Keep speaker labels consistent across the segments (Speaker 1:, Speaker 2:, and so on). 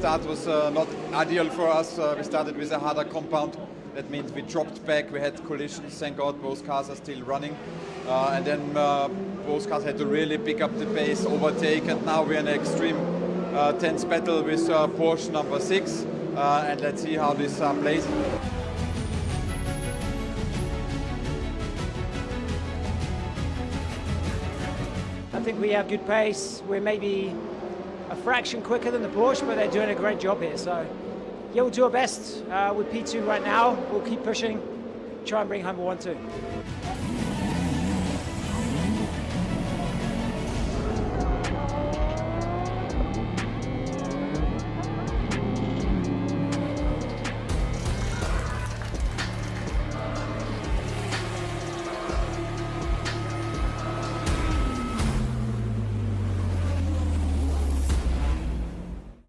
Speaker 1: start was not ideal for us. We started with a harder compound. That means we dropped back, we had collisions, thank God both cars are still running. And then both cars had to really pick up the pace, overtake, and now we're in an extreme tense battle with Porsche number 6. And let's see how this plays.
Speaker 2: I think we have good pace. We're maybe a fraction quicker than the Porsche, but they're doing a great job here. So yeah, we'll do our best with P2 right now. We'll keep pushing, try and bring home a 1-2.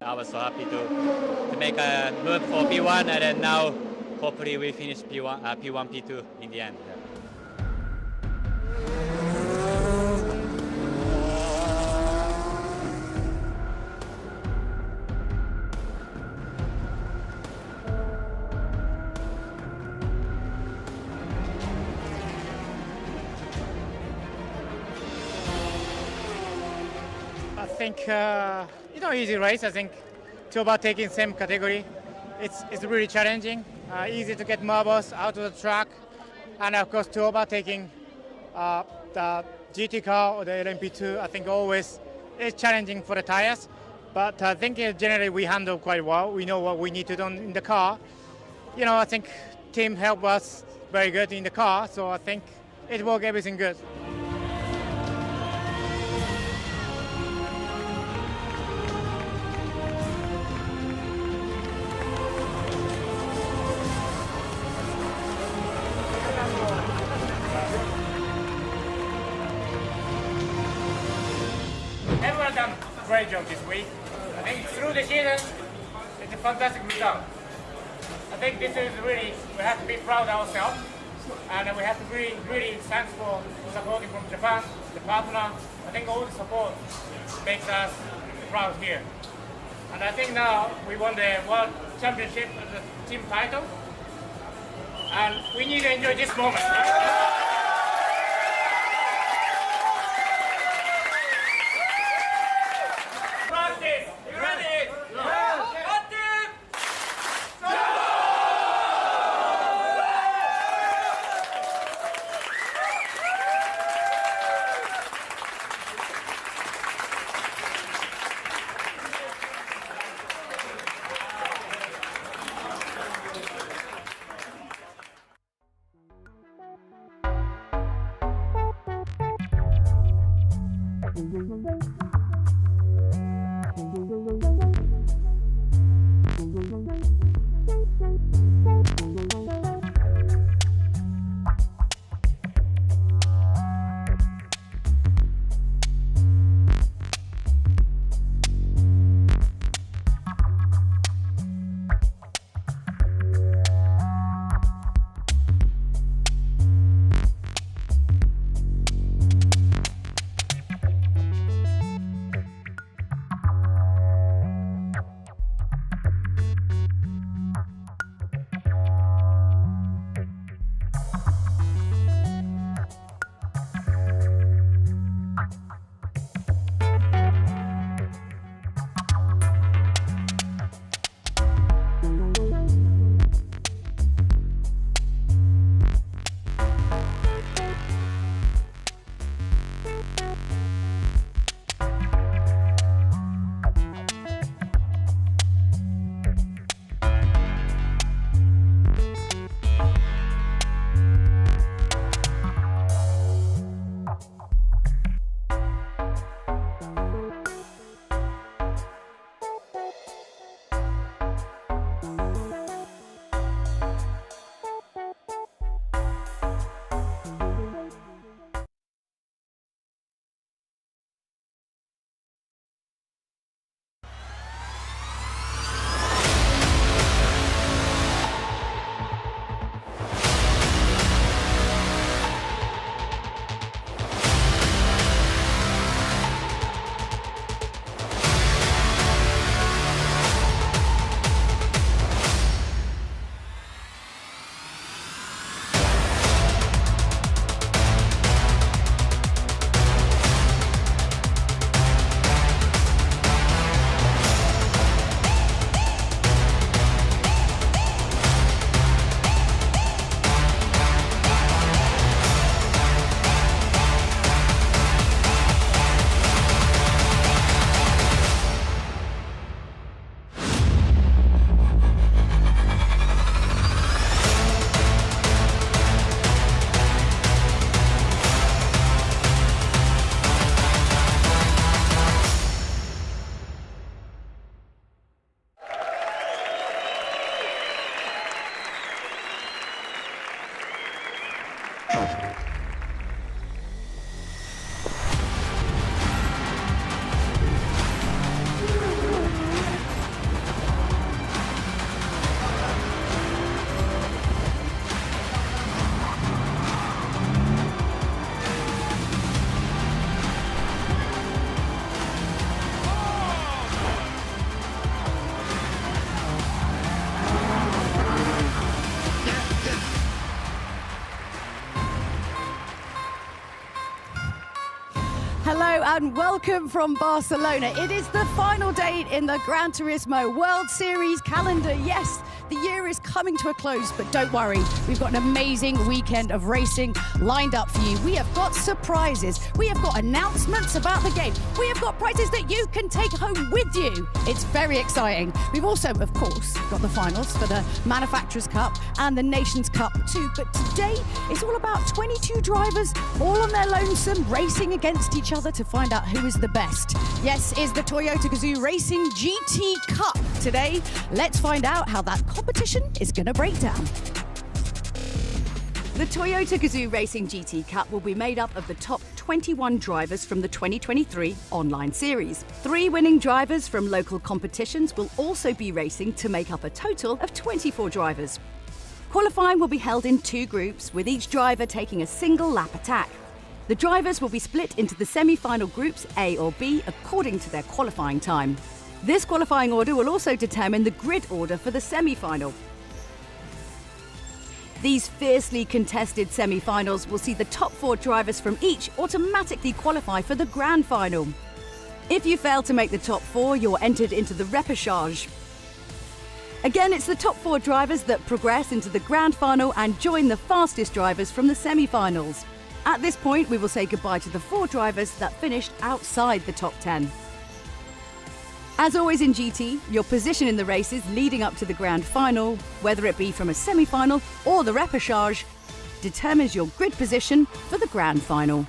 Speaker 3: I was so happy to make a move for P1, and then now hopefully we finish P1, P2 in the end.
Speaker 4: I think easy race. I think two overtaking same category. It's really challenging. Easy to get marbles out of the track, and of course two overtaking the GT car or the LMP2. I think always is challenging for the tires, but I think generally we handle quite well. We know what we need to do in the car. I think team helped us very good in the car, so I think it worked everything good. Everyone done a great job this week. I think through the season, it's a fantastic result. I think this is really, we have to be proud of ourselves, and we have to be really thanks for supporting from Japan, the partner. I think all the support makes us proud here. And I think now we won the World Championship as the team title, and we need to enjoy this moment.
Speaker 5: and welcome from Barcelona. It is the final date in the Gran Turismo World Series calendar. Yes, the year is coming to a close, but don't worry. We've got an amazing weekend of racing lined up for you. We have got surprises. We have got announcements about the game. We have got prizes that you can take home with you. It's very exciting. We've also, of course, got the finals for the Manufacturers' Cup and the Nations Cup too. But today, it's all about 22 drivers, all on their lonesome, racing against each other to find out who is the best. Yes, is the Toyota GAZOO Racing GT Cup today. Let's find out how that competition is going to break down. The Toyota GAZOO Racing GT Cup will be made up of the top 21 drivers from the 2023 online series. 3 winning drivers from local competitions will also be racing to make up a total of 24 drivers. Qualifying will be held in 2 groups, with each driver taking a single lap attack. The drivers will be split into the semi-final groups A or B according to their qualifying time. This qualifying order will also determine the grid order for the semi-final. These fiercely contested semi-finals will see the top 4 drivers from each automatically qualify for the grand final. If you fail to make the top 4, you're entered into the Repechage. Again, it's the top 4 drivers that progress into the grand final and join the fastest drivers from the semi-finals. At this point, we will say goodbye to the 4 drivers that finished outside the top 10. As always in GT, your position in the races leading up to the grand final, whether it be from a semi-final or the repechage, determines your grid position for the grand final.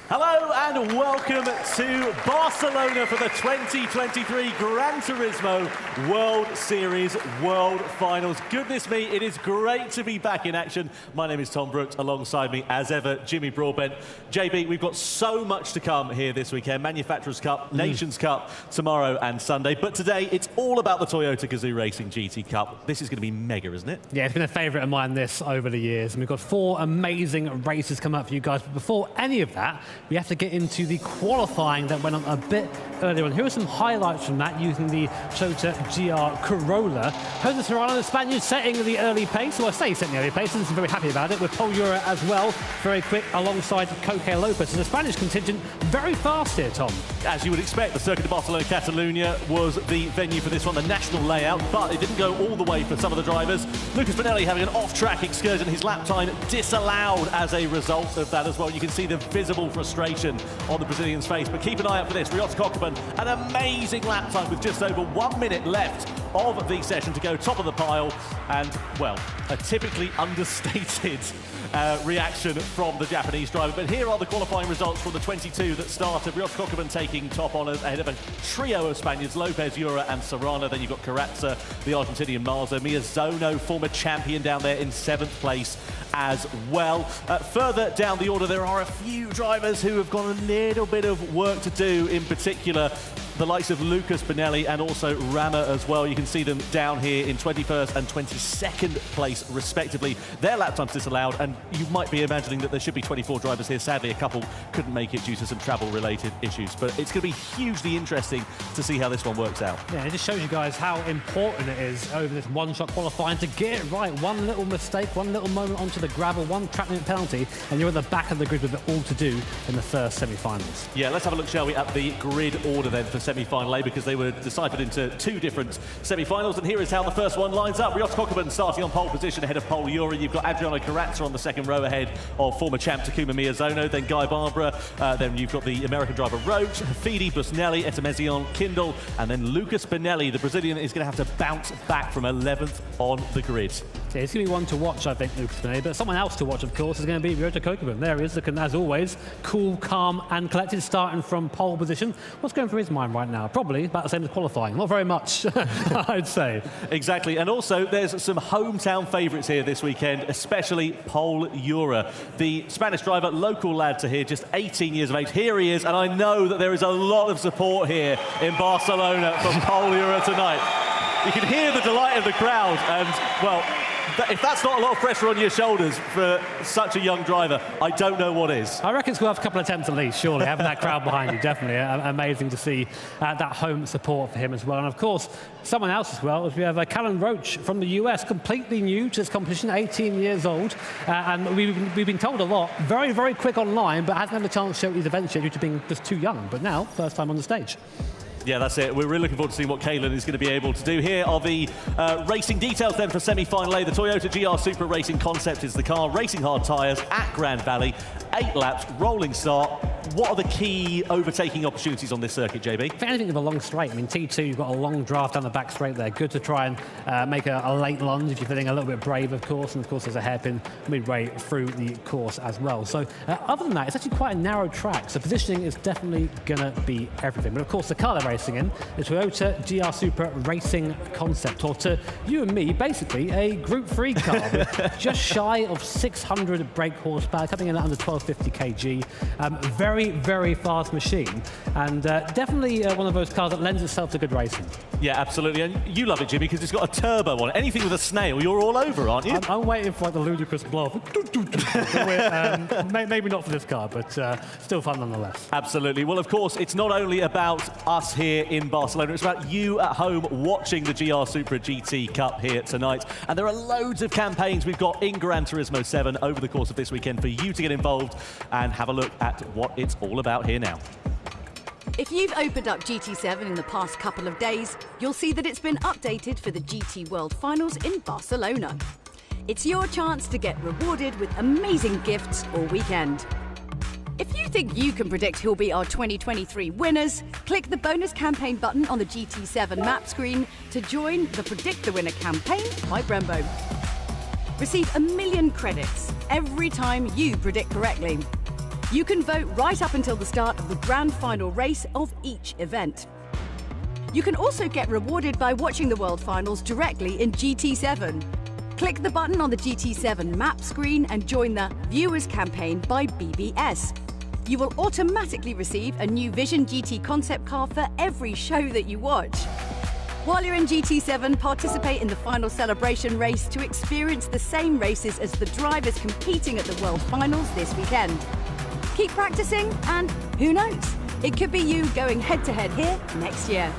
Speaker 6: Hello and welcome to Barcelona for the 2023 Gran Turismo World Series World Finals. Goodness me, it is great to be back in action. My name is Tom Brooks, alongside me as ever, Jimmy Broadbent. JB, we've got so much to come here this weekend. Manufacturers' Cup, Nations Cup tomorrow and Sunday. But today, it's all about the Toyota GAZOO Racing GT Cup. This is going to be mega, isn't it?
Speaker 7: Yeah, it's been a favourite of mine this over the years. And we've got 4 amazing races coming up for you guys. But before any of that, we have to get into the qualifying that went on a bit earlier on. Here are some highlights from that using the Toyota GR Corolla. Jose Serrano, the Spaniards, setting the early pace. Well, I say setting the early pace, and I'm very happy about it, with Pol Ura as well, very quick alongside Coque López. So the Spanish contingent very fast here, Tom.
Speaker 6: As you would expect, the Circuit de Barcelona Catalunya was the venue for this one, the national layout, but it didn't go all the way for some of the drivers. Lucas Bonelli having an off-track excursion, his lap time disallowed as a result of that as well. You can see the visible frustration on the Brazilian's face, but keep an eye out for this. Ryota Kokkonen, an amazing lap time with just over 1 minute left of the session to go top of the pile, and, well, a typically understated reaction from the Japanese driver. But here are the qualifying results from the 22 that started. Ryota Kokkonen taking top honours ahead of a trio of Spaniards, Lopez, Ura and Serrano. Then you've got Carrazza, the Argentinian Marzo, Miyazono, former champion, down there in 7th place as well. Further down the order, there are a few drivers who have got a little bit of work to do, in particular the likes of Lucas Bonelli and also Rama as well. You can see them down here in 21st and 22nd place respectively. Their lap times disallowed, and you might be imagining that there should be 24 drivers here. Sadly, a couple couldn't make it due to some travel-related issues, but it's going to be hugely interesting to see how this one works out. Yeah, it just shows you guys how important it is over this one-shot qualifying to get it right. One little mistake, one little moment onto the gravel, one track limit penalty, and you're at the back of the grid with it all to do in the first semi-finals. Yeah, let's have a look, shall we, at the grid order then for semi-final A, because they were deciphered into 2 different semi-finals, and here is how the first one lines up. Ryota Kokkonen starting on pole position ahead of Pol Ura. You've got Adriano Carrazza on the second row ahead of former champ Takuma Miyazono, then Guy Barbara, then you've got the American driver Roach, Fidi, Busnelli, Etemezion, Kindle, and then Lucas Bonelli. The Brazilian is going to have to bounce back from 11th on the grid. Yeah, it's going to be one to watch, I think, Lucas Bonelli, but someone else to watch, of course, is going to be Ryota Kokkonen. There he is, looking, as always, cool, calm and collected, starting from pole position. What's going through his mind right now? Probably about the same as qualifying. Not very much, I'd say. Exactly, and also there's some hometown favourites here this weekend, especially Pol Ura. The Spanish driver, local lad to here, just 18 years of age. Here he is, and I know that there is a lot of support here in Barcelona for Pol Ura tonight. You can hear the delight of the crowd, and, well, if that's not a lot of pressure on your shoulders for such a young driver, I don't know what is.
Speaker 7: I reckon it's worth a couple of attempts at least, surely, having that crowd behind you. Definitely amazing to see that home support for him as well. And of course, someone else as well, is we have Callum Roach from the US, completely new to this competition, 18 years old. And we've been told a lot, very, very quick online, but hasn't had a chance to show these events yet due to being just too young. But now, first time on the stage.
Speaker 6: Yeah, that's it. We're really looking forward to seeing what Kalen is going to be able to do. Here are the racing details then for semi-final A. The Toyota GR Supra Racing Concept is the car. Racing hard tyres at Grand Valley. 8 laps, rolling start. What are the key overtaking opportunities on this circuit, JB?
Speaker 7: If anything of a long straight, I mean, T2, you've got a long draft down the back straight there. Good to try and make a late lunge if you're feeling a little bit brave, of course. And of course, there's a hairpin midway through the course as well. So other than that, it's actually quite a narrow track. So positioning is definitely going to be everything. But of course, the car they're racing in, the Toyota GR Supra Racing Concept, or to you and me, basically a Group 3 car with just shy of 600 brake horsepower, coming in at under 1250 kg. Very, very fast machine, and definitely one of those cars that lends itself to good racing.
Speaker 6: Yeah, absolutely. And you love it, Jimmy, because it's got a turbo on it. Anything with a snail, you're all over, aren't you?
Speaker 7: I'm waiting for like the ludicrous blow. Maybe not for this car, but still fun nonetheless.
Speaker 6: Absolutely. Well, of course, it's not only about us here in Barcelona, it's about you at home watching the GR Supra GT Cup here tonight. And there are loads of campaigns we've got in Gran Turismo 7 over the course of this weekend for you to get involved and have a look at what it's all about here now.
Speaker 5: If you've opened up GT7 in the past couple of days, you'll see that it's been updated for the GT World Finals in Barcelona. It's your chance to get rewarded with amazing gifts all weekend. If you think you can predict who'll be our 2023 winners, click the bonus campaign button on the GT7 map screen to join the Predict the Winner campaign by Brembo. Receive 1 million credits every time you predict correctly. You can vote right up until the start of the grand final race of each event. You can also get rewarded by watching the World Finals directly in GT7. Click the button on the GT7 map screen and join the Viewers campaign by BBS. You will automatically receive a new Vision GT concept car for every show that you watch. While you're in GT7, participate in the final celebration race to experience the same races as the drivers competing at the World Finals this weekend. Keep practicing and who knows, it could be you going head-to-head here next year.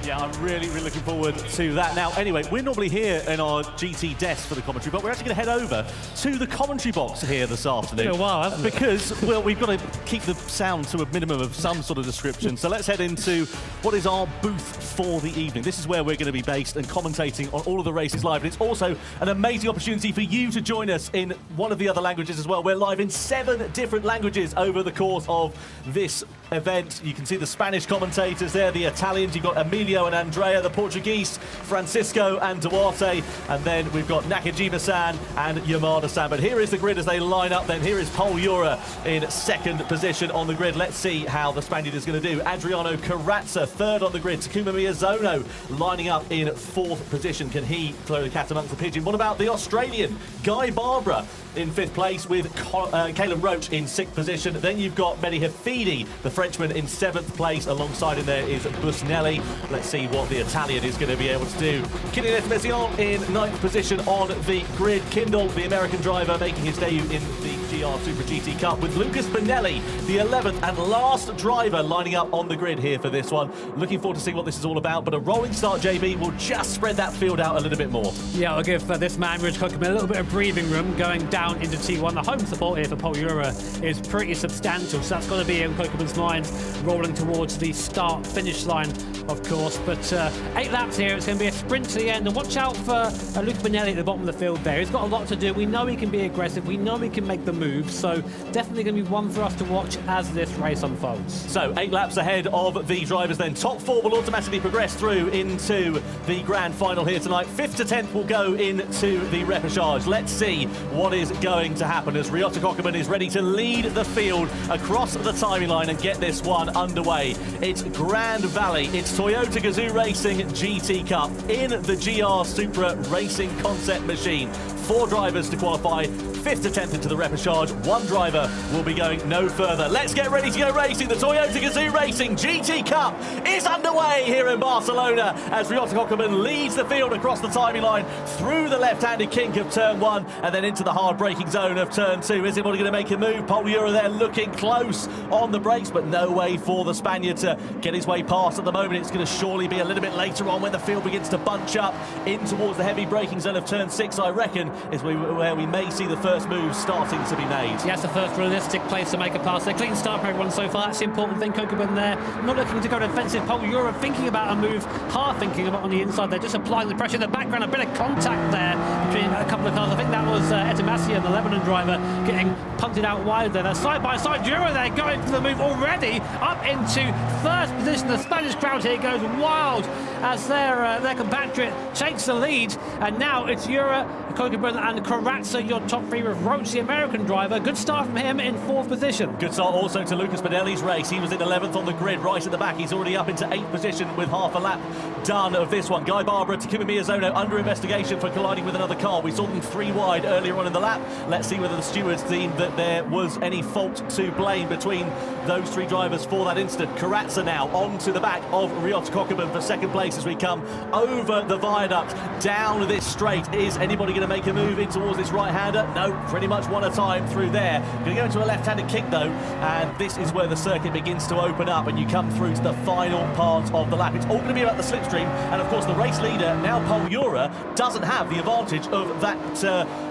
Speaker 6: Yeah, I'm really, really looking forward to that. Now, anyway, we're normally here in our GT desk for the commentary, but we're actually going to head over to the commentary box here this afternoon.
Speaker 7: It's been a while, hasn't it?
Speaker 6: Because, well, we've got to keep the sound to a minimum of some sort of description. So let's head into what is our booth for the evening. This is where we're going to be based and commentating on all of the races live. And it's also an amazing opportunity for you to join us in one of the other languages as well. We're live in 7 different languages over the course of this event. You can see the Spanish commentators there, the Italians, you've got Emilio and Andrea, the Portuguese, Francisco and Duarte, and then we've got Nakajima-san and Yamada-san. But here is the grid as they line up then. Here is Paul Ura in 2nd position on the grid. Let's see how the Spaniard is going to do. Adriano Carrazza, 3rd on the grid. Takuma Miyazono lining up in 4th position. Can he throw the cat amongst the pigeon? What about the Australian, Guy Barbara, in 5th place with Caleb Roach in 6th position. Then you've got Mehdi Hafidi, the Frenchman, in 7th place. Alongside him there is Busnelli. Let's see what the Italian is going to be able to do. Kylian Espesian in 9th position on the grid. Kindle, the American driver, making his debut in the GR Supra GT Cup with Lucas Bonelli, the 11th and last driver, lining up on the grid here for this one. Looking forward to seeing what this is all about, but a rolling start, JB, will just spread that field out a little bit more.
Speaker 7: Yeah, I'll give this man, Rich Cookman, a little bit of breathing room going down into T1. The home support here for Paul Ura is pretty substantial, so that's got to be in Cookman's mind, rolling towards the start-finish line, of course. But 8 laps here, it's going to be a sprint to the end, and watch out for Luke Bonelli at the bottom of the field there. He's got a lot to do. We know he can be aggressive. We know he can make the moves, so definitely going to be one for us to watch as this race unfolds.
Speaker 6: So 8 laps ahead of the drivers then. Top 4 will automatically progress through into the grand final here tonight. 5th to 10th will go into the repechage. Let's see what is going to happen as Ryota Kokeman is ready to lead the field across the timing line and get this one underway. It's Grand Valley. It's Toyota GAZOO Racing GT Cup in the GR Supra Racing Concept machine. 4 drivers to qualify, 5th attempt into the repechage. One driver will be going no further. Let's get ready to go racing. The Toyota GAZOO Racing GT Cup is underway here in Barcelona as Ryota Kokubun leads the field across the timing line through the left-handed kink of turn 1 and then into the hard braking zone of turn 2. Is anybody going to make a move? Pol Euro there looking close on the brakes, but no way for the Spaniard to get his way past at the moment. It's going to surely be a little bit later on when the field begins to bunch up in towards the heavy braking zone of turn 6, I reckon, is where we may see the first moves starting to be made.
Speaker 7: Yes, the first realistic place to make a pass. A clean start for everyone so far. That's the important thing. Kokubun there, not looking to go defensive. Pol Euro thinking about a move, half thinking about on the inside. They're just applying the pressure in the background. A bit of contact there between a couple of cars. I think that was Etimasian, the Lebanon driver, getting punted out wide there. They're side by side. Euro there going for the move already up into first position. The Spanish crowd here goes wild as their compatriot takes the lead, and now it's Euro, Kokubun and Corazza, your top three, with Roach, the American driver. Good start from him in 4th position.
Speaker 6: Good start also to Lucas Benelli's race. He was in 11th on the grid, right at the back. He's already up into 8th position with half a lap done of this one. Guy Barbara, Takuma Miyazono under investigation for colliding with another car. We saw them 3 wide earlier on in the lap. Let's see whether the stewards deemed that there was any fault to blame between those 3 drivers for that incident. Corazza now onto the back of Ryota Kokubun for 2nd place as we come over the viaduct down this straight. Is anybody going to make a move in towards this right-hander? No, pretty much one at a time through there. Going to go into a left-handed kick though, and this is where the circuit begins to open up and you come through to the final part of the lap. It's all going to be about the slipstream, and of course the race leader, now Pol Euro, doesn't have the advantage of that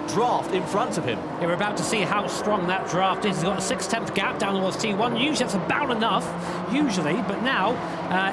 Speaker 6: draft in front of him.
Speaker 7: Yeah, we're about to see how strong that draft is. He's got a 6/10 gap down towards T1. Usually that's about enough, but now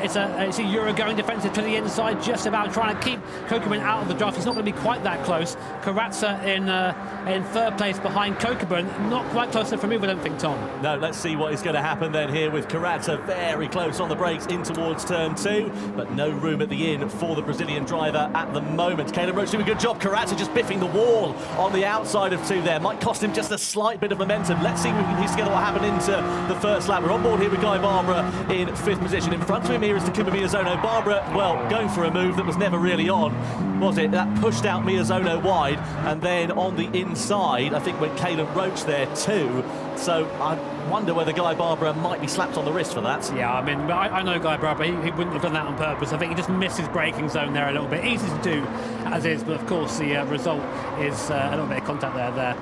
Speaker 7: it's a Euro going defensive to the inside, just about trying to keep Kokubun out of the draft. He's not going to be quite that close. Corazza in 3rd place behind Kokubun. Not quite close enough for move, I don't think, Tom.
Speaker 6: No, let's see what is going to happen then here with Corazza very close on the brakes in towards turn 2, but no room at the in for the Brazilian driver at the moment. Caleb Roach doing a good job. Corazza just biffing the wall on the outside of 2 there. Might cost him just a slight bit of momentum. Let's see if we can piece together what happened into the first lap. We're on board here with Guy Barbara in 5th position. In front of him here is Takuma Miyazono. Barbara, well, going for a move that was never really on, was it? That pushed out Miyazono wide, and then on the inside, I think went Caleb Roach there too. So I wonder whether Guy Barbara might be slapped on the wrist for that.
Speaker 7: Yeah, I mean, I know Guy Barbara, he wouldn't have done that on purpose. I think he just missed his braking zone there a little bit. Easy to do as is, but of course the result is a little bit of contact there.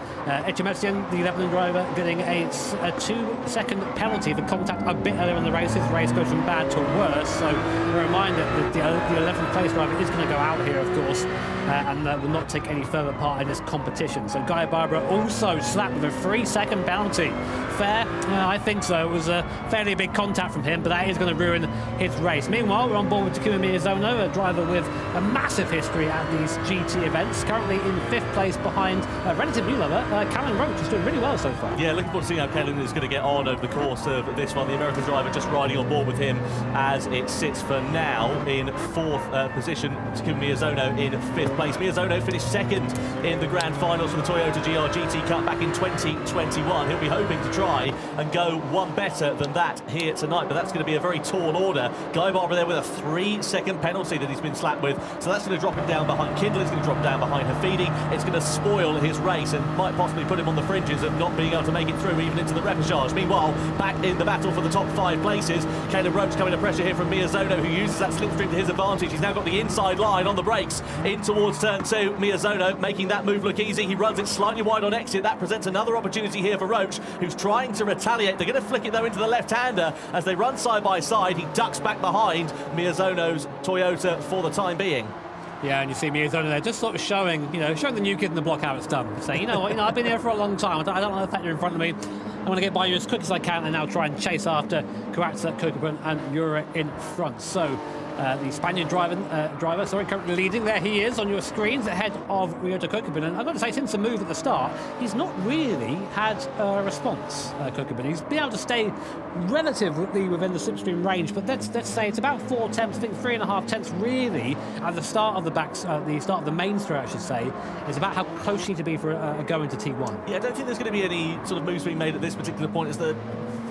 Speaker 7: Echemesian, the Lebanon driver, getting a 2-second penalty for contact a bit earlier in the race. His race goes from bad to worse, so a reminder that the 11th place driver is going to go out here, of course, and will not take any further part in this competition. So Guy Barbara also slapped with a 3-second penalty. Fair? I think so. It was a fairly big contact from him, but that is going to ruin his race. Meanwhile, we're on board with Takuma Miyazono, a driver with a massive history at these GT events, currently in 5th place behind a relative new lover, Callan Roach, who's doing really well so far.
Speaker 6: Yeah, looking forward to seeing how Callan is going to get on over the course of this one. The American driver just riding on board with him as it sits for now in 4th position. Takuma Miyazono in 5th place. Miyazono finished 2nd in the grand finals for the Toyota GT Cup back in 2021. He'll be hoping to try and go one better than that here tonight, but that's going to be a very tall order. Guy Barbara there with a 3-second penalty that he's been slapped with, so that's going to drop him down behind Kindle. It's going to drop down behind Hafidi. It's going to spoil his race and might possibly put him on the fringes of not being able to make it through even into the repechage. Meanwhile, back in the battle for the top 5 places, Caleb Roach coming to pressure here from Miyazono, who uses that slipstream to his advantage. He's now got the inside line on the brakes in towards turn 2. Miyazono making that move look easy. He runs it slightly wide on exit. That presents another opportunity here for Roach, who's trying to retaliate. They're going to flick it though into the left-hander as they run side by side. He ducks back behind Miyazono's Toyota for the time being.
Speaker 7: Yeah, and you see Miyazono there just sort of showing the new kid in the block how it's done. Saying, you know what, I've been here for a long time. I don't like the fact you're in front of me. I'm going to get by you as quick as I can and now try and chase after Corazza, Kokubun and Euro in front. So the Spaniard driver, currently leading. There he is on your screens ahead of Ryota Kokubun. And I've got to say, since the move at the start, he's not really had a response, Kokubun. He's been able to stay relatively within the slipstream range, but let's say it's about 4 tenths, I think 3.5 tenths really at the start of the start of the main straight, I should say. It's about how close you need to be for a go into T1.
Speaker 6: Yeah, I don't think there's going to be any sort of moves being made at this particular point as the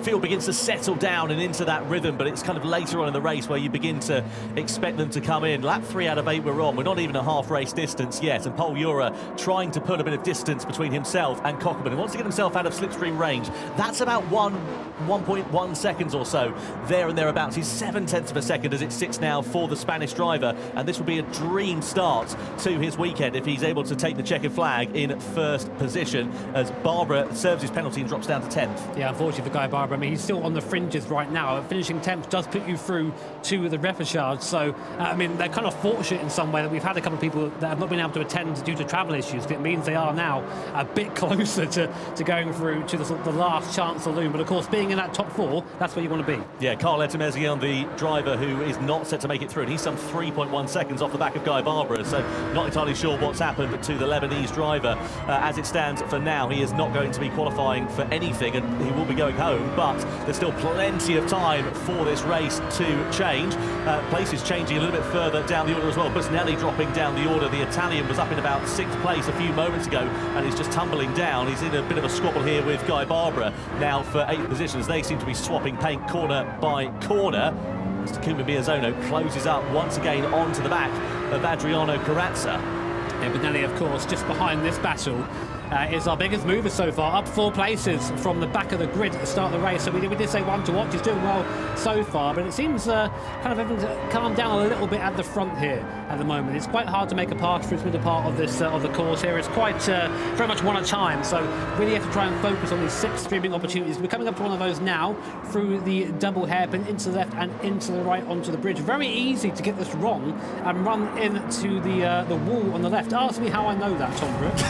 Speaker 6: field begins to settle down and into that rhythm, but it's kind of later on in the race where you begin to expect them to come in. Lap 3 out of 8 we're on. We're not even a half race distance yet, and Pol Ura trying to put a bit of distance between himself and Coquelin. He wants to get himself out of slipstream range. That's about 1.1 seconds or so, there and thereabouts. He's 7/10 of a second as it sits now for the Spanish driver, and this would be a dream start to his weekend if he's able to take the checkered flag in first position, as Barbara serves his penalty and drops down to 10th.
Speaker 7: Yeah, unfortunately for Guy Barbara, I mean, he's still on the fringes right now. Finishing 10th does put you through to the repechage, so I mean, they're kind of fortunate in some way that we've had a couple of people that have not been able to attend due to travel issues. It means they are now a bit closer to going through to the last chance saloon, but of course being in that top 4, that's where you want to be.
Speaker 6: Yeah, Carl Etemezian, the driver who is not set to make it through, and he's some 3.1 seconds off the back of Guy Barbara, so not entirely sure what's happened to the Lebanese driver. As it stands for now, he is not going to be qualifying for anything, and he will be going home, but there's still plenty of time for this race to change. Places changing a little bit further down the order as well. Busnelli dropping down the order. The Italian was up in about 6th place a few moments ago, and he's just tumbling down. He's in a bit of a squabble here with Guy Barbara now for 8th positions. They seem to be swapping paint corner by corner. Mr. Kuma Miyazono closes up once again onto the back of Adriano Carrazza.
Speaker 7: Yeah, Benelli, of course, just behind this battle, is our biggest mover so far, up 4 places from the back of the grid at the start of the race. So we did say one to watch. He's doing well so far, but it seems kind of everything's calmed down a little bit at the front here at the moment. It's quite hard to make a pass through the middle part of this of the course here. It's quite very much one at a time, so really have to try and focus on these 6 streaming opportunities. We're coming up to one of those now through the double hairpin into the left and into the right onto the bridge. Very easy to get this wrong and run into the wall on the left. Ask me how I know that, Tom Brooks.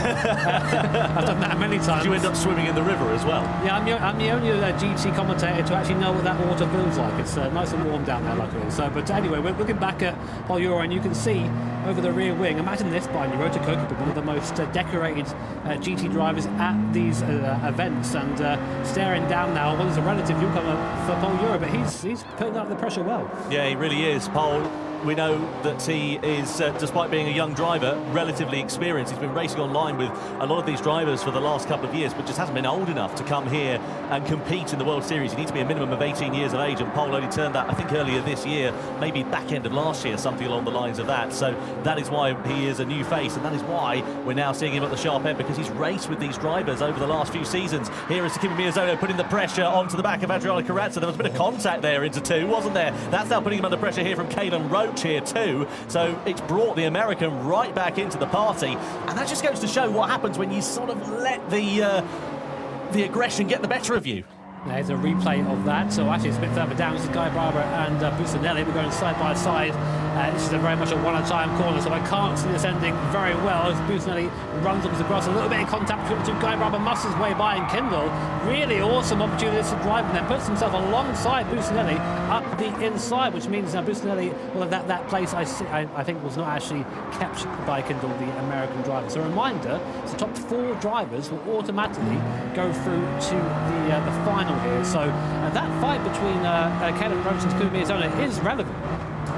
Speaker 7: I've done that many times.
Speaker 6: Did you end up swimming in the river as well?
Speaker 7: Yeah, I'm the only GT commentator to actually know what that water feels like. It's nice and warm down there, luckily. So, but anyway, we're looking back at Pol Ura, and you can see over the rear wing. Imagine this by Road to Coquelin, one of the most decorated GT drivers at these events, and staring down now. Well, there's a relative newcomer for Pol Ura, but he's putting up the pressure well.
Speaker 6: Yeah, he really is, Pol. We know that he is, despite being a young driver, relatively experienced. He's been racing online with a lot of these drivers for the last couple of years, but just hasn't been old enough to come here and compete in the World Series. You need to be a minimum of 18 years of age, and Pol only turned that, I think, earlier this year, maybe back end of last year, something along the lines of that. So that is why he is a new face, and that is why we're now seeing him at the sharp end, because he's raced with these drivers over the last few seasons. Here is Kimi Miyazono putting the pressure onto the back of Adriano Carrazza. There was a bit of contact there into 2, wasn't there? That's now putting him under pressure here from Caden Roach here too. So it's brought the American right back into the party, and that just goes to show what happens when you sort of let the aggression get the better of you.
Speaker 7: There's a replay of that. So actually it's a bit further down. This is Guy Barbara and Busnelli. We're going side by side. This is very much a one-at-a-time corner, so I can't see this ending very well as Busnelli runs up the grass. A little bit of contact between the two. Guy Barbara muscles his way by, and Kendall, really awesome opportunity to drive, and then puts himself alongside Busnelli up the inside, which means now Busnelli, well, that place I think was not actually kept by Kendall, the American driver. So a reminder, the top 4 drivers will automatically go through to the final here. So that fight between Caden Roach and Coque López is relevant.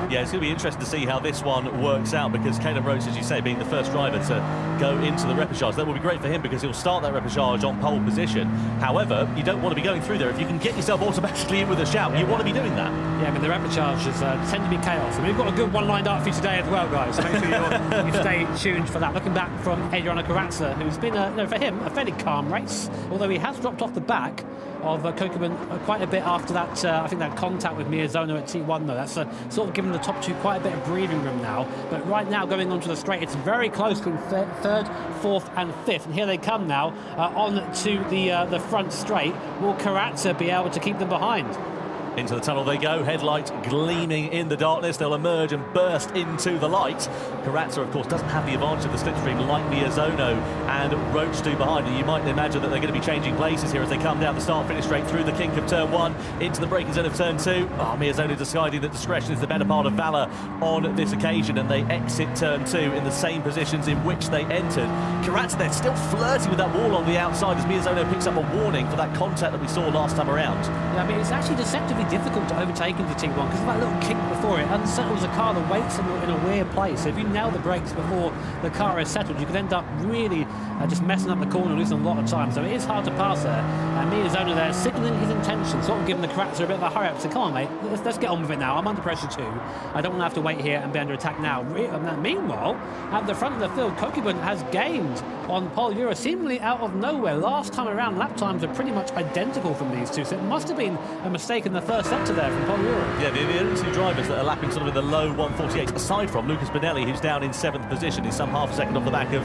Speaker 6: Yeah, it's going to be interesting to see how this one works out, because Caden Roach, as you say, being the first driver to go into the repechage, that will be great for him because he'll start that repechage on pole position. However, you don't want to be going through there. If you can get yourself automatically in with a shout, you want to be doing that. Yeah,
Speaker 7: I mean, the repechages tend to be chaos. I mean, we've got a good one lined up for you today as well, guys. So make sure you stay tuned for that. Looking back from Adriano Carrazza, who's been, for him, a fairly calm race, although he has dropped off the back of Coquelin quite a bit after that, I think that contact with Miyazono at T1 though. That's sort of given the top 2 quite a bit of breathing room now. But right now going onto the straight, it's very close between 3rd, 4th and 5th. And here they come now on to the front straight. Will Carrazza be able to keep them behind?
Speaker 6: Into the tunnel they go, headlights gleaming in the darkness. They'll emerge and burst into the light. Carrazza, of course, doesn't have the advantage of the slipstream like Miyazono and Roach do behind. And you might imagine that they're going to be changing places here as they come down the start-finish straight through the kink of turn 1 into the braking zone of turn 2. Miyazono deciding that discretion is the better part of valour on this occasion, and they exit turn 2 in the same positions in which they entered. Carrazza, they're still flirting with that wall on the outside as Miyazono picks up a warning for that contact that we saw last time around.
Speaker 7: Yeah, I mean, it's actually deceptively difficult to overtake into T1 because of that little kink before it unsettles a car that waits in a weird place. So if you nail the brakes before the car is settled, you could end up really just messing up the corner and losing a lot of time. So it is hard to pass there. And Miyazono there signalling his intention, sort of giving the Karatza a bit of a hurry up. So come on, mate, let's get on with it now. I'm under pressure too. I don't want to have to wait here and be under attack now. Meanwhile, at the front of the field, Kokibun has gained on Pol Euro seemingly out of nowhere. Last time around, lap times are pretty much identical from these two, so it must have been a mistake in the first sector there from Pol Euro.
Speaker 6: Yeah, the only two drivers that are lapping sort of in the low 148, aside from Lucas Bonelli, who's down in 7th position, is some half a second off the back of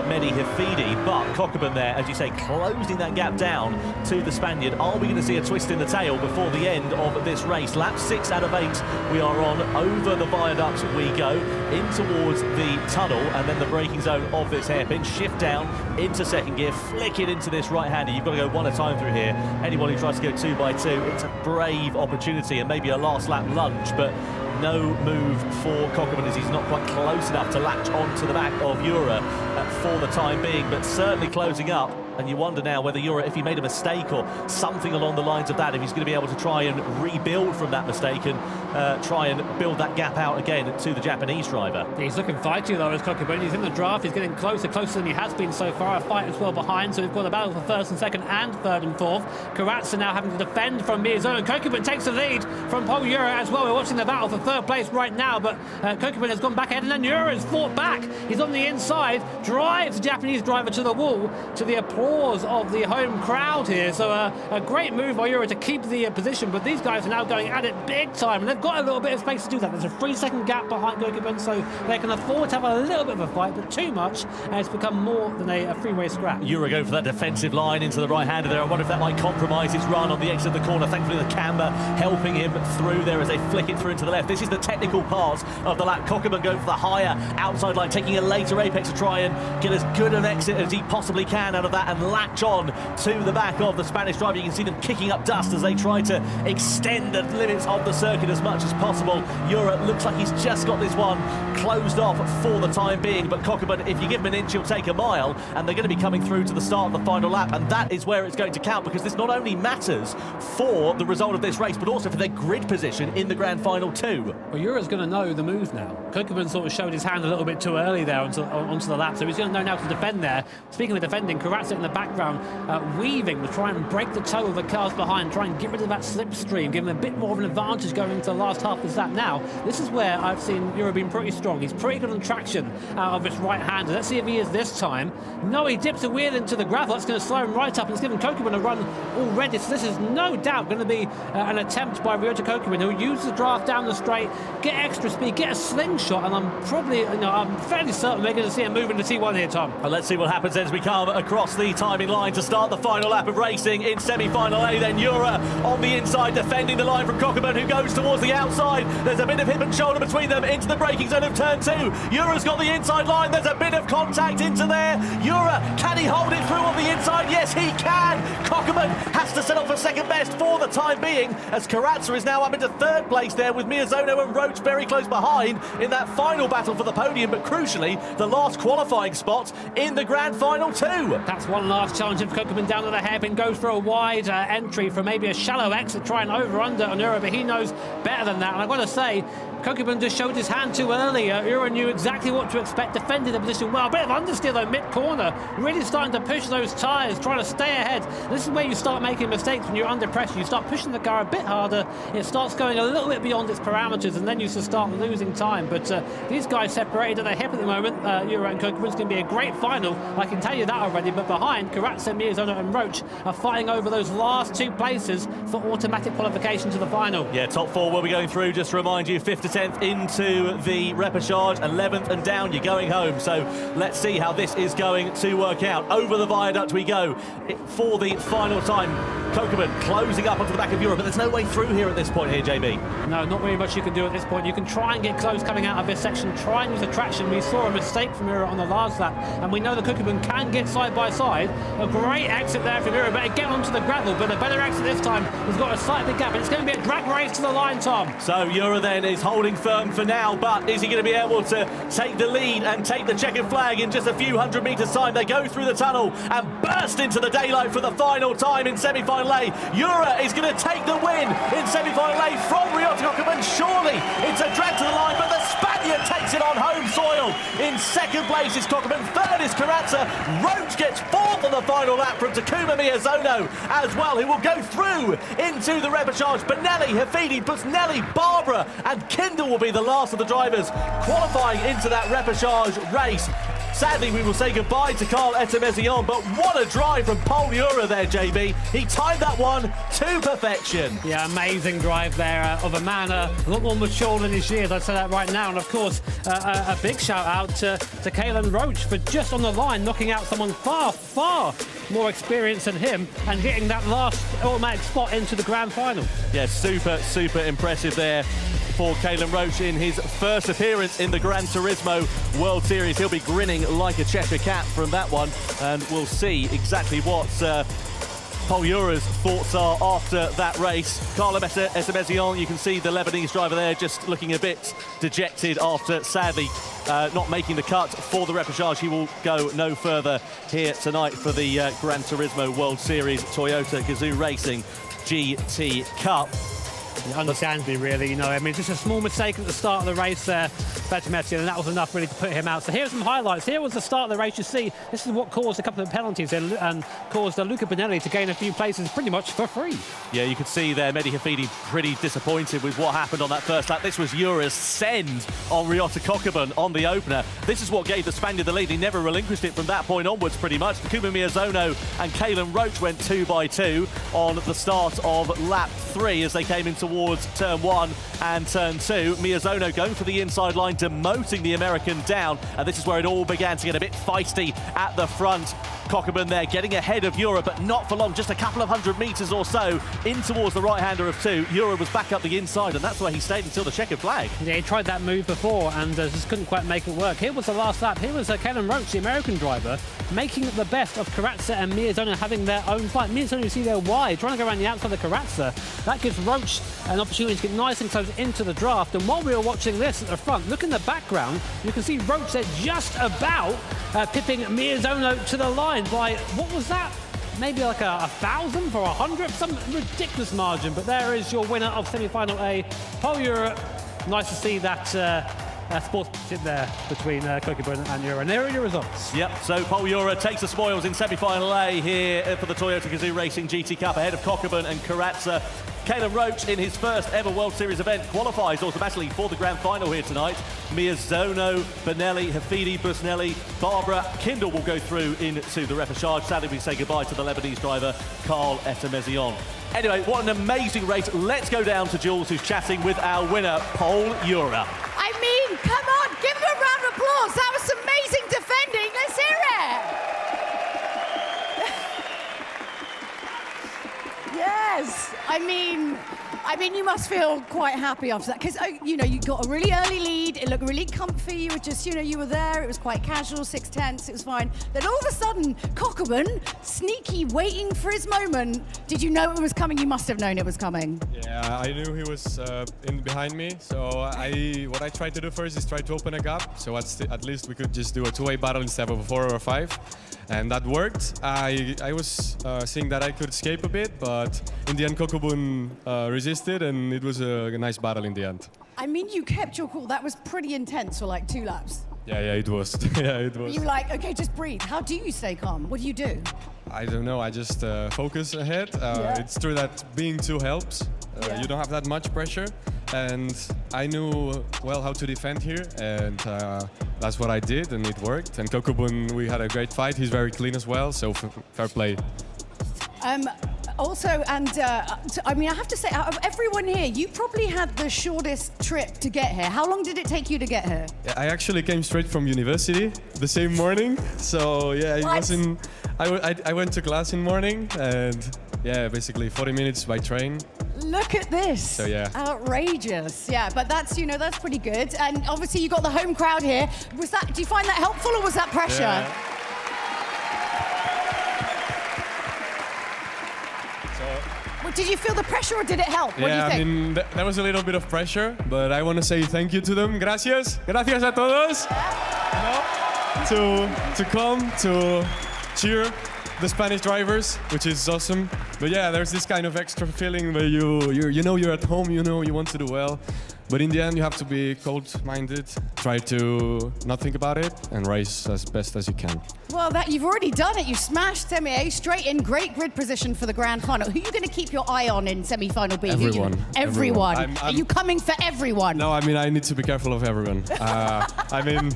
Speaker 6: Mehdi Hafidi. But Kokibun there, as you say, closing that gap down to the Spaniard. Are we going to see a twist in the tail before the end of this race? Lap 6 out of 8 we are on. Over the viaduct we go, in towards the tunnel, and then the braking zone of this hairpin. Shift down into second gear, flick it into this right-hander. You've got to go one at a time through here. Anyone who tries to go 2 by 2, it's a brave opportunity and maybe a last lap lunge, but no move for Kokibun as he's not quite close enough to latch onto the back of Ura for the time being, but certainly closing up. And you wonder now whether Ura, if he made a mistake or something along the lines of that, if he's going to be able to try and rebuild from that mistake and try and build that gap out again to the Japanese driver.
Speaker 7: He's looking fighty though as Kokibun. He's in the draft, he's getting closer than he has been so far. A fight as well behind, so we've got a battle for first and second and third and fourth. Karatza now having to defend from Miyazono, and Kokibun takes the lead from Pol Ura as well. We're watching the battle for third place right now, but Kokibun has gone back ahead, and then Ura has fought back. He's on the inside, drives the Japanese driver to the wall, to the applause of the home crowd here. So a great move by Ura to keep the position, but these guys are now going at it big time, and they've got a little bit of space to do that. There's a 3-second gap behind Kokibun, so they can afford to have a little bit of a fight, but too much, and it's become more than a three-way scrap.
Speaker 6: Ura going for that defensive line into the right-hander there. I wonder if that might compromise his run on the exit of the corner. Thankfully the camber helping him through there as they flick it through into the left. This is the technical part of the lap. Kokibun going for the higher outside line, taking a later apex to try and get as good an exit as he possibly can out of that and latch on to the back of the Spanish driver. You can see them kicking up dust as they try to extend the limits of the circuit as much as possible. Ura looks like he's just got this one closed off for the time being, but Kokibun, if you give him an inch, he'll take a mile, and they're going to be coming through to the start of the final lap, and that is where it's going to count, because this not only matters for the result of this race, but also for their grid position in the grand final too.
Speaker 7: Well, Ura's going to know the move now. Kokibun sort of showed his hand a little bit too early there onto the lap, so he's going to know now to defend there. Speaking of defending, Karatza in the background weaving to try and break the toe of the cars behind, try and get rid of that slipstream, give him a bit more of an advantage going into the last half of the lap. Now, this is where I've seen Ura being pretty strong. He's pretty good on traction out of this right-hander. Let's see if he is this time. No, he dips a wheel into the gravel. That's going to slow him right up, and it's giving Kokibun a run already. So this is no doubt going to be an attempt by Ryota Kokibun, who'll use the draft down the straight, get extra speed, get a slingshot, and I'm fairly certain we're going to see him move into T1 here, Tom.
Speaker 6: And let's see what happens as we come across the timing line to start the final lap of racing in semi-final A. Then Ura on the inside defending the line from Kokibun, who goes towards the outside. There's a bit of hip and shoulder between them into the braking zone of turn 2. Ura's got the inside line. There's a bit of contact into there. Ura, can he hold it through on the inside? Yes, he can. Kokibun has to settle for second best for the time being, as Karatza is now up into third place there, with Miyazono and Roach very close behind in that final battle for the podium, but crucially the last qualifying spot in the grand final too.
Speaker 7: That's one last challenge of Kokibun down to the hairpin, goes for a wide entry for maybe a shallow exit, try and over-under on Ura, but he knows better than that. And I've got to say, Kokibun just showed his hand too early. Ura knew exactly what to expect, defended the position well. A bit of understeer though, mid-corner, really starting to push those tyres, trying to stay ahead. This is where you start making mistakes when you're under pressure. You start pushing the car a bit harder, it starts going a little bit beyond its parameters, and then you start losing time. But these guys separated at the hip at the moment. Ura and Kokibun, it's going to be a great final, I can tell you that already. But behind, Karatza, Miyazono and Roach are fighting over those last 2 places for automatic qualification to the final.
Speaker 6: Yeah, top 4 will be going through. Just to remind you, 5th to 10th into the repechage, 11th and down, you're going home. So let's see how this is going to work out. Over the viaduct we go for the final time. Kokibun closing up onto the back of Ura, but there's no way through here at this point here, JB.
Speaker 7: No, not very much you can do at this point. You can try and get close coming out of this section, try and use the traction. We saw a mistake from Ura on the last lap, and we know that Kokibun can get side by side. A great exit there from Ura, but again onto the gravel, but a better exit this time. He's got a slightly gap, and it's going to be a drag race to the line, Tom.
Speaker 6: So Ura then is holding firm for now, but is he going to be able to take the lead and take the checkered flag in just a few hundred metres time? They go through the tunnel and burst into the daylight for the final time in semi-final semi-final A. Jura is going to take the win in semi-final A from Ryota Kokeman. Surely it's a drag to the line, but the Spaniard takes it on home soil. In second place is Kokeman, third is Carrazza. Roach gets fourth on the final lap from Takuma Miyazono as well, who will go through into the repechage. Benelli, Hafidi, Busnelli, Barbara and Kindle will be the last of the drivers qualifying into that repechage race. Sadly, we will say goodbye to Carl Etemezion, but what a drive from Paul Jura there, JB. He timed that one to perfection.
Speaker 7: Yeah, amazing drive there of a man a lot more mature than his years, I'd say that right now. And of course, a big shout out to Kalen Roach for just on the line, knocking out someone far, far more experienced than him and getting that last automatic spot into the grand final.
Speaker 6: Yeah, super, super impressive there for Kalen Roach in his first appearance in the Gran Turismo World Series. He'll be grinning like a Cheshire cat from that one, and we'll see exactly what Paul Jura's thoughts are after that race. Carlo Etemezion, you can see the Lebanese driver there just looking a bit dejected after sadly not making the cut for the repechage. He will go no further here tonight for the Gran Turismo World Series Toyota GAZOO Racing GT Cup.
Speaker 7: Understandably, really, you know, I mean, just a small mistake at the start of the race there, Betametian, and that was enough really to put him out. So here's some highlights. Here was the start of the race. You see, this is what caused a couple of penalties and caused Luca Benelli to gain a few places pretty much for free.
Speaker 6: Yeah, you could see there Mehdi Hafidi pretty disappointed with what happened on that first lap. This was Jura's send on Ryota Kokeman on the opener. This is what gave the Spaniard the lead. He never relinquished it from that point onwards pretty much. Takuma Miyazono and Kalen Roach went 2 by 2 on the start of lap 3 as they came in towards turn 1 and turn 2. Miyazono going for the inside line, demoting the American down, and this is where it all began to get a bit feisty at the front. Kokeman there getting ahead of Jura, but not for long, just a couple of 100 metres or so in towards the right-hander of 2. Jura was back up the inside, and that's where he stayed until the checkered flag.
Speaker 7: Yeah, he tried that move before and just couldn't quite make it work. Here was the last lap. Here was Kalen Roach, the American driver, making the best of Carrazza and Miyazono having their own fight. Miyazono, you see there wide, trying to go around the outside of Carrazza. That gives Roach an opportunity to get nice and close into the draft. And while we were watching this at the front, look in the background, you can see Roach there just about pipping Miyazono to the line by, what was that? Maybe like a 1,000 or 100, some ridiculous margin. But there is your winner of semi-final A, Paul Jura. Nice to see that sportsmanship there between Kokeman and Jura. And there are your results.
Speaker 6: Yep, so Paul Jura takes the spoils in semi-final A here for the Toyota GAZOO Racing GT Cup ahead of Kokeman and Carrazza. Kalen Roach, in his first ever World Series event, qualifies automatically for the grand final here tonight. Miyazono, Benelli, Hafidi, Busnelli, Barbara, Kindle will go through into the repechage. Sadly, we say goodbye to the Lebanese driver, Carl Etemezion. Anyway, what an amazing race. Let's go down to Jules, who's chatting with our winner, Paul Jura.
Speaker 5: I mean, come on, give him a round of applause. That was amazing defending. Let's hear it. Yes, I mean, you must feel quite happy after that because, you know, you got a really early lead. It looked really comfy. You were just, you know, you were there. It was quite casual, 6/10. It was fine. Then all of a sudden, Kokeman, sneaky, waiting for his moment. Did you know it was coming? You must have known it was coming.
Speaker 8: Yeah, I knew he was behind me. So what I tried to do first is try to open a gap. So at least we could just do a two-way battle instead of a 4 or a 5. And that worked. I was seeing that I could escape a bit, but in the end, Kokeman resisted, and it was a nice battle in the end.
Speaker 5: I mean, you kept your cool. That was pretty intense for like 2 laps.
Speaker 8: Yeah, it was. Yeah, it was.
Speaker 5: You were like, okay, just breathe. How do you stay calm? What do you do?
Speaker 8: I don't know. I just focus ahead.
Speaker 5: Yeah.
Speaker 8: It's true that being 2 helps.
Speaker 5: Yeah.
Speaker 8: You don't have that much pressure, and I knew well how to defend here, and that's what I did, and it worked. And Kokeman, we had a great fight. He's very clean as well, so fair play.
Speaker 5: Also, and I mean, I have to say, out of everyone here, you probably had the shortest trip to get here. How long did it take you to get here?
Speaker 8: Yeah, I actually came straight from university the same morning. So yeah, it wasn't. I went to class in morning, and yeah, basically 40 minutes by train.
Speaker 5: Look at this.
Speaker 8: So yeah.
Speaker 5: Outrageous. Yeah, but that's, you know, that's pretty good. And obviously you got the home crowd here. Do you find that helpful or was that pressure?
Speaker 8: Yeah.
Speaker 5: Did you feel the pressure or did it help? What do you think?
Speaker 8: I mean, that was a little bit of pressure, but I want to say thank you to them. Gracias. Gracias a todos. To come, to cheer. the Spanish drivers, which is awesome. But yeah, there's this kind of extra feeling where you know you're at home, you know you want to do well. But in the end, you have to be cold-minded, try to not think about it, and race as best as you can.
Speaker 5: Well, you've already done it. You smashed semi-A straight in. Great grid position for the grand final. Who are you going to keep your eye on in semi-final B? Everyone. Are you coming for everyone?
Speaker 8: No, I mean, I need to be careful of everyone. I mean,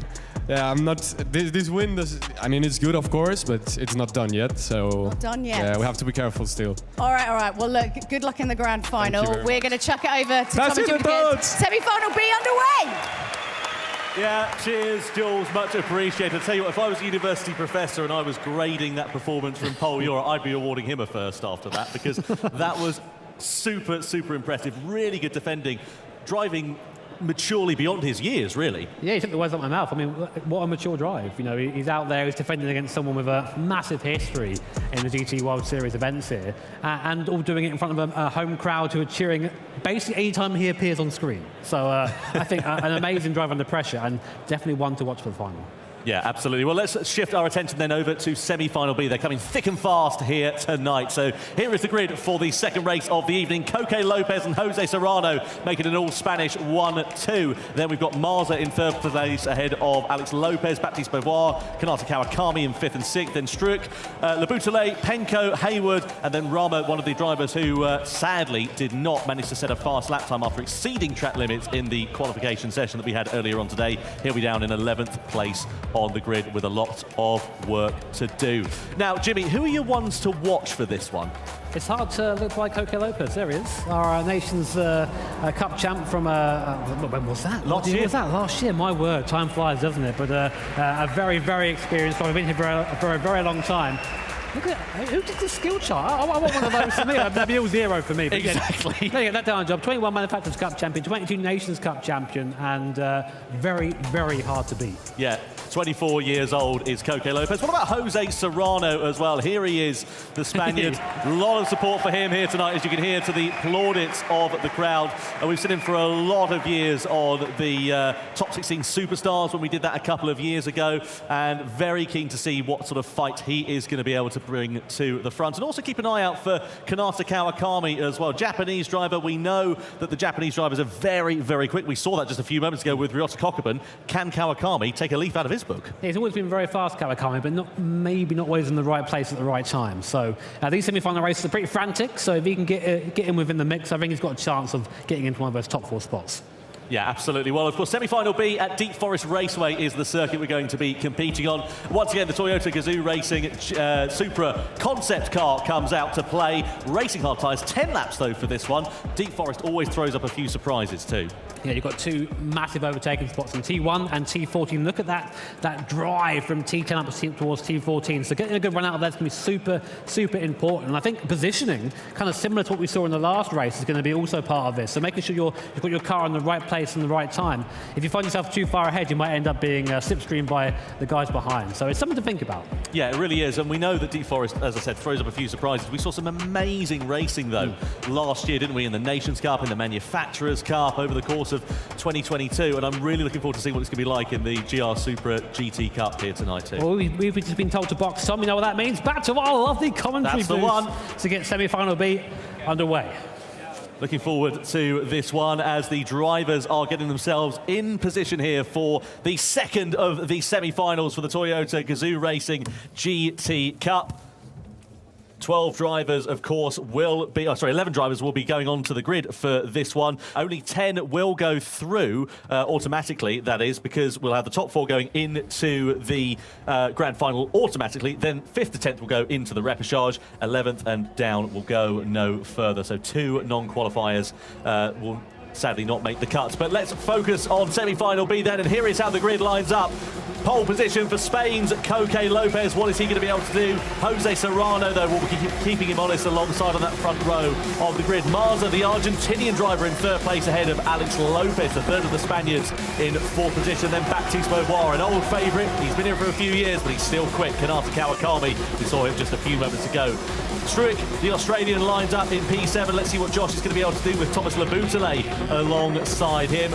Speaker 8: yeah, I'm not. This win, I mean, it's good, of course, but it's not done yet. So
Speaker 5: not done yet.
Speaker 8: Yeah, we have to be careful still.
Speaker 5: All right. Well, look, good luck in the grand final. We're going to chuck it over to Tommy Dugan. Semi-final B underway.
Speaker 6: Yeah, cheers, Jules, much appreciated. I'll tell you what, if I was a university professor and I was grading that performance from Pol Europe, I'd be awarding him a first after that, because that was super, super impressive. Really good defending, driving maturely beyond his years, really.
Speaker 7: Yeah, he took the words out of my mouth. I mean, what a mature drive. You know, he's out there, he's defending against someone with a massive history in the GT World Series events here, and all doing it in front of a home crowd who are cheering basically any time he appears on screen. So I think an amazing drive under pressure, and definitely one to watch for the final.
Speaker 6: Yeah, absolutely. Well, let's shift our attention then over to semi-final B. They're coming thick and fast here tonight. So here is the grid for the second race of the evening. Coque López and Jose Serrano making an all-Spanish 1-2. Then we've got Marza in third place ahead of Alex Lopez, Baptiste Beauvoir, Kanata Kawakami in fifth and sixth, then Struik, Laboutelet, Penko, Hayward, and then Rama, one of the drivers who sadly did not manage to set a fast lap time after exceeding track limits in the qualification session that we had earlier on today. He'll be down in 11th place on the grid with a lot of work to do. Now, Jimmy, who are your ones to watch for this one?
Speaker 7: It's hard to look like Coque López. There he is, our nation's cup champ from when was that?
Speaker 6: Last year.
Speaker 7: Was that last year? My word, time flies, doesn't it? But a very, very experienced driver. Been here for a very long time. Look at who did the skill chart? I want one of those for me. That'd be all zero for me. But
Speaker 6: exactly.
Speaker 7: Yeah, that down job. 21 Manufacturers Cup champion, 22 Nations Cup champion, and very, very hard to beat.
Speaker 6: Yeah. 24 years old is Coque López. What about Jose Serrano as well? Here he is, the Spaniard. A lot of support for him here tonight, as you can hear, to the plaudits of the crowd. And we've seen him for a lot of years on the Top 16 Superstars when we did that a couple of years ago. And very keen to see what sort of fight he is going to be able to bring to the front. And also keep an eye out for Kanata Kawakami as well. Japanese driver. We know that the Japanese drivers are very, very quick. We saw that just a few moments ago with Ryota Kokubun. Can Kawakami take a leaf out of his book?
Speaker 7: Yeah, he's always been very fast, Kawakami, but maybe not always in the right place at the right time. So these semi-final races are pretty frantic, so if he can get in within the mix, I think he's got a chance of getting into one of those top 4 spots.
Speaker 6: Yeah, absolutely. Well, of course, semi-final B at Deep Forest Raceway is the circuit we're going to be competing on. Once again, the Toyota GAZOO Racing Supra concept car comes out to play. Racing hard tyres, 10 laps though for this one. Deep Forest always throws up a few surprises too.
Speaker 7: Yeah, you've got 2 massive overtaking spots in T1 and T14. Look at that drive from T10 up towards T14. So getting a good run out of that's going to be super, super important. And I think positioning, kind of similar to what we saw in the last race, is going to be also part of this. So making sure you've got your car in the right place in the right time. If you find yourself too far ahead, you might end up being slipstreamed by the guys behind. So it's something to think about.
Speaker 6: Yeah, it really is. And we know that Deep Forest, as I said, throws up a few surprises. We saw some amazing racing, though, last year, didn't we? In the Nations Cup, in the Manufacturers Cup, over the course of 2022. And I'm really looking forward to seeing what it's going to be like in the GR Supra GT Cup here tonight, too.
Speaker 7: Well, we've just been told to box Tom. You know what that means? Back to our lovely commentary
Speaker 6: booth. That's the one.
Speaker 7: To get semi-final B underway.
Speaker 6: Looking forward to this one as the drivers are getting themselves in position here for the second of the semi-finals for the Toyota GAZOO Racing GT Cup. 12 drivers, of course, will be... 11 drivers will be going onto the grid for this one. Only 10 will go through automatically, that is, because we'll have the top 4 going into the grand final automatically. Then 5th to 10th will go into the repechage. 11th and down will go no further. So 2 non-qualifiers will sadly not make the cuts. But let's focus on semi-final B then, and here is how the grid lines up. Pole position for Spain's Coque López. What is he going to be able to do? Jose Serrano, though, will be keeping him honest alongside on that front row of the grid. Marza, the Argentinian driver, in 3rd place ahead of Alex Lopez, the 3rd of the Spaniards in 4th position. Then Baptiste Beauvoir, an old favourite. He's been here for a few years, but he's still quick. Kanata Kawakami, we saw him just a few moments ago. Struik, the Australian, lines up in P7. Let's see what Josh is going to be able to do with Thomas Laboutelet alongside him.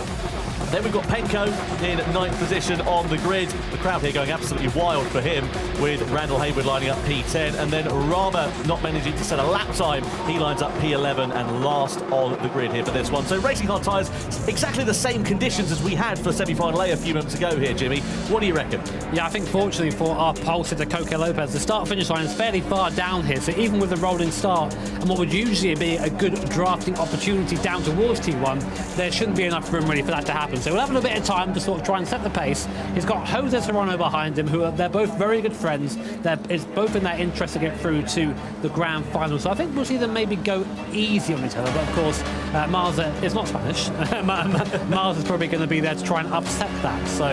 Speaker 6: Then we've got Penko in 9th position on the grid. The crowd here going absolutely wild for him, with Randall Hayward lining up P10, and then Rama not managing to set a lap time. He lines up P11 and last on the grid here for this one. So racing hard tyres, exactly the same conditions as we had for semi-final A a few moments ago here, Jimmy. What do you reckon?
Speaker 7: Yeah, I think fortunately for our pulse to Coque Lopez, the start-finish line is fairly far down here, so even with a rolling start and what would usually be a good drafting opportunity down towards T1, there shouldn't be enough room really for that to happen. So we'll have a little bit of time to sort of try and set the pace. He's got Jose Serrano behind him, they're both very good friends. It's both in their interest to get through to the grand final. So I think we'll see them maybe go easy on each other. But of course, Marza is not Spanish. Marza's probably going to be there to try and upset that. So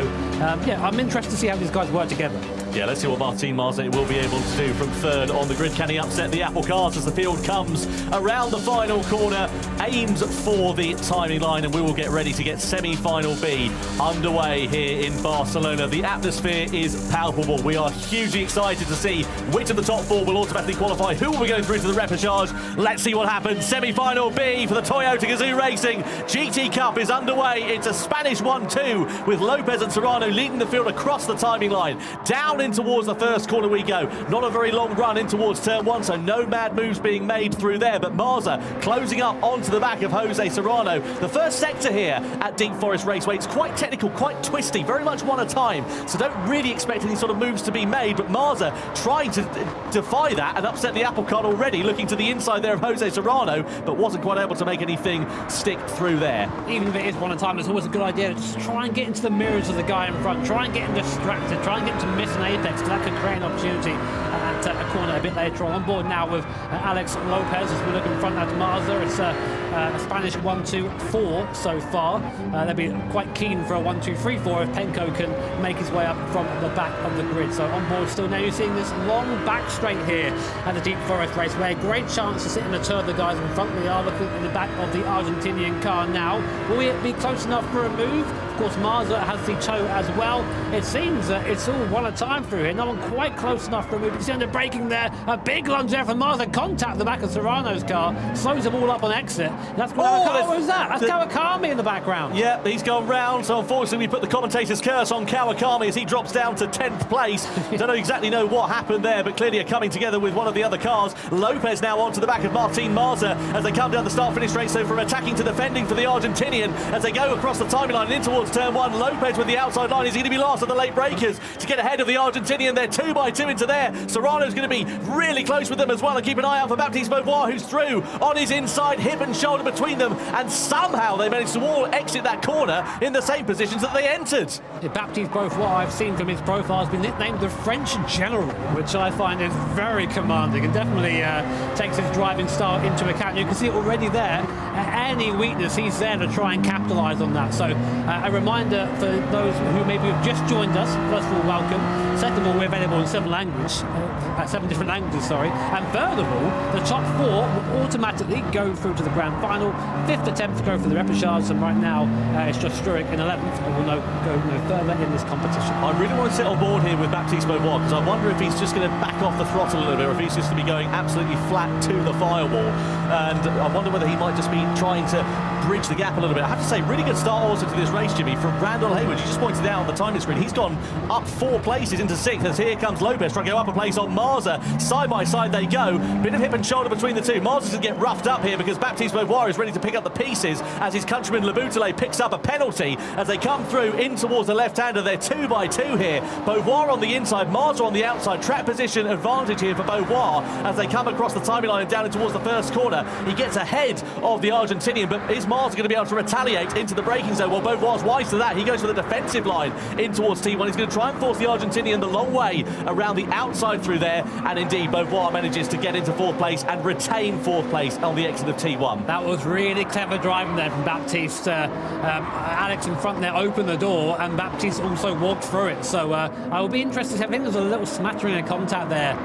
Speaker 7: yeah, I'm interested to see how these guys work together.
Speaker 6: Yeah, let's see what Martin Marza will be able to do from 3rd on the grid. Can he upset the apple cart as the field comes around the final corner, aims for the timing line, and we will get ready to get semi-final B underway here in Barcelona. The atmosphere is palpable. We are hugely excited to see which of the top 4 will automatically qualify, who will be going through to the repechage. Let's see what happens. Semi-final B for the Toyota Gazoo Racing GT Cup is underway. It's a Spanish 1-2 with Lopez and Serrano leading the field across the timing line. Down in towards the first corner we go. Not a very long run in towards turn 1, so no mad moves being made through there, but Marza closing up onto the back of Jose Serrano. The first sector here at Deep Forest Raceway, it's quite technical, quite twisty, very much one at a time, so don't really expect any sort of moves to be made, but Marza trying to defy that and upset the apple cart already, looking to the inside there of Jose Serrano, but wasn't quite able to make anything stick through there.
Speaker 7: Even if it is one at a time, it's always a good idea to just try and get into the mirrors of the guy in front, try and get him distracted, try and get him to miss an apex, because that could create an opportunity at a corner a bit later on. On board now with Alex Lopez as we look in front at Marza. It's a Spanish 1-2-4 so far. They'll be quite keen for a 1-2-3-4 if Penko can make his way up from the back of the grid. So on board still now, you're seeing this long back straight here at the Deep Forest Raceway. Great chance to sit in the turn of the guys in front. We are looking in the back of the Argentinian car now. Will it be close enough for a move? Of course, Marza has the tow as well. It seems that it's all one at a time through here. No one quite close enough for a move. You see under braking there, a big lunge there from Marza. Contact the back of Serrano's car, slows them all up on exit. That's what was that? That's Kawakami in the background.
Speaker 6: Yeah, he's gone round. So unfortunately, we put the commentator's curse on Kawakami as he drops down to 10th place. Don't exactly know what happened there, but clearly are coming together with one of the other cars. Lopez now onto the back of Martin Marza as they come down the start-finish race. So from attacking to defending for the Argentinian as they go across the timing line and in towards turn 1. Lopez with the outside line is going to be last of the late breakers to get ahead of the Argentinian. They're 2x2 into there. Serrano's going to be really close with them as well, and keep an eye out for Baptiste Beauvoir, who's through on his inside, hip and shoulder between them, and somehow they managed to all exit that corner in the same positions that they entered.
Speaker 7: Baptiste Beauvoir, I've seen from his profile, has been nicknamed the French General, which I find is very commanding and definitely takes his driving style into account. You can see it already there. Any weakness, he's there to try and capitalise on that. So a reminder for those who maybe have just joined us, first of all, welcome. Second of all, we're available in 7 different languages, sorry. And third of all, the top 4 will automatically go through to the grand final. 5th attempt to go for the repechage, and right now it's just Struick in 11th, and will go no further in this competition.
Speaker 6: I really want to sit on board here with Baptiste Beauvoir, because I wonder if he's just going to back off the throttle a little bit, or if he's just going to be going absolutely flat to the firewall. And I wonder whether he might just be trying to bridge the gap a little bit. I have to say, really good start also to this race, Jimmy, from Randall Hayward. You just pointed out on the timing screen, he's gone up 4 places into 6th, as here comes Lopez trying to go up a place on Marza. Side by side they go. Bit of hip and shoulder between the two. Marza's going to get roughed up here because Baptiste Beauvoir is ready to pick up the pieces as his countryman Laboutelet picks up a penalty as they come through in towards the left-hander. They're 2x2 here. Beauvoir on the inside, Marza on the outside. Track position advantage here for Beauvoir as they come across the timing line and down in towards the first corner. He gets ahead of the Argentinian, but is Marza going to be able to retaliate into the braking zone? Well, Beauvoir's wise to that. He goes for the defensive line in towards T1. He's going to try and force the Argentinian the long way around the outside through there, and indeed Beauvoir manages to get into 4th place and retain 4th place on the exit of T1.
Speaker 7: That was really clever driving there from Baptiste. Alex in front there opened the door, and Baptiste also walked through it. So I will be interested. I think there's a little smattering of contact there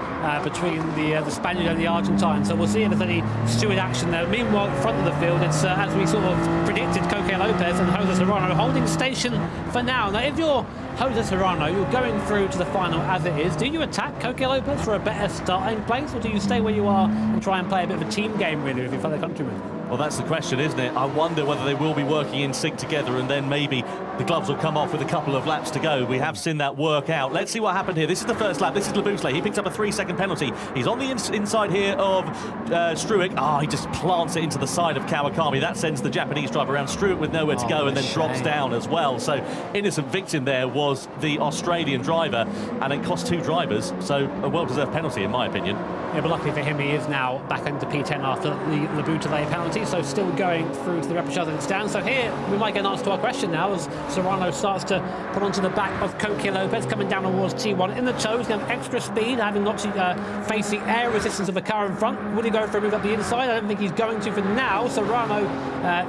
Speaker 7: between the Spaniard and the Argentine. So we'll see if there's any steward action there. Meanwhile, in front of the field, it's as we sort of predicted, Coque Lopez and Jose Serrano holding station for now. Now, if you're Jose Serrano, you're going through to the final as it is. Do you attack Coque Lopez for a better starting place, or do you stay where you are and try and play a bit of a team game, really, with your fellow countrymen?
Speaker 6: Well, that's the question, isn't it? I wonder whether they will be working in sync together, and then maybe the gloves will come off with a couple of laps to go. We have seen that work out. Let's see what happened here. This is the first lap. This is Labusle. He picks up a 3-second penalty. He's on the inside here of Struick. He just plants it into the side of Kawakami. That sends the Japanese driver around. Struick with nowhere to go, and then drops down as well. So innocent victim there was the Australian driver, and it cost 2 drivers. So a well-deserved penalty, in my opinion.
Speaker 7: Yeah, but luckily for him, he is now back into P10 after the Labusle penalty, so still going through to the Repechage as it stands. So here, we might get an answer to our question now as Serrano starts to put onto the back of Coque López, coming down towards T1 in the toes, going extra speed, having not to face the air resistance of the car in front. Would he go for a move up the inside? I don't think he's going to for now. Serrano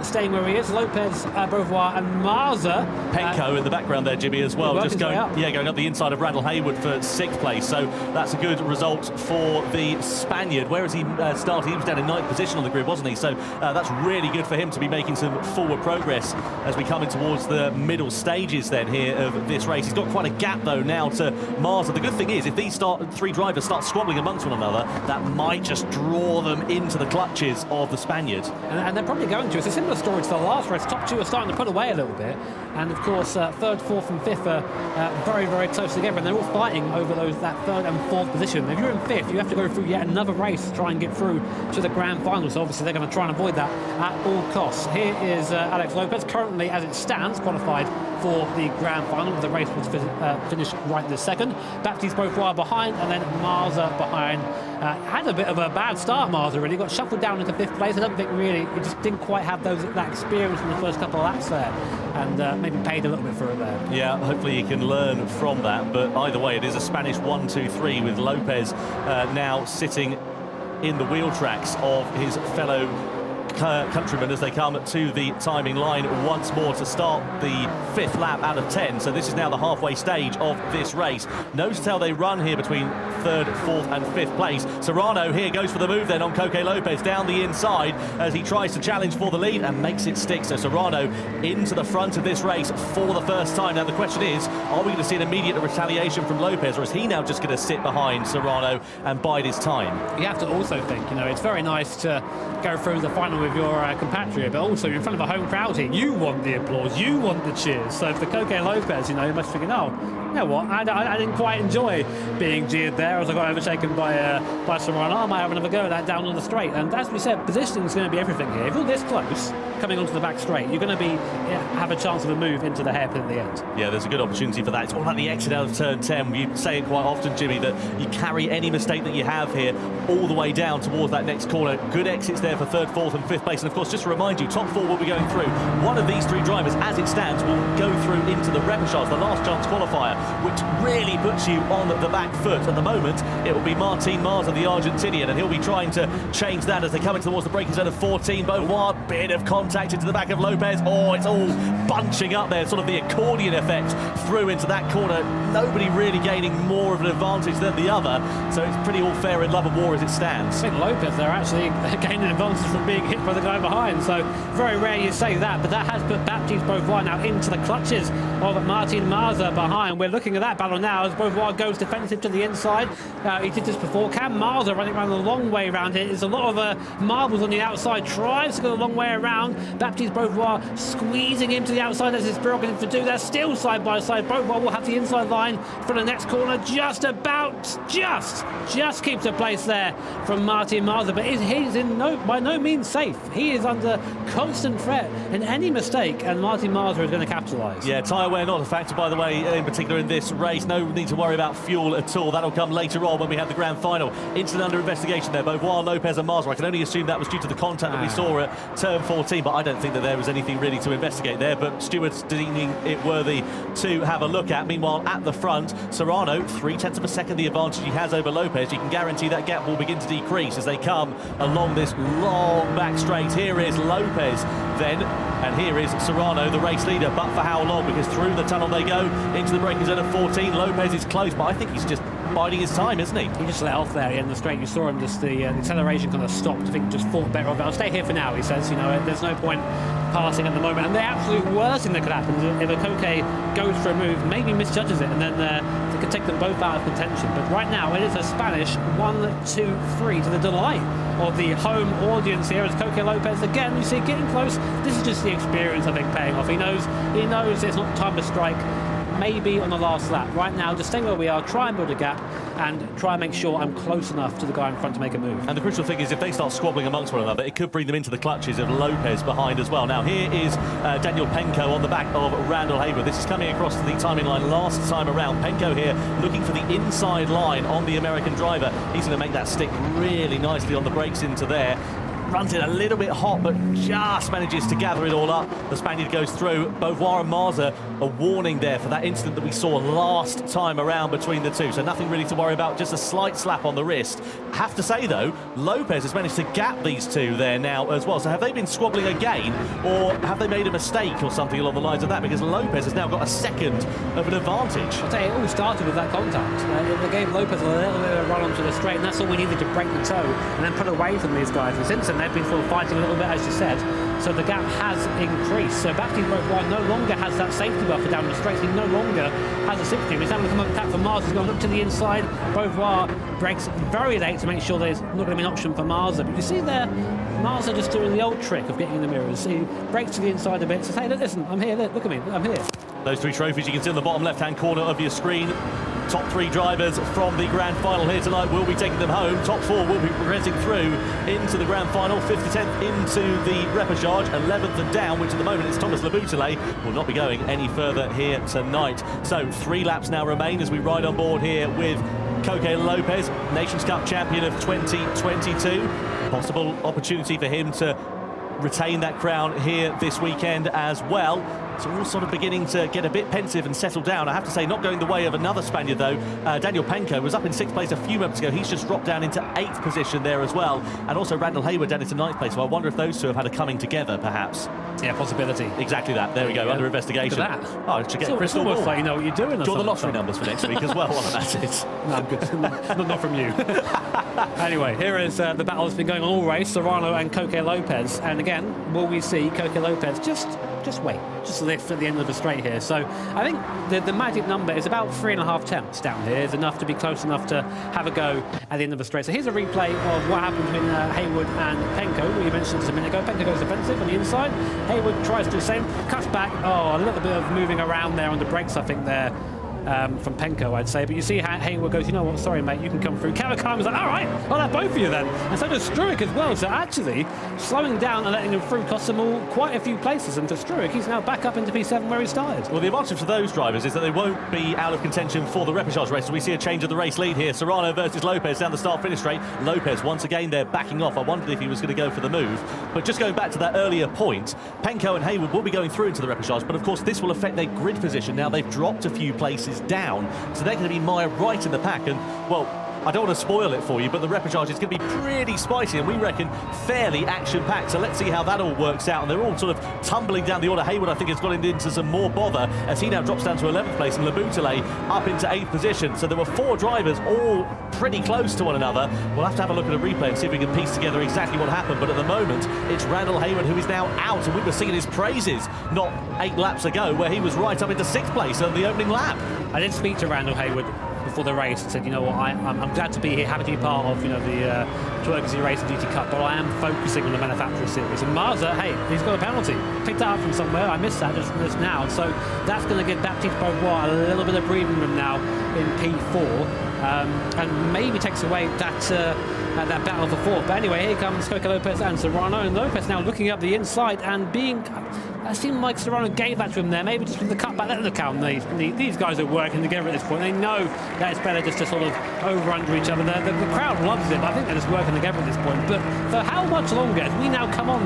Speaker 7: staying where he is. López, Beauvoir and Marza.
Speaker 6: Penko in the background there, Jimmy, as well. Just going up. Yeah, going up the inside of Randall Haywood for 6th place. So that's a good result for the Spaniard. Where has he started? He was down in 9th position on the grid, wasn't he? So that's really good for him to be making some forward progress as we come in towards the middle stages then here of this race. He's got quite a gap though now to Marza. The good thing is if these 3 drivers start squabbling amongst one another, that might just draw them into the clutches of the Spaniard.
Speaker 7: And they're probably going to. It's a similar story to the last race. Top 2 are starting to put away a little bit, and of course 3rd, 4th and 5th are very, very close together, and they're all fighting over that 3rd and 4th position. If you're in 5th, you have to go through yet another race to try and get through to the grand final, so obviously they're going to try and avoid that at all costs. Here is Alex López, currently as it stands qualified for the grand final. The race was finished right this second. Baptiste Beauvoir behind, and then Marza behind. Had a bit of a bad start, Marza, really. Got shuffled down into 5th place. I don't think really, he just didn't quite have that experience in the first couple of laps there, and maybe paid a little bit for it there.
Speaker 6: Yeah, hopefully he can learn from that, but either way, it is a Spanish 1-2-3 with López now sitting in the wheel tracks of his fellow countrymen as they come to the timing line once more to start the 5th lap out of 10. So this is now the halfway stage of this race. Nose to tail they run here between 3rd, 4th and 5th place. Serrano here goes for the move then on Coque López down the inside as he tries to challenge for the lead and makes it stick. So Serrano into the front of this race for the first time. Now the question is, are we going to see an immediate retaliation from López, or is he now just going to sit behind Serrano and bide his time?
Speaker 7: You have to also think, it's very nice to go through the final with your compatriot, but also you're in front of a home crowd here. You want the applause, you want the cheers. So for Coque López, you must be thinking, you know what, I didn't quite enjoy being jeered there as I got overtaken by Serrano. I might have another go at that down on the straight. And as we said, positioning is going to be everything here. If you're this close, coming onto the back straight, you're going to have a chance of a move into the hairpin at the end.
Speaker 6: Yeah, there's a good opportunity for that. It's all about the exit out of turn 10. You say it quite often, Jimmy, that you carry any mistake that you have here all the way down towards that next corner. Good exits there for 3rd, 4th and 5th place. And of course, just to remind you, top 4 will be going through. One of these 3 drivers, as it stands, will go through into the Repechage, the last chance qualifier, which really puts you on the back foot. At the moment, it will be Martin Marza, the Argentinian, and he'll be trying to change that as they come in towards the braking zone of 14. Beauvoir, bit of contact into the back of López. It's all bunching up there, sort of the accordion effect through into that corner. Nobody really gaining more of an advantage than the other, so it's pretty all fair in love and war as it stands.
Speaker 7: I think López, they're actually gaining an advantage from being hit by the guy behind, so very rare you say that, but that has put Baptiste Beauvoir now into the clutches of Martin Marza behind. We're looking at that battle now as Beauvoir goes defensive to the inside. He did this before. Cam Marza running around the long way around here. There's a lot of marbles on the outside, tries to go the long way around. Baptiste Beauvoir squeezing him to the outside as his prerogative to do that. Still side by side. Beauvoir will have the inside line for the next corner. Just keeps a place there from Martin Marza, but he's by no means safe. He is under constant threat, and any mistake and Martin Marza is going to capitalise.
Speaker 6: Yeah, tyre wear not a factor, by the way, in particular in this race. No need to worry about fuel at all. That'll come later on when we have the grand final. Incident under investigation there, Beauvoir, López and Marza. I can only assume that was due to the contact that we saw at turn 14, but I don't think that there was anything really to investigate there, but stewards deeming it worthy to have a look at. Meanwhile, at the front, Serrano, 0.3 of a second the advantage he has over López. You can guarantee that gap will begin to decrease as they come along this long back straight. Here is López then, and here is Serrano, the race leader, but for how long? Because through the tunnel they go into the braking zone of 14. López is close, but I think he's just biding his time, isn't he?
Speaker 7: He just let off there in the straight. You saw him just the acceleration kind of stopped. I think just thought better of it. I'll stay here for now, he says. There's no point passing at the moment, and the absolute worst thing that could happen is if a Coque goes for a move, maybe misjudges it, and then they could take them both out of contention. But right now, it is a Spanish 1-2-3 to the delight of the home audience here as Coque López again, you see, getting close. This is just the experience, I think, paying off. He knows it's not time to strike. Maybe on the last lap. Right now, just staying where we are, try and build a gap and try and make sure I'm close enough to the guy in front to make a move.
Speaker 6: And the crucial thing is if they start squabbling amongst one another, it could bring them into the clutches of Lopez behind as well. Now, here is Daniel Penco on the back of Randall Haywood. This is coming across to the timing line last time around. Penco here looking for the inside line on the American driver. He's going to make that stick really nicely on the brakes into there. Runs it a little bit hot, but just manages to gather it all up. The Spaniard goes through. Beauvoir and Marza, a warning there for that incident that we saw last time around between the two. So nothing really to worry about, just a slight slap on the wrist. Have to say, though, Lopez has managed to gap these two there now as well. So have they been squabbling again, or have they made a mistake or something along the lines of that? Because Lopez has now got a second of an advantage.
Speaker 7: I'll tell you, it all started with that contact. They gave Lopez a little bit of a run onto the straight, and that's all we needed to break the toe and then put away from these guys. And since then, they've been sort of fighting a little bit, as you said, so the gap has increased. So Baptiste Beauvoir no longer has that safety buffer down the straight. He no longer has a 60. He's having to come up attack for Mars. He's going to look to the inside. Beauvoir brakes very late to make sure there's not going to be an option for Marza. But you see there, Marza just doing the old trick of getting in the mirrors. He brakes to the inside a bit, says, hey, listen, I'm here, look at me, I'm here.
Speaker 6: Those three trophies you can see on the bottom left-hand corner of your screen. Top three drivers from the grand final here tonight will be taking them home. Top four will be progressing through into the grand final. 5th to 10th into the repechage. 11th and down, which at the moment is Thomas Laboutelet, will not be going any further here tonight. So 3 laps now remain as we ride on board here with Coque López, Nations Cup champion of 2022. Possible opportunity for him to retain that crown here this weekend as well. So we're all sort of beginning to get a bit pensive and settle down. I have to say, not going the way of another Spaniard though. Daniel Penco was up in 6th place a few moments ago. He's just dropped down into 8th position there as well. And also Randall Haywood down into 9th place. So I wonder if those two have had a coming together, perhaps.
Speaker 7: Yeah, possibility.
Speaker 6: Exactly that. There we go, under investigation.
Speaker 7: Look at that.
Speaker 6: Oh, it should get crystal ball.
Speaker 7: Almost like you know what you're doing.
Speaker 6: Draw the lottery numbers for next week as well, one of that is.
Speaker 7: No, I'm good. not from you. Anyway, here is the battle that's been going on all race, Serrano and Coque López. And again, will we see Coque López just wait, just lift at the end of the straight here. So I think the magic number is about 3.5 tenths down here is enough to be close enough to have a go at the end of the straight. So here's a replay of what happened between Haywood and Penco, who you mentioned just a minute ago. Penco goes defensive on the inside. Haywood tries to do the same, cuts back. Oh, a little bit of moving around there on the brakes, I think, there. From Penco, I'd say, but you see Haywood goes, you know what, sorry mate, you can come through. Kawakami was like, all right, I'll have both of you then. And so does Struick as well. So actually, slowing down and letting him through cost them all quite a few places. And for Struick, he's now back up into P7 where he started.
Speaker 6: Well, the advantage for those drivers is that they won't be out of contention for the repechage race. So we see a change of the race lead here. Serrano versus Lopez down the start-finish straight. Lopez, once again, they're backing off. I wondered if he was going to go for the move. But just going back to that earlier point, Penco and Haywood will be going through into the repechage. But of course, this will affect their grid position. Now they've dropped a few places down. So they're going to be right in the pack, and well, I don't want to spoil it for you, but the repechage is going to be pretty spicy, and we reckon fairly action-packed. So let's see how that all works out. And they're all sort of tumbling down the order. Haywood, I think, has got into some more bother as he now drops down to 11th place, and Laboutelet up into 8th position. So there were 4 drivers all pretty close to one another. We'll have to have a look at a replay and see if we can piece together exactly what happened. But at the moment, it's Randall Haywood who is now out, and we were singing his praises not 8 laps ago, where he was right up into 6th place on the opening lap.
Speaker 7: I did speak to Randall Haywood before the race and said, you know what, I'm glad to be here, happy to be part of, you know, the GAZOO Race and GT Cup, but I am focusing on the manufacturer series. And Marza, hey, he's got a penalty. Picked that up from somewhere. I missed that just now. So that's going to give Baptiste Beauvoir a little bit of breathing room now in P4. And maybe takes away that battle for 4th. But anyway, here comes Coque López and Serrano, and López now looking up the inside and being... It seemed like Serrano gave that to him there, maybe just with the cutback. Look how these guys are working together at this point. They know that it's better just to sort of over-under each other. The crowd loves it, but I think they're just working together at this point. But for how much longer as we now come on,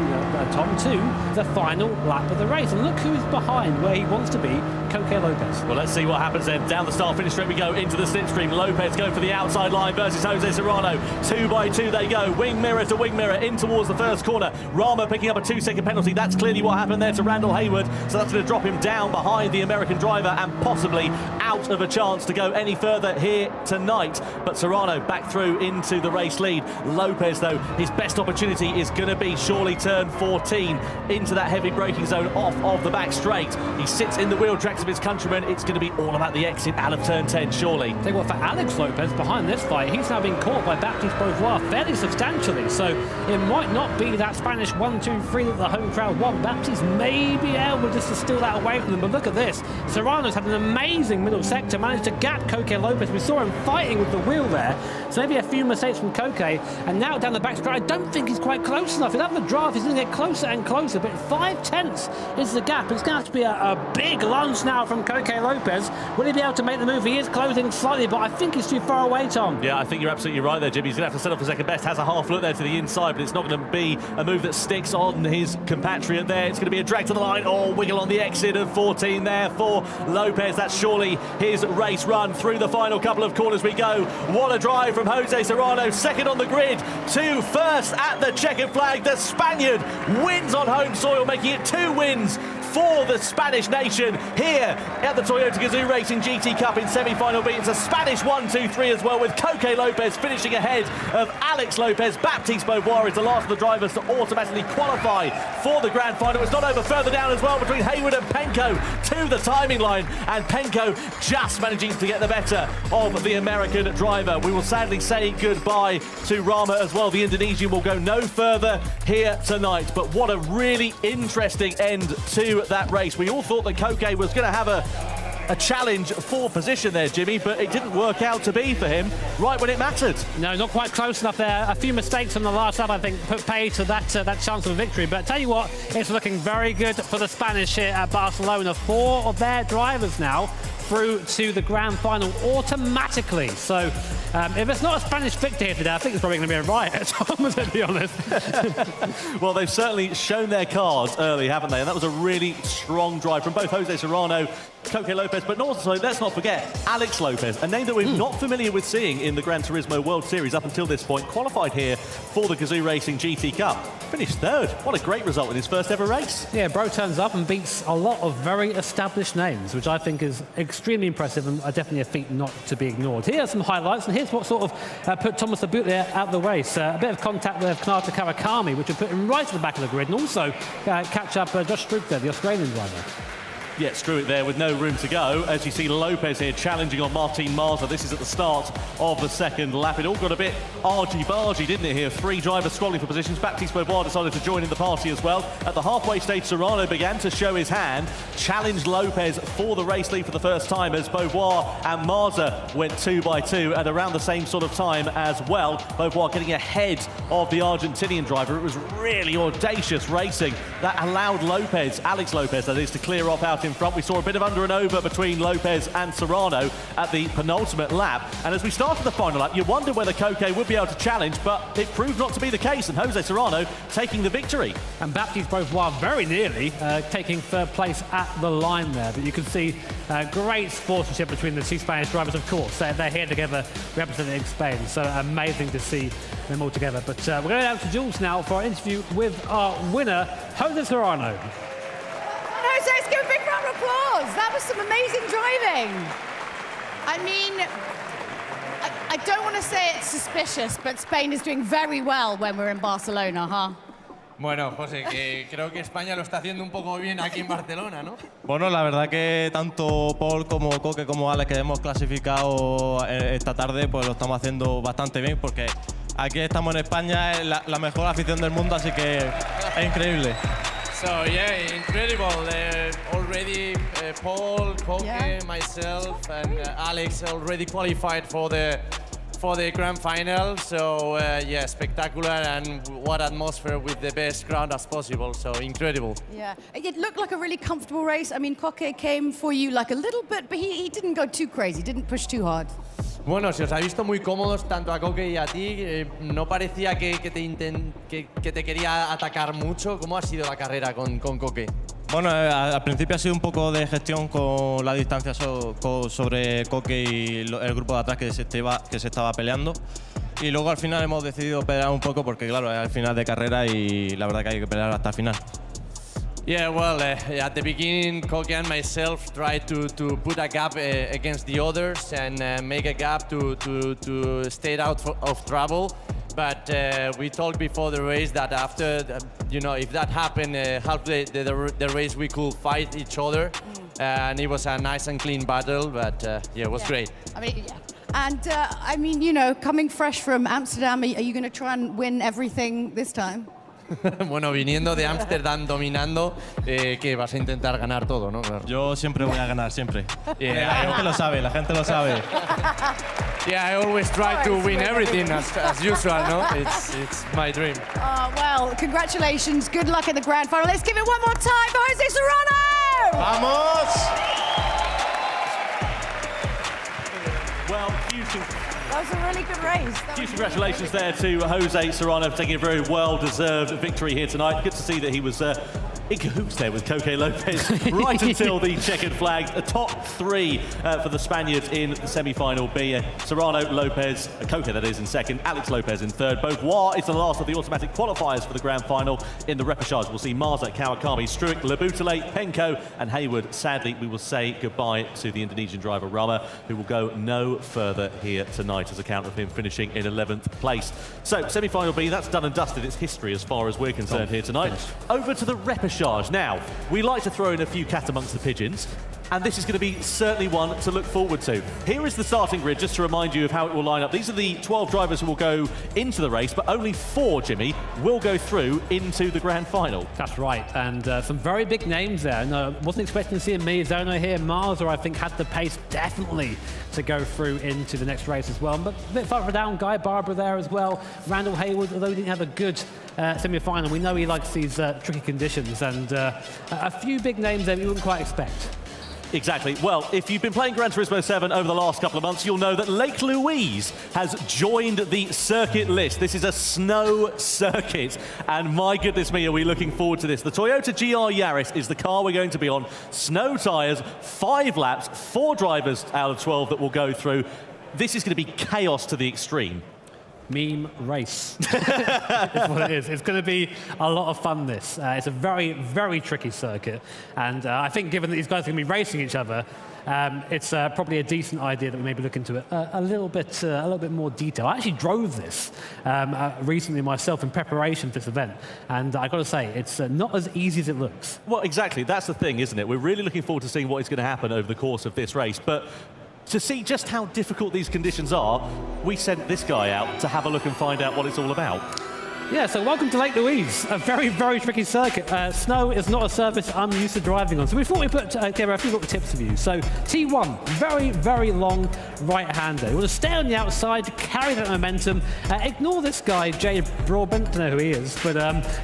Speaker 7: Tom, to the final lap of the race? And look who's behind where he wants to be, Coque López.
Speaker 6: Well, let's see what happens then. Down the start-finish straight we go into the slipstream. López going for the outside line versus Jose Serrano. 2 by 2 they go. Wing mirror to wing mirror in towards the first corner. Rama picking up a 2-second penalty. That's clearly what happened there to Randall Haywood. So that's going to drop him down behind the American driver and possibly out of a chance to go any further here tonight. But Serrano back through into the race lead. López, though, his best opportunity is going to be see Surely turn 14 into that heavy braking zone off of the back straight. He sits in the wheel tracks of his countrymen. It's going to be all about the exit out of turn 10, Surely.
Speaker 7: Tell you what, for Alex Lopez behind this fight, he's now been caught by Baptiste Beauvoir fairly substantially, so it might not be that Spanish 1-2-3 that the home crowd want. Baptiste may be able just to steal that away from them, but look at this. Serrano's had an amazing middle sector, managed to gap Coque Lopez. We saw him fighting with the wheel there, so maybe a few mistakes from Coque, and now down the back straight, I don't think he's quite close enough. He'll have the draft, he's going to get closer and closer, but 5/10 is the gap. It's going to have to be a big lunge now from Coque Lopez. Will he be able to make the move? He is closing slightly, but I think he's too far away, Tom.
Speaker 6: Yeah, I think you're absolutely right there, Jimmy. He's going to have to settle for second best. Has a half look there to the inside, but it's not going to be a move that sticks on his compatriot there. It's going to be a drag to the line. Oh, wiggle on the exit of 14 there for Lopez. That's surely his race run through the final couple of corners we go. What a drive from Jose Serrano, second on the grid to first at the checkered flag. The Spaniard wins on home soil, making it 2 wins for the Spanish nation here at the Toyota GAZOO Racing GT Cup in semi-final B. It's a Spanish 1-2-3 as well, with Coque Lopez finishing ahead of Alex Lopez. Baptiste Beauvoir is the last of the drivers to automatically qualify for the grand final. It's not over further down as well between Hayward and Penko to the timing line, and Penko just managing to get the better of the American driver. We will sadly say goodbye to Rama as well. The Indonesian will go no further here tonight, but what a really interesting end to that race. We all thought that Coque was going to have a challenge for position there, Jimmy, but it didn't work out to be for him right when it mattered.
Speaker 7: No, not quite close enough there. A few mistakes on the last lap, I think, put pay to that chance of a victory. But tell you what, it's looking very good for the Spanish here at Barcelona. 4 of their drivers now through to the grand final automatically. So if it's not a Spanish victory here today, I think it's probably going to be a riot, Tom, to be honest.
Speaker 6: Well, they've certainly shown their cards early, haven't they? And that was a really strong drive from both Jose Serrano, Coque Lopez, but also, let's not forget, Alex Lopez, a name that we're not familiar with seeing in the Gran Turismo World Series up until this point, qualified here for the GAZOO Racing GT Cup. Finished third. What a great result in his first ever race.
Speaker 7: Yeah, Bro turns up and beats a lot of very established names, which I think is extremely impressive and definitely a feat not to be ignored. Here are some highlights, and here's what sort of put Thomas Abutler out of the race. A bit of contact with Kanata Kawakami, which would put him right to the back of the grid, and also catch up Josh Struik there, the Australian driver.
Speaker 6: Yeah, Struik there with no room to go. As you see Lopez here challenging on Martin Marza. This is at the start of the second lap. It all got a bit argy-bargy, didn't it here? 3 drivers squabbling for positions. Baptiste Beauvoir decided to join in the party as well. At the halfway stage, Serrano began to show his hand, challenged Lopez for the race lead for the first time as Beauvoir and Marza went 2 by 2 at around the same sort of time as well. Beauvoir getting ahead of the Argentinian driver. It was really audacious racing that allowed Lopez, Alex Lopez that is, to clear off out in front. We saw a bit of under and over between Lopez and Serrano at the penultimate lap, and as we started the final lap, you wondered whether Coque would be able to challenge, but it proved not to be the case, and Jose Serrano taking the victory.
Speaker 7: And Baptiste Beauvoir very nearly taking third place at the line there, but you can see great sportsmanship between the 2 Spanish drivers, of course. They're here together representing Spain, so amazing to see them all together. But we're going out to Jules now for our interview with our winner, Jose Serrano.
Speaker 5: Jose, let's give a big round of applause. That was some amazing driving. I mean, I don't want to say it's suspicious, but Spain is doing very well when we're in Barcelona, huh?
Speaker 9: Bueno, José, que creo que España lo está haciendo un poco bien aquí en Barcelona, ¿no?
Speaker 10: Bueno, la verdad que tanto Paul como Coque como Alex, que hemos clasificado esta tarde, pues lo estamos haciendo bastante bien, porque aquí estamos en España, es la mejor afición del mundo, así que es increíble.
Speaker 9: So yeah, incredible. Already Paul, Coque,
Speaker 5: yeah,
Speaker 9: myself, and Alex already qualified for the grand final. So yeah, spectacular, and what atmosphere with the best ground as possible. So incredible.
Speaker 5: Yeah, it looked like a really comfortable race. I mean, Coque came for you like a little bit, but he didn't go too crazy, didn't push too hard.
Speaker 9: Bueno, se os ha visto muy cómodos tanto a Coque y a ti. No parecía que te quería atacar mucho. ¿Cómo ha sido la carrera con Coque?
Speaker 10: Bueno, al principio ha sido un poco de gestión con la distancia sobre Coque y el grupo de atrás que se estaba peleando. Y luego al final hemos decidido pelear un poco porque, claro, es al final de carrera y la verdad que hay que pelear hasta el final.
Speaker 9: Yeah, well, at the beginning, Coque and myself tried to put a gap against the others and make a gap to stay out of trouble. But we talked before the race that after, if that happened, half the race we could fight each other. And it was a nice and clean battle, but yeah, it was great.
Speaker 5: I mean, yeah. And I mean, coming fresh from Amsterdam, are you going to try and win everything this time?
Speaker 9: Bueno, viniendo de Amsterdam dominando, que vas a intentar ganar todo, ¿no? Claro.
Speaker 10: Yo siempre voy a ganar, siempre. La gente lo sabe, la gente lo sabe.
Speaker 9: Yeah, I always try to win everything as usual, no? It's my dream.
Speaker 5: Well, congratulations. Good luck in the grand final. Let's give it one more time for Jose Serrano!
Speaker 10: ¡Vamos!
Speaker 6: Well,
Speaker 5: That was a really good race.
Speaker 6: huge congratulations there to Jose Serrano for taking a very well-deserved victory here tonight. Good to see that he was in cahoots there with Coque López right until the checkered flag. A top three for the Spaniards in the semi-final B. Serrano, López, Coque that is in second, Alex López in third. Both War is the last of the automatic qualifiers for the grand final. In the repechage, we'll see Marza, Kawakami, Struik, Labutale, Penko and Hayward. Sadly, we will say goodbye to the Indonesian driver Rama, who will go no further here tonight as a count of him finishing in 11th place. So, semi-final B, that's done and dusted. It's history as far as we're concerned here tonight. Over to the repechage. Now, we like to throw in a few cat amongst the pigeons, and this is going to be certainly one to look forward to. Here is the starting grid, just to remind you of how it will line up. These are the 12 drivers who will go into the race, but only 4, Jimmy, will go through into the grand final.
Speaker 7: That's right, and some very big names there. No, wasn't expecting to see Miyazono here. Marza, I think, had the pace definitely to go through into the next race as well. But a bit further down, Guy Barbara there as well. Randall Hayward, although he didn't have a good semi-final, we know he likes these tricky conditions, and a few big names there you wouldn't quite expect.
Speaker 6: Exactly. Well, if you've been playing Gran Turismo 7 over the last couple of months, you'll know that Lake Louise has joined the circuit list. This is a snow circuit, and my goodness me, are we looking forward to this. The Toyota GR Yaris is the car we're going to be on. Snow tyres, 5 laps, 4 drivers out of 12 that will go through. This is going to be chaos to the extreme.
Speaker 7: Meme race. That's what it is. It's going to be a lot of fun, this. It's a very, very tricky circuit. And I think given that these guys are going to be racing each other, it's probably a decent idea that we maybe look into it a little bit more detail. I actually drove this recently myself in preparation for this event. And I've got to say, it's not as easy as it looks.
Speaker 6: Well, exactly. That's the thing, isn't it? We're really looking forward to seeing what is going to happen over the course of this race. But to see just how difficult these conditions are, we sent this guy out to have a look and find out what it's all about.
Speaker 7: Yeah, so welcome to Lake Louise, a very, very tricky circuit. Snow is not a surface I'm used to driving on. So we thought we'd put together a few little tips for you. So T1, very, very long right-hander. You want to stay on the outside, carry that momentum. Ignore this guy, Jay Broadbent, I don't know who he is, but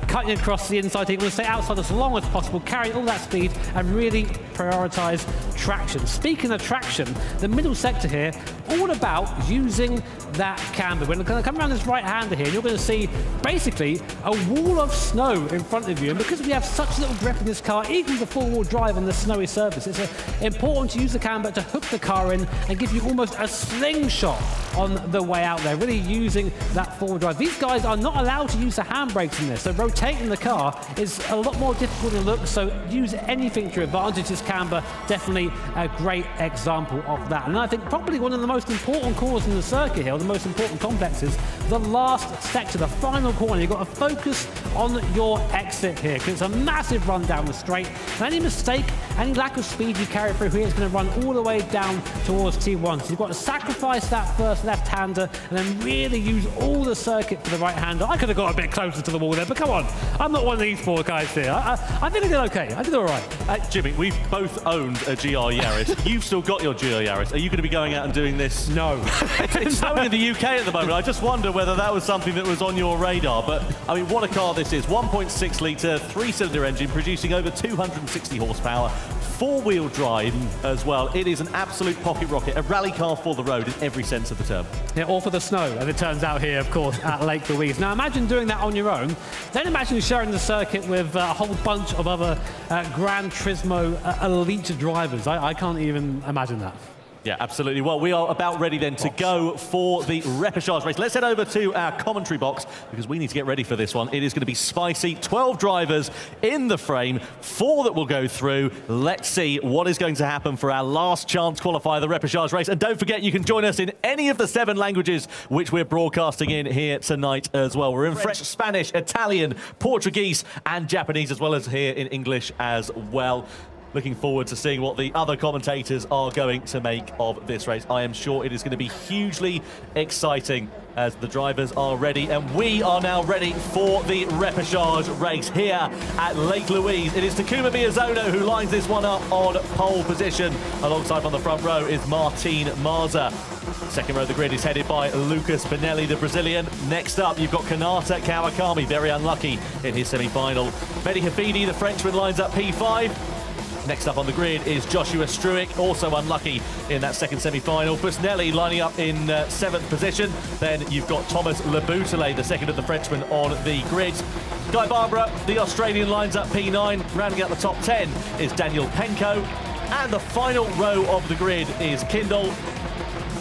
Speaker 7: cutting across the inside. You want to stay outside as long as possible, carry all that speed, and really prioritise traction. Speaking of traction, the middle sector here, all about using that camber. We're going to come around this right-hander here, and you're going to see basically a wall of snow in front of you. And because we have such little grip in this car, even with the four-wheel drive on the snowy surface, it's important to use the camber to hook the car in and give you almost a slingshot on the way out there, really using that four-wheel drive. These guys are not allowed to use the handbrakes in this, so rotating the car is a lot more difficult than it looks, so use anything to your advantage. This camber, definitely a great example of that. And I think probably one of the most important corners in the circuit here, or the most important complexes, the last sector, the final corner. You've got to focus on your exit here, because it's a massive run down the straight. And any mistake, any lack of speed you carry through here is going to run all the way down towards T1. So you've got to sacrifice that first left-hander and then really use all the circuit for the right-hander. I could have got a bit closer to the wall there, but come on. I'm not one of these four guys here. I think I did okay. I did all right.
Speaker 6: Jimmy, we've both owned a GR Yaris. You've still got your GR Yaris. Are you going to be going out and doing this?
Speaker 7: No.
Speaker 6: It's happening in the UK at the moment. I just wonder whether that was something that was on your radar. But, I mean, what a car this is. 1.6 litre, 3-cylinder engine, producing over 260 horsepower. Four-wheel drive as well. It is an absolute pocket rocket, a rally car for the road in every sense of the term.
Speaker 7: Yeah, all for the snow, as it turns out here, of course, at Lake Louise. Now, imagine doing that on your own. Then imagine sharing the circuit with a whole bunch of other Gran Turismo elite drivers. I can't even imagine that.
Speaker 6: Yeah, absolutely. Well, we are about ready then to go for the Repechage race. Let's head over to our commentary box because we need to get ready for this one. It is going to be spicy. 12 drivers in the frame, 4 that will go through. Let's see what is going to happen for our last chance qualifier, the Repechage race. And don't forget, you can join us in any of the 7 languages which we're broadcasting in here tonight as well. We're in French, Spanish, Italian, Portuguese and Japanese, as well as here in English as well. Looking forward to seeing what the other commentators are going to make of this race. I am sure it is going to be hugely exciting as the drivers are ready, and we are now ready for the Repechage race here at Lake Louise. It is Takuma Miyazono who lines this one up on pole position. Alongside on the front row is Martin Marza. Second row of the grid is headed by Lucas Pinelli, the Brazilian. Next up, you've got Kanata Kawakami, very unlucky in his semi-final. Mehdi Hafidi, the Frenchman, lines up P5. Next up on the grid is Joshua Struick, also unlucky in that second semi-final. Busnelli lining up in 7th position. Then you've got Thomas Leboutelet, the second of the Frenchmen, on the grid. Guy Barbara, the Australian, lines up P9. Rounding out the top 10 is Daniel Penko. And the final row of the grid is Kindle.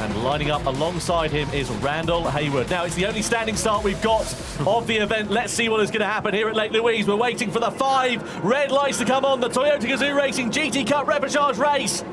Speaker 6: And lining up alongside him is Randall Hayward. Now, it's the only standing start we've got of the event. Let's see what is going to happen here at Lake Louise. We're waiting for the 5 red lights to come on. The Toyota Gazoo Racing GT Cup Repechage race.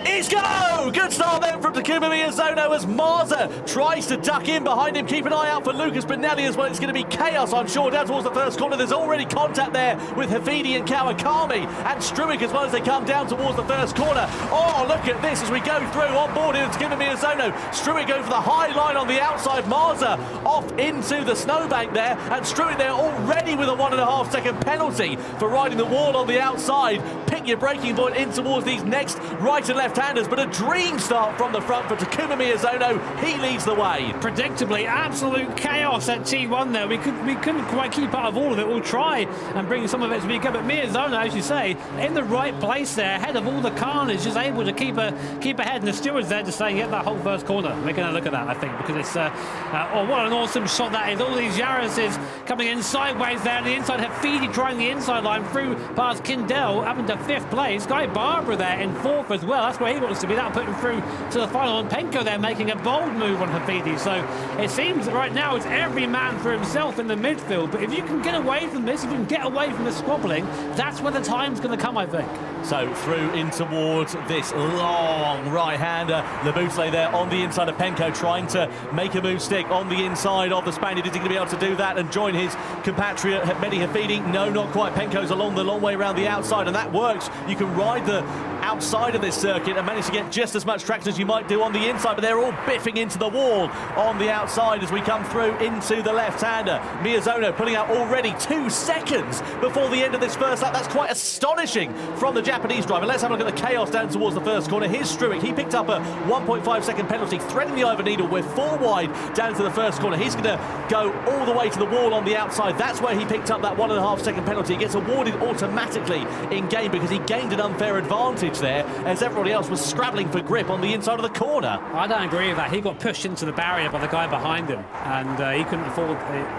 Speaker 6: It's go! Good start then from Takuma Miyazono as Marza tries to duck in behind him. Keep an eye out for Lucas Benelli as well. It's going to be chaos, I'm sure, down towards the first corner. There's already contact there with Hafidi and Kawakami and Struick as well as they come down towards the first corner. Oh, look at this as we go through on board here. Takuma Miyazono. Struick going for the high line on the outside. Marza off into the snowbank there, and Struick there already with a 1.5 second penalty for riding the wall on the outside. Pick your braking point in towards these next right and left-handers, but a dream start from the front for Takuma Miyazono. He leads the way.
Speaker 7: Predictably, absolute chaos at T1 there. We couldn't quite keep out of all of it. We'll try and bring some of it to be good, but Miyazono, as you say, in the right place there, ahead of all the carnage, just able to keep ahead, and the stewards there just saying, get that whole first corner. We're going to look at that, I think, because it's oh, what an awesome shot that is. All these Yaris's coming in sideways there, and the inside Hafidi trying the inside line through past Kindell, up into 5th place. Guy Barbara there in 4th as well. That's where he wants to be. That'll put him through to the final. And Penko there making a bold move on Hafidi. So it seems that right now it's every man for himself in the midfield. But if you can get away from this, if you can get away from the squabbling, that's where the time's going to come, I think.
Speaker 6: So through in towards this long right-hander. Leboutelet there on the inside of Penko, trying to make a move stick on the inside of the Spaniard. Is he going to be able to do that and join his compatriot Mehdi Hafidi? No, not quite. Penko's along the long way around the outside, and that works. You can ride the outside of this circuit and manage to get just as much traction as you might do on the inside, but they're all biffing into the wall on the outside as we come through into the left-hander. Miyazono pulling out already 2 seconds before the end of this first lap. That's quite astonishing from the Japanese driver. Let's have a look at the chaos down towards the first corner. Here's Struick. He picked up a 1.5 second penalty, threading the eye of a needle. We're 4 wide down to the first corner. He's going to go all the way to the wall on the outside. That's where he picked up that 1.5 second penalty. It gets awarded automatically in game because he gained an unfair advantage there as everybody else was scrabbling for grip on the inside of the corner.
Speaker 7: I don't agree with that. He got pushed into the barrier by the guy behind him, and he couldn't afford it.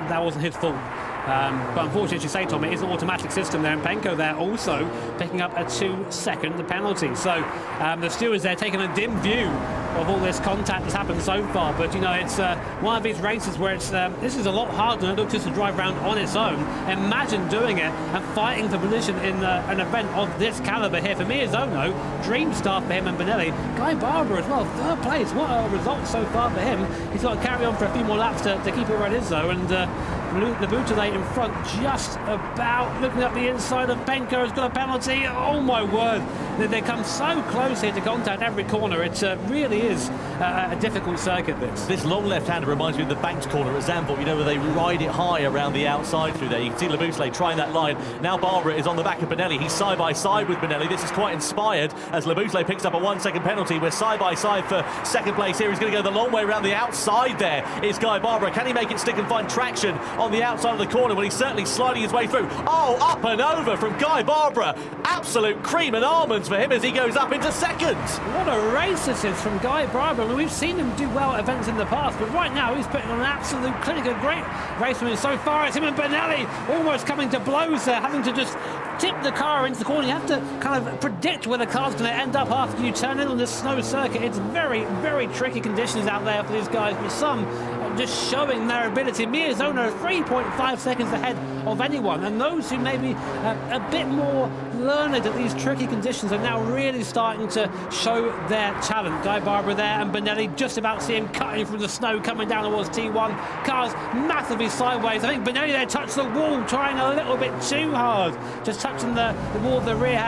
Speaker 7: That wasn't his fault. But unfortunately, as you say, Tom, it is an automatic system there, and Penko there also picking up a 2-second penalty. So the stewards there taking a dim view of all this contact that's happened so far. But, you know, it's one of these races where it's this is a lot harder than it looks just to drive around on its own. Imagine doing it and fighting for position in an event of this caliber here. For Miyazono, dream start for him and Benelli. Guy Barber as well, 3rd place. What a result so far for him. He's got to carry on for a few more laps to keep it where it is, though. And Leboutelet in front, just about looking up the inside of Penko, has got a penalty. Oh my word, they come so close here to contact every corner. It really is a difficult circuit, this
Speaker 6: long left-hander reminds me of the banked corner at Zandvoort, you know, where they ride it high around the outside through there. You can see Leboutelet trying that line. Now Barbara is on the back of Benelli. He's side by side with Benelli. This is quite inspired as Leboutelet picks up a 1 second penalty. We're side by side for second place here. He's going to go the long way around the outside. There is Guy Barbara. Can he make it stick and find traction on the outside of the corner? Well, he's certainly sliding his way through. Oh, up and over from Guy Barbara. Absolute cream and almond points for him as he goes up into second.
Speaker 7: What a race this is from Guy Barber. I mean, we've seen him do well at events in the past, but right now he's putting on an absolute clinic. A great race from him so far. It's him and Benelli almost coming to blows there, having to just tip the car into the corner. You have to kind of predict where the car's going to end up after you turn in on this snow circuit. It's very, very tricky conditions out there for these guys, but some just showing their ability. Miyazono 3.5 seconds ahead of anyone, and those who may be a bit more learned at these tricky conditions are now really starting to show their talent. Guy Barber there and Benelli just about see him cutting through the snow coming down towards T1. Cars massively sideways. I think Benelli there touched the wall, trying a little bit too hard, just touching the wall of the rear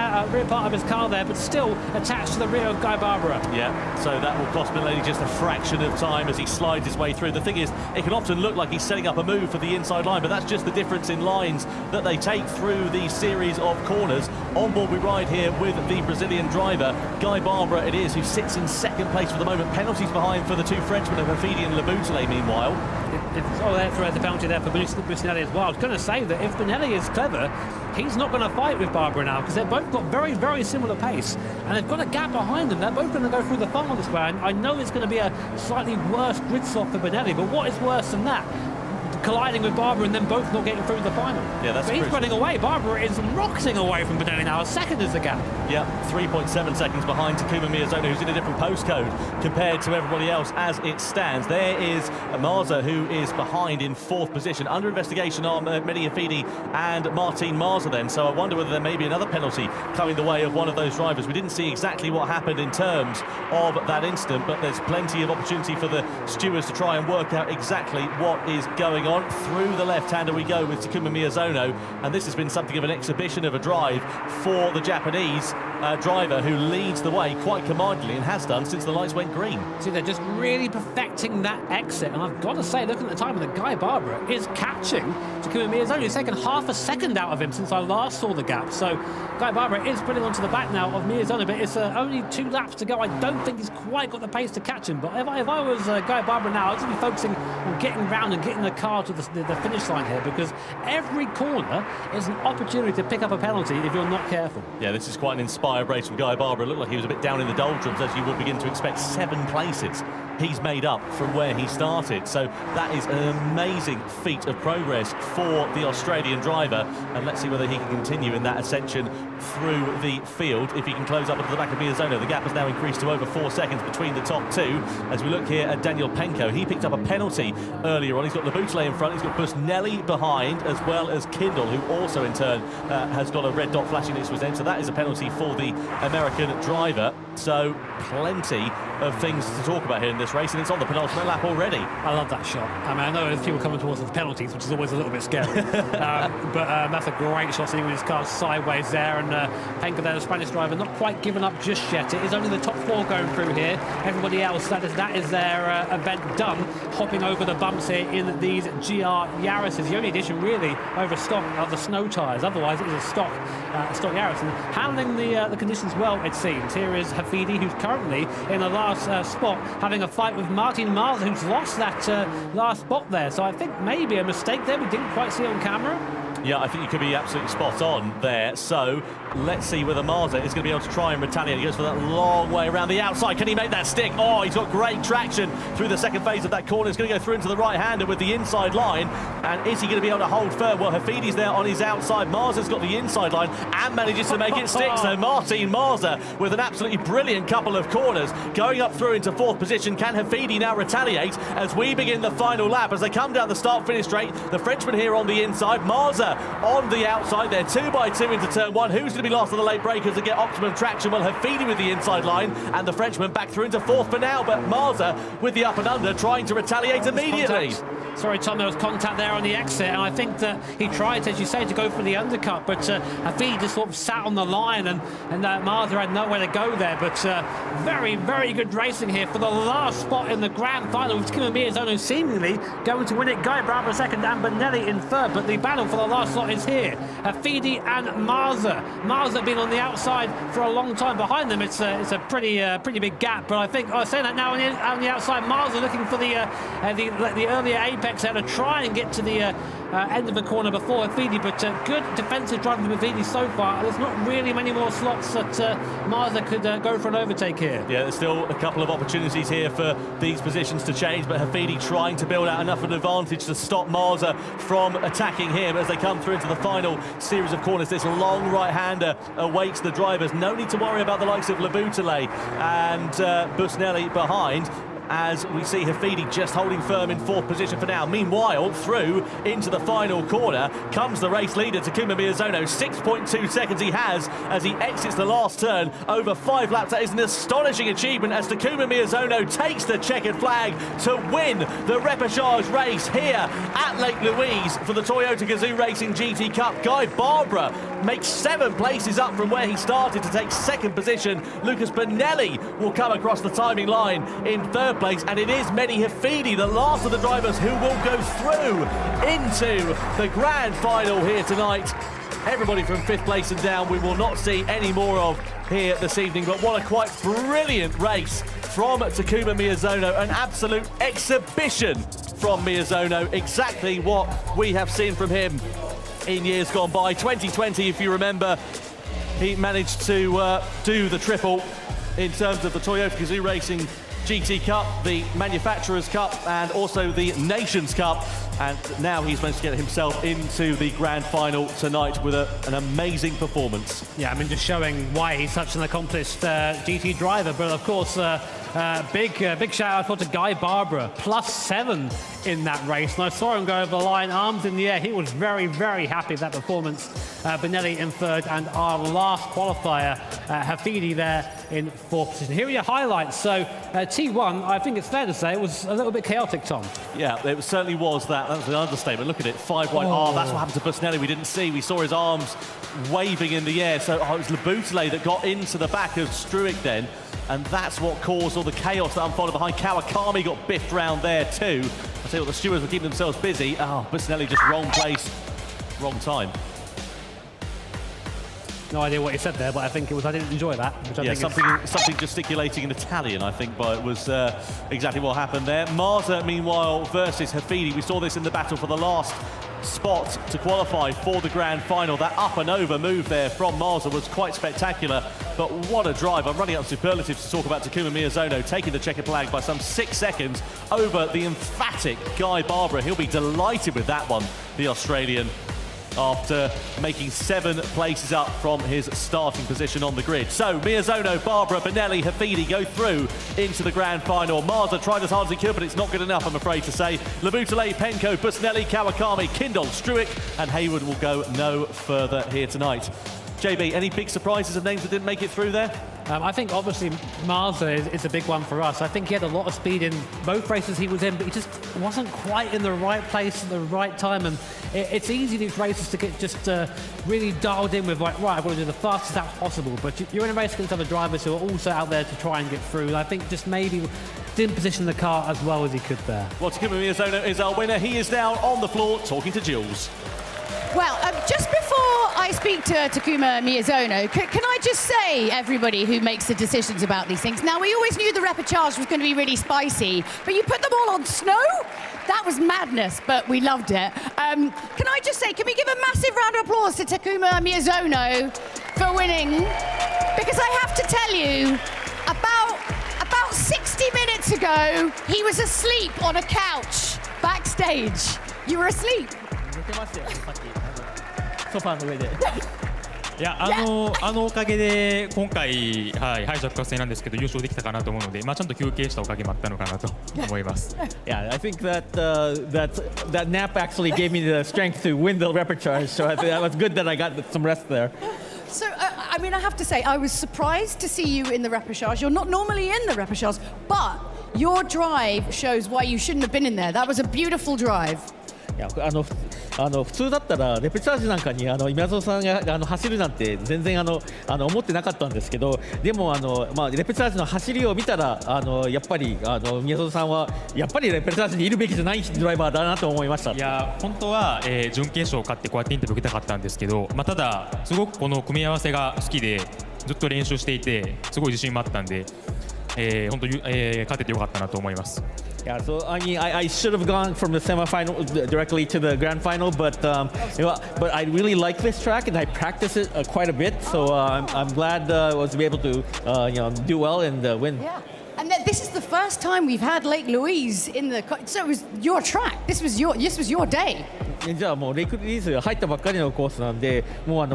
Speaker 7: part of his car there, but still attached to the rear of Guy Barber.
Speaker 6: Yeah, so that will cost Benelli just a fraction of time as he slides his way through. The thing is, it can often look like he's setting up a move for the inside line, but that's just the difference in lines that they take through these series of corners. On board we ride here with the Brazilian driver, Guy Barber it is, who sits in second place for the moment. Penalties behind for the two Frenchmen of Hafidi and Laboutelet meanwhile.
Speaker 7: There's the penalty there for Benelli as well. I was going to say that if Benelli is clever, he's not going to fight with Barber now, because they've both got very, very similar pace, and they've got a gap behind them. They're both going to go through the final this way. I know it's going to be a slightly worse grid stop for Benelli, but what is worse than that? Colliding with Barber and then both not getting through the final.
Speaker 6: Yeah, that's
Speaker 7: but he's running away. Barber is rocketing away from Benelli now. A second is the gap.
Speaker 6: Yeah, 3.7 seconds behind Takuma Miyazono, who's in a different postcode compared to everybody else as it stands. There is Marza, who is behind in fourth position. Under investigation are Mehdi Hafidi and Martin Marza then, so I wonder whether there may be another penalty coming the way of one of those drivers. We didn't see exactly what happened in terms of that incident, but there's plenty of opportunity for the stewards to try and work out exactly what is going on. Through the left-hander we go with Takuma Miyazono, and this has been something of an exhibition of a drive for the Japanese driver, who leads the way quite commandingly and has done since the lights went green.
Speaker 7: See, they're just really perfecting that exit, and I've got to say, looking at the time of the Guy Barber is catching Takuma Miyazono. He's taken half a second out of him since I last saw the gap, so Guy Barber is putting onto the back now of Miyazono, but it's only 2 laps to go. I don't think he's quite got the pace to catch him, but if I was Guy Barber now, I'd just be focusing on getting round and getting the car to the finish line here, because every corner is an opportunity to pick up a penalty if you're not careful.
Speaker 6: Yeah, this is quite an inspired race from Guy Barber. It looked like he was a bit down in the doldrums, as you would begin to expect. 7 places he's made up from where he started, so that is an amazing feat of progress for the Australian driver, and let's see whether he can continue in that ascension through the field. If he can close up into the back of Miyazono, the gap has now increased to over 4 seconds between the top two. As we look here at Daniel Penko, he picked up a penalty earlier on. He's got Laboutelet in front, he's got Busnelli behind, as well as Kindle, who also in turn has got a red dot flashing next to his name, so that is a penalty for the American driver. So plenty of things to talk about here in this race, and it's on the penultimate lap already.
Speaker 7: I love that shot. I mean, I know there's people coming towards the penalties, which is always a little bit scary. But that's a great shot, seeing with his car sideways there, and Penko there, the Spanish driver, not quite given up just yet. It is only the top 4 going through here. Everybody else, that is their event done, hopping over the bumps here in these GR Yaris's. The only addition really over stock are the snow tyres. Otherwise, it is a stock Yaris. And handling the conditions well, it seems. Here is Hafidi, who's currently in the last spot, having a fight with Martin Marza, who's lost that last spot there. So I think maybe a mistake there. We didn't quite see it on camera.
Speaker 6: Yeah, I think you could be absolutely spot on there. So let's see whether Marza is going to be able to try and retaliate. He goes for that long way around the outside. Can he make that stick? Oh, he's got great traction through the second phase of that corner. He's going to go through into the right-hander with the inside line. And is he going to be able to hold firm? Well, Hafidi's there on his outside. Marza's got the inside line and manages to make it stick. So Martin Marza with an absolutely brilliant couple of corners going up through into 4th position. Can Hafidi now retaliate as we begin the final lap? As they come down the start-finish straight, the Frenchman here on the inside, Marza on the outside. They're 2 by 2 into turn 1. Who's going to be last on the late breakers and get optimum traction? Well, Hafidi with the inside line, and the Frenchman back through into 4th for now, but Marza with the up and under trying to retaliate immediately.
Speaker 7: Sorry, Tom, there was contact there on the exit, and I think that he tried, as you say, to go for the undercut, but Hafidi just sort of sat on the line, and Marza had nowhere to go there. But very, very good racing here for the last spot in the grand final, with Takuma Miyazono seemingly going to win it. Guy Barber second and Benelli in third, but the battle for the last slot is here. Hafidi and Marza. Marza been on the outside for a long time. Behind them, it's a pretty big gap, but I think, saying that now on the outside, Marza looking for the earlier apex there to try and get to the end of the corner before Hafidi, but good defensive driving from Hafidi so far. There's not really many more slots that Marza could go for an overtake here.
Speaker 6: Yeah, there's still a couple of opportunities here for these positions to change, but Hafidi trying to build out enough of an advantage to stop Marza from attacking him as they come through into the final series of corners. This long right-hander awaits the drivers. No need to worry about the likes of Labutale and Busnelli behind, as we see Hafidi just holding firm in 4th position for now. Meanwhile, through into the final corner comes the race leader, Takuma Miyazono. 6.2 seconds he has as he exits the last turn over 5 laps. That is an astonishing achievement as Takuma Miyazono takes the checkered flag to win the Repechage race here at Lake Louise for the Toyota GAZOO Racing GT Cup. Guy Barbara makes 7 places up from where he started to take 2nd position. Lucas Bonelli will come across the timing line in 3rd place, and it is Mehdi Hafidi, the last of the drivers, who will go through into the grand final here tonight. Everybody from 5th place and down we will not see any more of here this evening, but what a quite brilliant race from Takuma Miyazono, an absolute exhibition from Miyazono, exactly what we have seen from him in years gone by. 2020, if you remember, he managed to do the triple in terms of the Toyota GAZOO Racing GT Cup, the Manufacturers Cup, and also the Nations Cup. And now he's managed to get himself into the grand final tonight with an amazing performance.
Speaker 7: Yeah, I mean, just showing why he's such an accomplished GT driver. But of course, big shout out to Guy Barbara, +7 in that race. And I saw him go over the line, arms in the air. He was very, very happy with that performance. Bonelli in 3rd, and our last qualifier, Hafidi, there in 4th position. Here are your highlights. So T1, I think it's fair to say, it was a little bit chaotic, Tom.
Speaker 6: Yeah, it certainly was that. That was an understatement. Look at it, 5 wide. Oh, that's what happened to Busnelli. We didn't see. We saw his arms waving in the air. So it was Labutale that got into the back of Struick then, and that's what caused all the chaos that unfolded behind. Kawakami got biffed round there too. I tell you what, the stewards were keeping themselves busy. Oh, Busnelli just wrong place, wrong time.
Speaker 7: No idea what he said there, but I think it was, I didn't enjoy that.
Speaker 6: Yeah, something gesticulating in Italian, I think, but it was exactly what happened there. Marza, meanwhile, versus Hafidi. We saw this in the battle for the last spot to qualify for the grand final. That up and over move there from Marza was quite spectacular, but what a drive. I'm running up superlatives to talk about Takuma Miyazono taking the checkered flag by some 6 seconds over the emphatic Guy Barbara. He'll be delighted with that one, the Australian, after making 7 places up from his starting position on the grid. So Miyazono, Barbara, Bonelli, Hafidi go through into the grand final. Marza tried as hard as he could, but it's not good enough, I'm afraid to say. Labutale, Penko, Busnelli, Kawakami, Kindle, Struick, and Hayward will go no further here tonight. JB, any big surprises of names that didn't make it through there?
Speaker 7: I think obviously Marza is a big one for us. I think he had a lot of speed in both races he was in, but he just wasn't quite in the right place at the right time. And it's easy these races to get just really dialed in with, like, right, I want to do the fastest lap possible. But you're in a race against other drivers who are also out there to try and get through. And I think just maybe didn't position the car as well as he could there.
Speaker 6: Well, Takuma Miyazono is our winner. He is down on the floor talking to Jules.
Speaker 5: Well, just before I speak to Takuma Miyazono, can I just say, everybody who makes the decisions about these things, now we always knew the Repechage was going to be really spicy, but you put them all on snow? That was madness, but we loved it. Can I just say, can we give a massive round of applause to Takuma Miyazono for winning? Because I have to tell you, about 60 minutes ago, he was asleep on a couch backstage. You were asleep.
Speaker 11: ソファーの上でいやあのおかげで今回、はい、敗者復活戦なんですけど優勝できたかなと思うので、まあ、ちゃんと休憩したおかげもあったのかなと思います。
Speaker 12: Yeah, I think that nap actually gave me the strength to win the Repechage, so I think that was good that I got some rest there.
Speaker 5: So, I mean, I have to say, I was surprised to see you in the Repechage. You're not normally in the Repechage, but your drive shows why you shouldn't have been in there. That was a beautiful drive.
Speaker 12: いや普通だったらレペチャージなんかに今園さんが走るなんて全然思ってなかったんですけど、でもまあレペチャージの走りを見たらやっぱり宮園さんはやっぱりレペチャージにいるべきじゃないドライバーだなと思いました。
Speaker 11: いや本当は、準決勝勝ってこうやってインタビュー受けたかったんですけど、まあ、ただすごくこの組み合わせが好きでずっと練習していてすごい自信もあったんで、本当、勝ててよかったなと思います。
Speaker 12: Yeah, so I mean, I should have gone from the semifinal directly to the grand final, but but I really like this track and I practice it quite a bit. So I'm glad I was able to do well and win.
Speaker 5: Yeah. And this is the first time we've had Lake Louise in the. So it was your track. This was your day.
Speaker 12: じゃあもうレイクリリース入ったばっかりのコースなんで、もう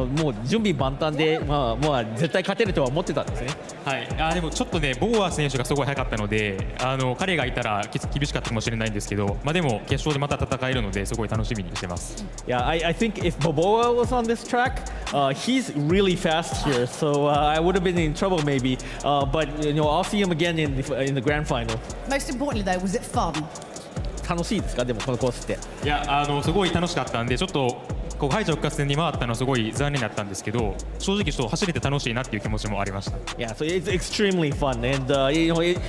Speaker 12: 準備万端で、まあ絶対勝てるとは思ってたんですね。
Speaker 11: はい。でもちょっとね、ボーア選手がすごい速かったので、彼がいたら厳しかったかもしれないんですけど、でも決勝でまた戦えるのですごい楽しみにしてます。
Speaker 12: Yeah, I think if Boboa was on this track, he's really fast here, so I would have been in trouble maybe. But I'll see him again in the grand final.
Speaker 5: Most importantly though, was it fun?
Speaker 12: 楽しいですかでもこのコースって。
Speaker 11: いやすごい楽しかったんでちょっとこう敗者復活戦に回ったのすごい残念だったんですけど正直ちょっと走れて楽しいなっていう気持ちもありました。
Speaker 12: Yeah, so it's extremely fun, and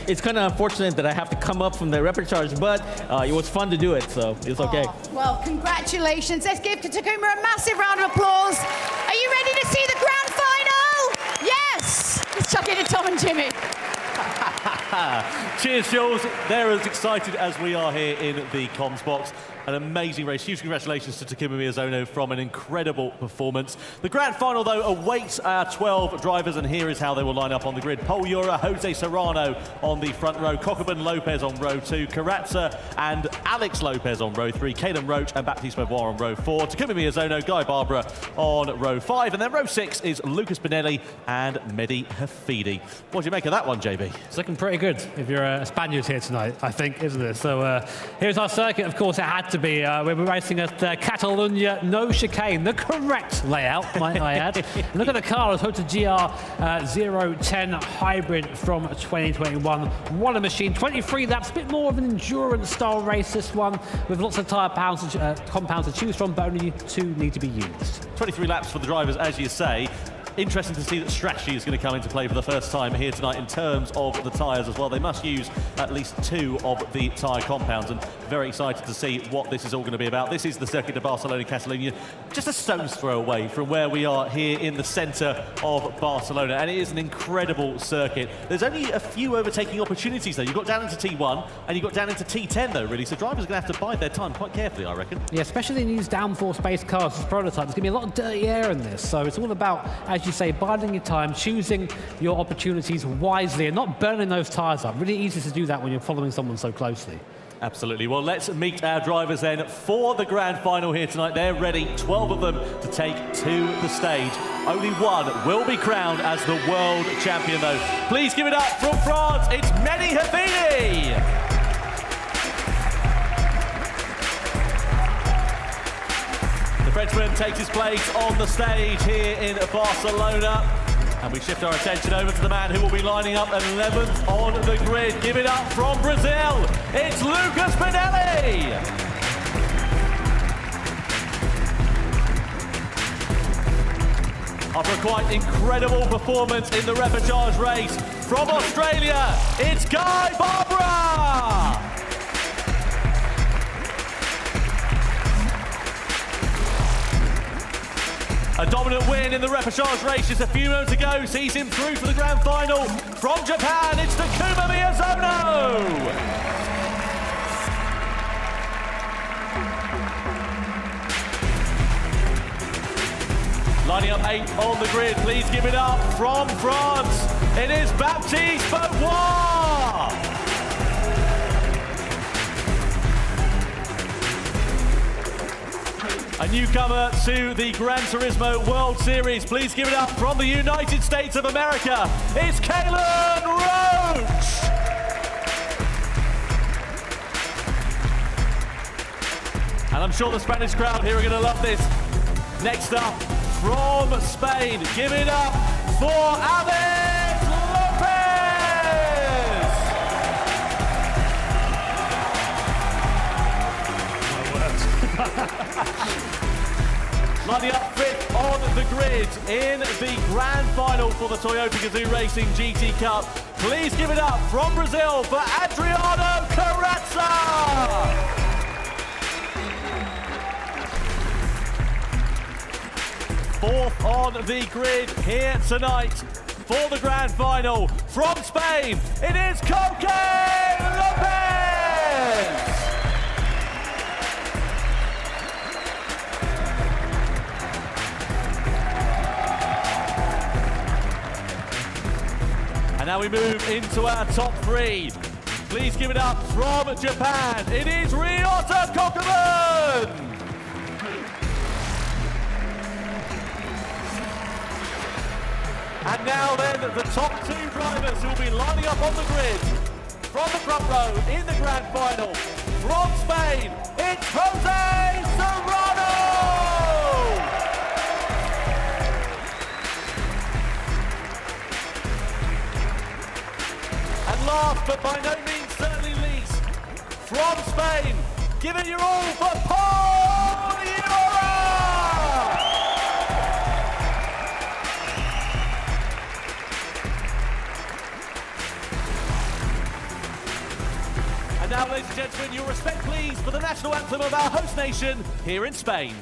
Speaker 12: it's kind of unfortunate that I have to come up from the repechage, but it was fun to do it, so it's okay.
Speaker 5: Well, congratulations. Let's give Takuma a massive round of applause. Are you ready to see the grand final? Yes. Let's chuck it to Tom and Jimmy.
Speaker 6: Cheers, Jules. They're as excited as we are here in the comms box. An amazing race. Huge congratulations to Takuma Miyazono from an incredible performance. The grand final, though, awaits our 12 drivers, and here is how they will line up on the grid. Paul Ura, Jose Serrano on the front row, Coque López on row 2, Carrazza and Alex Lopez on row 3, Caden Roach and Baptiste Beauvoir on row 4, Takuma Miyazono, Guy Barbara on row 5, and then row 6 is Lucas Bonelli and Mehdi Hafidi. What do you make of that one, JB?
Speaker 7: It's looking pretty good if you're a Spaniards here tonight, I think, isn't it? So here's our circuit. Of course, it had to be. We're racing at Catalunya, no chicane, the correct layout, might I add. And look at the car, it's Toyota GR 010 hybrid from 2021. What a machine, 23 laps, a bit more of an endurance style race, this one, with lots of tyre compounds to choose from, but only 2 need to be used.
Speaker 6: 23 laps for the drivers, as you say. Interesting to see that strategy is going to come into play for the first time here tonight in terms of the tyres as well. They must use at least 2 of the tyre compounds, and very excited to see what this is all going to be about. This is the Circuit de Barcelona Catalunya, just a stone's throw away from where we are here in the centre of Barcelona, and it is an incredible circuit. There's only a few overtaking opportunities though. You got down into T1 and you got down into T10 though, really, so drivers are going to have to bide their time quite carefully, I reckon.
Speaker 7: Yeah, especially in these downforce-based cars, this prototype, there's going to be a lot of dirty air in this, so it's all about, as you say, biding your time, choosing your opportunities wisely and not burning those tyres up. Really easy to do that when you're following someone so closely.
Speaker 6: Absolutely. Well, let's meet our drivers then for the grand final here tonight. They're ready, 12 of them, to take to the stage. Only one will be crowned as the world champion, though. Please give it up from France. It's Mehdi Hafidi. Frenchman takes his place on the stage here in Barcelona. And we shift our attention over to the man who will be lining up 11th on the grid. Give it up from Brazil, it's Lucas Bonelli. After a quite incredible performance in the Repechage race from Australia, it's Guy Barbara. A dominant win in the Repechage race just a few moments ago sees him through for the grand final. From Japan, it's Takuma Miyazono. Lining up 8th on the grid, please give it up from France. It is Baptiste Beauvoir. A newcomer to the Gran Turismo World Series. Please give it up from the United States of America. It's Caden Roach. And I'm sure the Spanish crowd here are going to love this. Next up, from Spain, give it up for Alex Lopez. Lining up 5th on the grid in the grand final for the Toyota GAZOO Racing GT Cup. Please give it up from Brazil for Adriano Carrazza. Fourth on the grid here tonight for the grand final from Spain. It is Coque López. López. And now we move into our top three. Please give it up from Japan. It is Ryota Kokuman. And now then, the top two drivers who will be lining up on the grid from the front row in the grand final. From Spain, it's Jose Serrano! And last but by no means certainly least, from Spain, give it your all for Podium! And now, ladies and gentlemen, your respect please for the national anthem of our host nation here in Spain.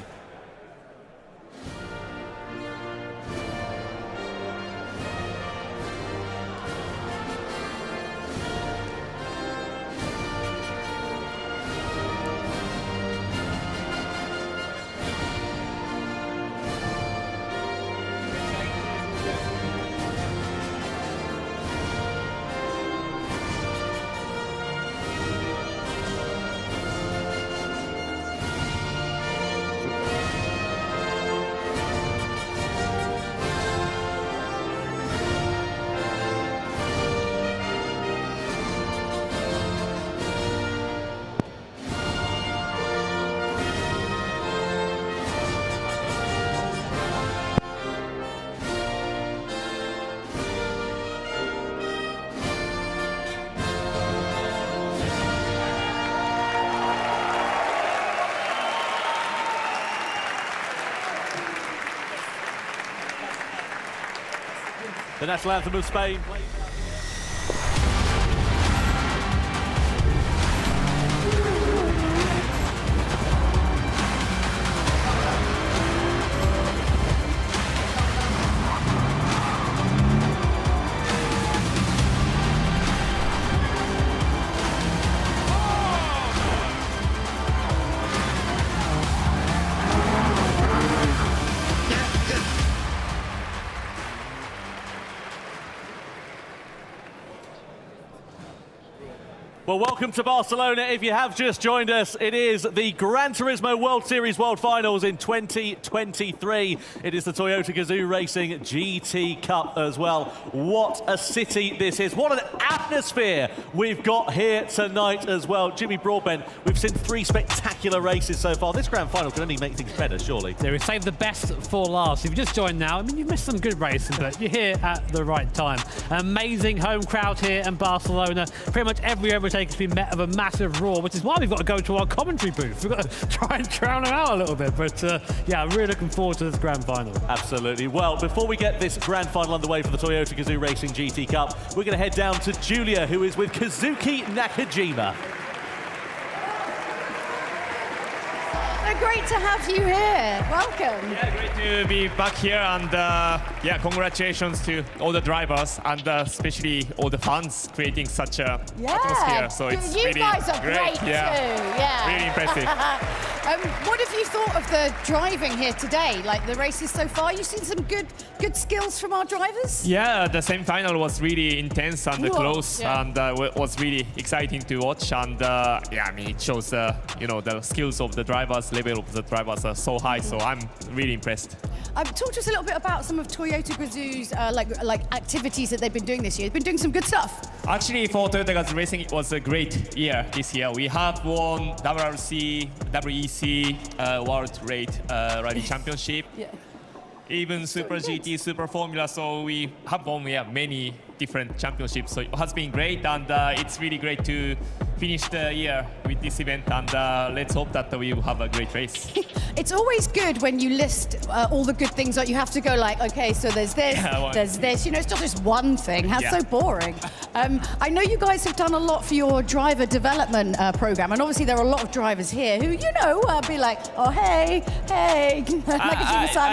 Speaker 6: The national anthem of Spain. Well, welcome to Barcelona. If you have just joined us, it is the Gran Turismo World Series World Finals in 2023. It is the Toyota GAZOO Racing GT Cup as well. What a city this is. What an atmosphere we've got here tonight as well. Jimmy Broadbent, we've seen 3 spectacular races so far. This grand final can only make things better, surely.
Speaker 7: Yeah, we saved the best for last. If you just joined now, I mean, you've missed some good racing, but you're here at the right time. An amazing home crowd here in Barcelona. Pretty much every overtake has been met of a massive roar, which is why we've got to go to our commentary booth. We've got to try and drown them out a little bit, but yeah, I'm really looking forward to this grand final.
Speaker 6: Absolutely. Well, before we get this grand final underway for the Toyota GAZOO Racing GT Cup, we're going to head down to Julia, who is with Kazuki Nakajima.
Speaker 5: Great to have you here. Welcome.
Speaker 13: Yeah, great to be back here, and yeah, congratulations to all the drivers and especially all the fans creating such a atmosphere. So it's
Speaker 5: you
Speaker 13: really
Speaker 5: guys are
Speaker 13: great.
Speaker 5: great too. Yeah,
Speaker 13: really impressive.
Speaker 5: What have you thought of the driving here today? Like the races so far, you've seen some good skills from our drivers.
Speaker 13: Yeah, the semi-final was really intense and close, and was really exciting to watch. And yeah, I mean, it shows you know, the skills of the drivers, level of the drivers are so high. So I'm really impressed.
Speaker 5: Talk to us a little bit about some of Toyota GAZOO's like activities that they've been doing this year. They've been doing some good stuff.
Speaker 13: Actually, for Toyota GAZOO Racing, it was a great year this year. We have won WRC, WEC, World Rally Championship, even Super GT, Super Formula. So we have won many different championships. So it has been great, and it's really great to finish the year with this event, and let's hope that we will have a great race.
Speaker 5: It's always good when you list all the good things that you have to go like, okay, so there's this, there's this, you know, it's not just one thing. How so boring. I know you guys have done a lot for your driver development program, and obviously there are a lot of drivers here who, you know, be like, oh, hey,
Speaker 13: I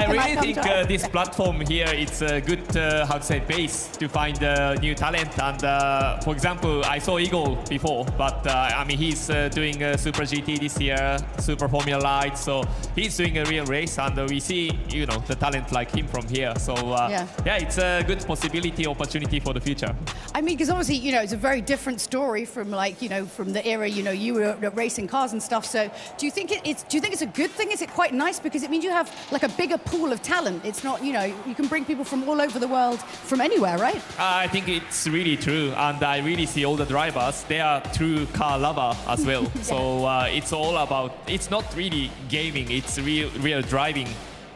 Speaker 13: really think this platform here, it's a good, how to say, base to find new talent. And for example, I saw Eagle before, but but I mean, he's doing Super GT this year, Super Formula Light, so he's doing a real race, and we see, you know, the talent like him from here. So yeah, it's a good possibility, opportunity for the future.
Speaker 5: I mean, because obviously, you know, it's a very different story from like, you know, from the era, you know, you were racing cars and stuff. So do you think it's a good thing? Is it quite nice because it means you have like a bigger pool of talent? It's not, you know, you can bring people from all over the world, from anywhere, right?
Speaker 13: I think it's really true, and I really see all the drivers, they are true car lover as well. So it's all about, it's not really gaming, it's real driving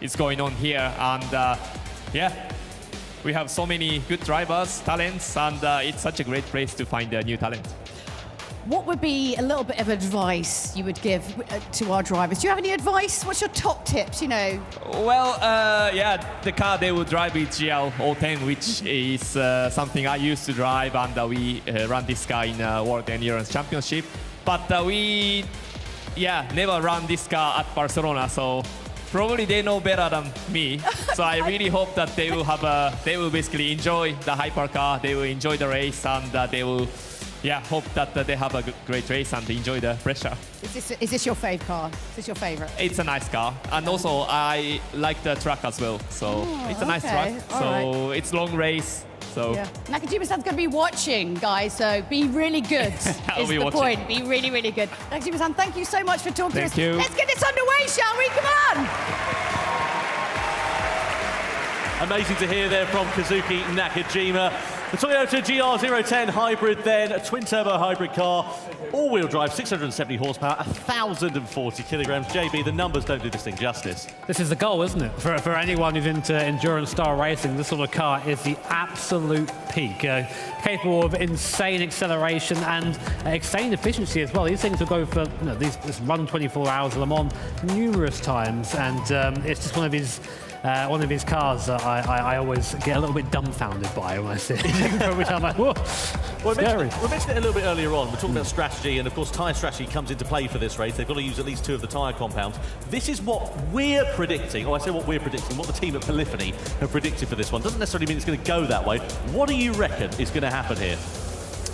Speaker 13: is going on here, and yeah, we have so many good drivers, talents, and it's such a great place to find new talent.
Speaker 5: What would be a little bit of advice you would give to our drivers? Do you have any advice? What's your top tips, you know?
Speaker 13: Well, yeah, the car they will drive is GL010, which is something I used to drive, and we run this car in World Endurance Championship. But we, never run this car at Barcelona, so probably they know better than me. So I really hope that they will basically enjoy the hypercar, they will enjoy the race, and they will hope that they have a great race and enjoy the pressure.
Speaker 5: Is this your fave car? Is this your favorite?
Speaker 13: It's a nice car, and also I like the track as well. So it's a nice track. So it's long race. So
Speaker 5: Nakajima-san's going to be watching, guys. So be really good. Is the point? Be really, really good. Nakajima-san, thank you so much for talking to us.
Speaker 13: You.
Speaker 5: Let's get this underway, shall we? Come on.
Speaker 6: Amazing to hear there from Kazuki Nakajima. The Toyota GR010 hybrid then, a twin-turbo hybrid car, all-wheel drive, 670 horsepower, 1,040 kilograms. JB, the numbers don't do this thing justice.
Speaker 7: This is the goal, isn't it? For anyone who's into endurance-style racing, this sort of car is the absolute peak. Capable of insane acceleration and insane efficiency as well. These things will go for, this run 24 hours of Le Mans numerous times, and it's just one of his cars that I always get a little bit dumbfounded by when I see it. Which I'm like, whoa, scary.
Speaker 6: We mentioned it a little bit earlier on. We're talking about strategy, and of course tyre strategy comes into play for this race. They've got to use at least 2 of the tyre compounds. This is what we're predicting, I say what we're predicting, what the team at Polyphony have predicted for this one. Doesn't necessarily mean it's going to go that way. What do you reckon is going to happen here?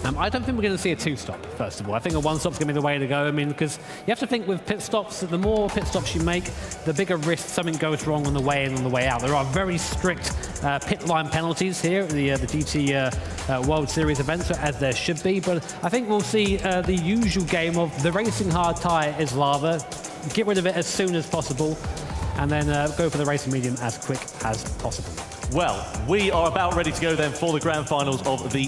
Speaker 7: I don't think we're going to see a 2-stop, first of all. I think a 1-stop's going to be the way to go. I mean, because you have to think with pit stops, that the more pit stops you make, the bigger risk something goes wrong on the way in and on the way out. There are very strict pit line penalties here at the GT World Series events, as there should be. But I think we'll see the usual game of the racing hard tyre is lava, get rid of it as soon as possible, and then go for the racing medium as quick as possible.
Speaker 6: Well, we are about ready to go then for the grand finals of the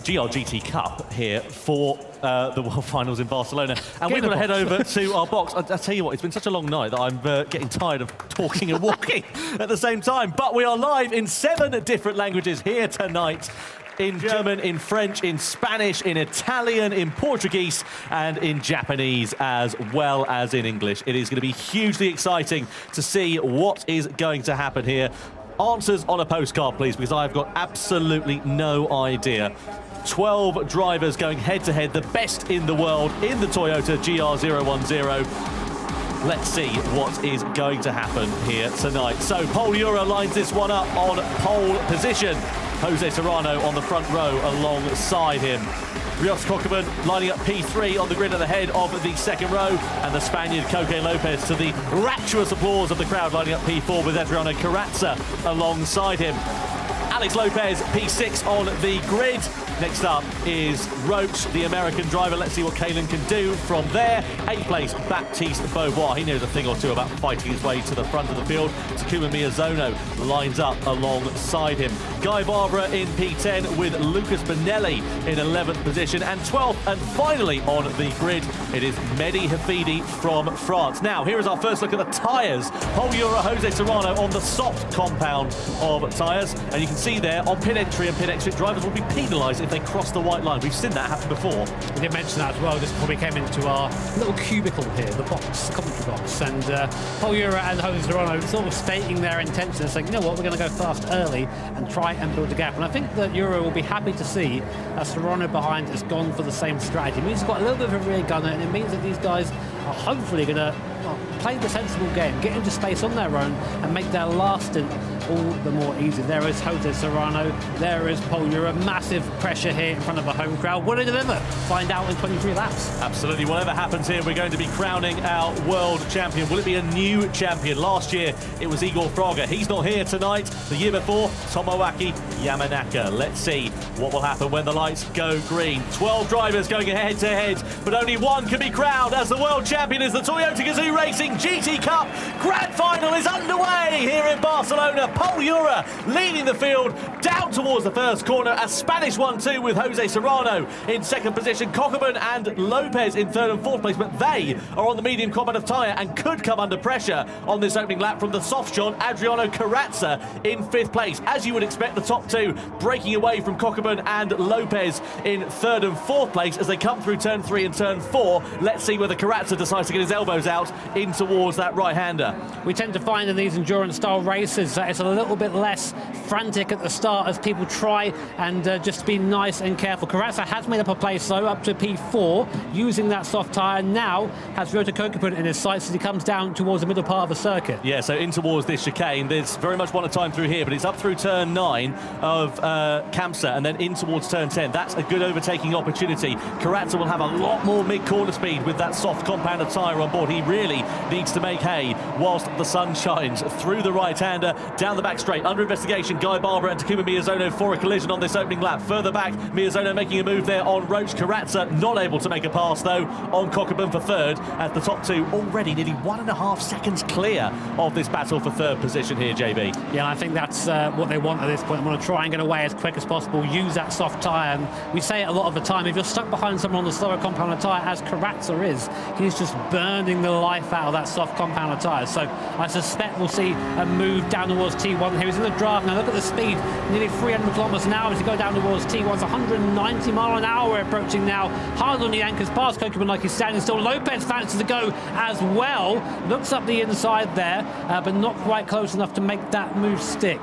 Speaker 6: GRGT Cup here for the World Finals in Barcelona. And we're going to head over to our box. I tell you what, it's been such a long night that I'm getting tired of talking and walking at the same time. But we are live in 7 different languages here tonight. In German, in French, in Spanish, in Italian, in Portuguese, and in Japanese, as well as in English. It is going to be hugely exciting to see what is going to happen here. Answers on a postcard, please, because I've got absolutely no idea. 12 drivers going head-to-head, the best in the world in the Toyota GR010. Let's see what is going to happen here tonight. So Pol Euro lines this one up on pole position. Jose Serrano on the front row alongside him. Rios Kokeman lining up P3 on the grid at the head of the second row, and the Spaniard Coque López, to the rapturous applause of the crowd, lining up P4 with Adriano Carrazza alongside him. Alex Lopez, P6 on the grid. Next up is Roach, the American driver. Let's see what Kalen can do from there. 8th place, Baptiste Beauvoir. He knows a thing or two about fighting his way to the front of the field. Takuma Miyazono lines up alongside him. Guy Barbara in P10 with Lucas Bonelli in 11th position. And 12th, and finally on the grid, it is Mehdi Hafidi from France. Now, here is our first look at the tyres. Pol Euro Jose Serrano on the soft compound of tyres. And you can see there, on pit entry and pit exit, drivers will be penalised if they cross the white line. We've seen that happen before.
Speaker 7: We did mention that as well. This probably came into our little cubicle here, the box, the commentary box. And Pol Euro and Jose Serrano sort of stating their intention, saying, you know what, we're going to go fast early and try and build a gap. And I think that Euro will be happy to see that Serrano behind has gone for the same strategy. It means he's got a little bit of a rear gunner, and it means that these guys are hopefully going to play the sensible game, get into space on their own, and make their last stint all the more easy. There is Jose Serrano, there is Paul Ura. Massive pressure here in front of a home crowd. Will it deliver? Find out in 23 laps.
Speaker 6: Absolutely. Whatever happens here, we're going to be crowning our world champion. Will it be a new champion? Last year, it was Igor Fraga. He's not here tonight. The year before, Tomoaki Yamanaka. Let's see what will happen when the lights go green. 12 drivers going head-to-head, but only one can be crowned as the world champion. Is the Toyota GAZOO Racing GT Cup Grand Final is underway here in Barcelona. Paul Ura leading the field down towards the first corner. A Spanish 1-2 with Jose Serrano in second position. Cockburn and Lopez in third and fourth place, but they are on the medium combat of tyre and could come under pressure on this opening lap from the soft shot. Adriano Carrazza in fifth place. As you would expect, the top two breaking away from Cockburn and Lopez in third and fourth place as they come through turn 3 and turn 4. Let's see whether Carrazza decides to get his elbows out in towards that right-hander.
Speaker 7: We tend to find in these endurance-style races that it's a little bit less frantic at the start as people try and just be nice and careful. Carrazza has made up a place, though, up to P4, using that soft tyre. Now has Ryota Kokipun in his sights as he comes down towards the middle part of the circuit.
Speaker 6: Yeah, so in towards this chicane. There's very much one at a time through here, but it's up through turn 9 of Kamsa and then in towards turn 10. That's a good overtaking opportunity. Carrazza will have a lot more mid-corner speed with that soft compounder tyre on board. He really needs to make hay whilst the sun shines. Through the right-hander, down the back straight, under investigation, Guy Barber and Takuma Miyazono for a collision on this opening lap. Further back, Miyazono making a move there on Roach. Carrazza not able to make a pass, though, on Cockburn for third, as the top two already nearly 1.5 seconds clear of this battle for third position here, JB.
Speaker 7: Yeah, I think that's what they want at this point. They want to try and get away as quick as possible, use that soft tyre. And we say it a lot of the time, if you're stuck behind someone on the slower compounder tyre, as Carrazza is, he's just burning the life out of that soft compounder tyre. So I suspect we'll see a move down towards T1 here. He's in the draft now. Look at the speed, nearly 300 kilometers an hour as you go down towards T1. It's 190 mile an hour we're approaching now. Hard on the anchors, past Coquelin like he's standing still. Lopez fancies to go as well. Looks up the inside there, but not quite close enough to make that move stick.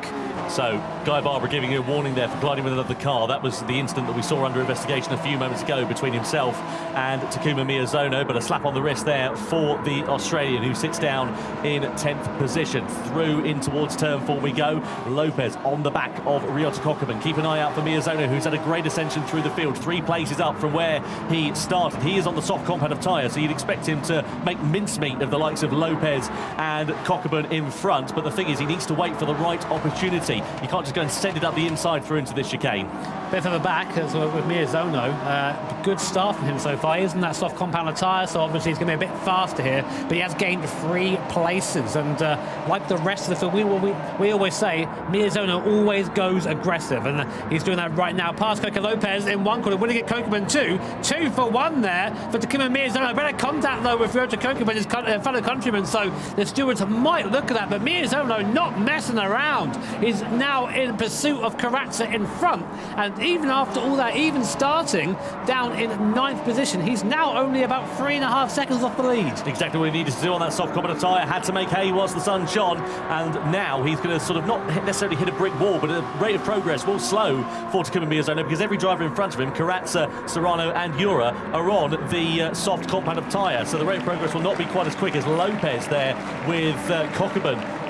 Speaker 6: So, Guy Barber giving you a warning there for colliding with another car. That was the incident that we saw under investigation a few moments ago between himself and Takuma Miyazono, but a slap on the wrist there for the Australian, who sits down in 10th position. Through in towards turn 4 we go. Lopez on the back of Ryota Kokipun. Keep an eye out for Miyazono, who's had a great ascension through the field. 3 places up from where he started. He is on the soft compound of tyre, so you'd expect him to make mincemeat of the likes of Lopez and Kokipun in front, but the thing is, he needs to wait for the right opportunity. You can't just go and send it up the inside through into this chicane.
Speaker 7: Bit further back as well with Miyazono. Good start from him so far. He is in that soft compounder tyre, so obviously he's going to be a bit faster here, but he has gained 3 places. And like the rest of the field, we always say, Miyazono always goes aggressive, and he's doing that right now. Past Coque Lopez in one corner, winning it Kokipun 2 for 1 there for Takuma Miyazono. Better contact though with Ryota Kokipun, his fellow countryman, so the stewards might look at that, but Miyazono not messing around. He's now in pursuit of Carrazza in front, and even after all that, even starting down in 9th position, he's now only about 3.5 seconds off the lead.
Speaker 6: Exactly what he needed to do on that soft compound tyre. Had to make hay whilst the sun shone, and now he's going to sort of not necessarily hit a brick wall, but a rate of progress will slow for Takuma Miyazono, because every driver in front of him, Carrazza, Serrano and Ura, are on the soft compound of tyre, so the rate of progress will not be quite as quick as Lopez there with Kokipun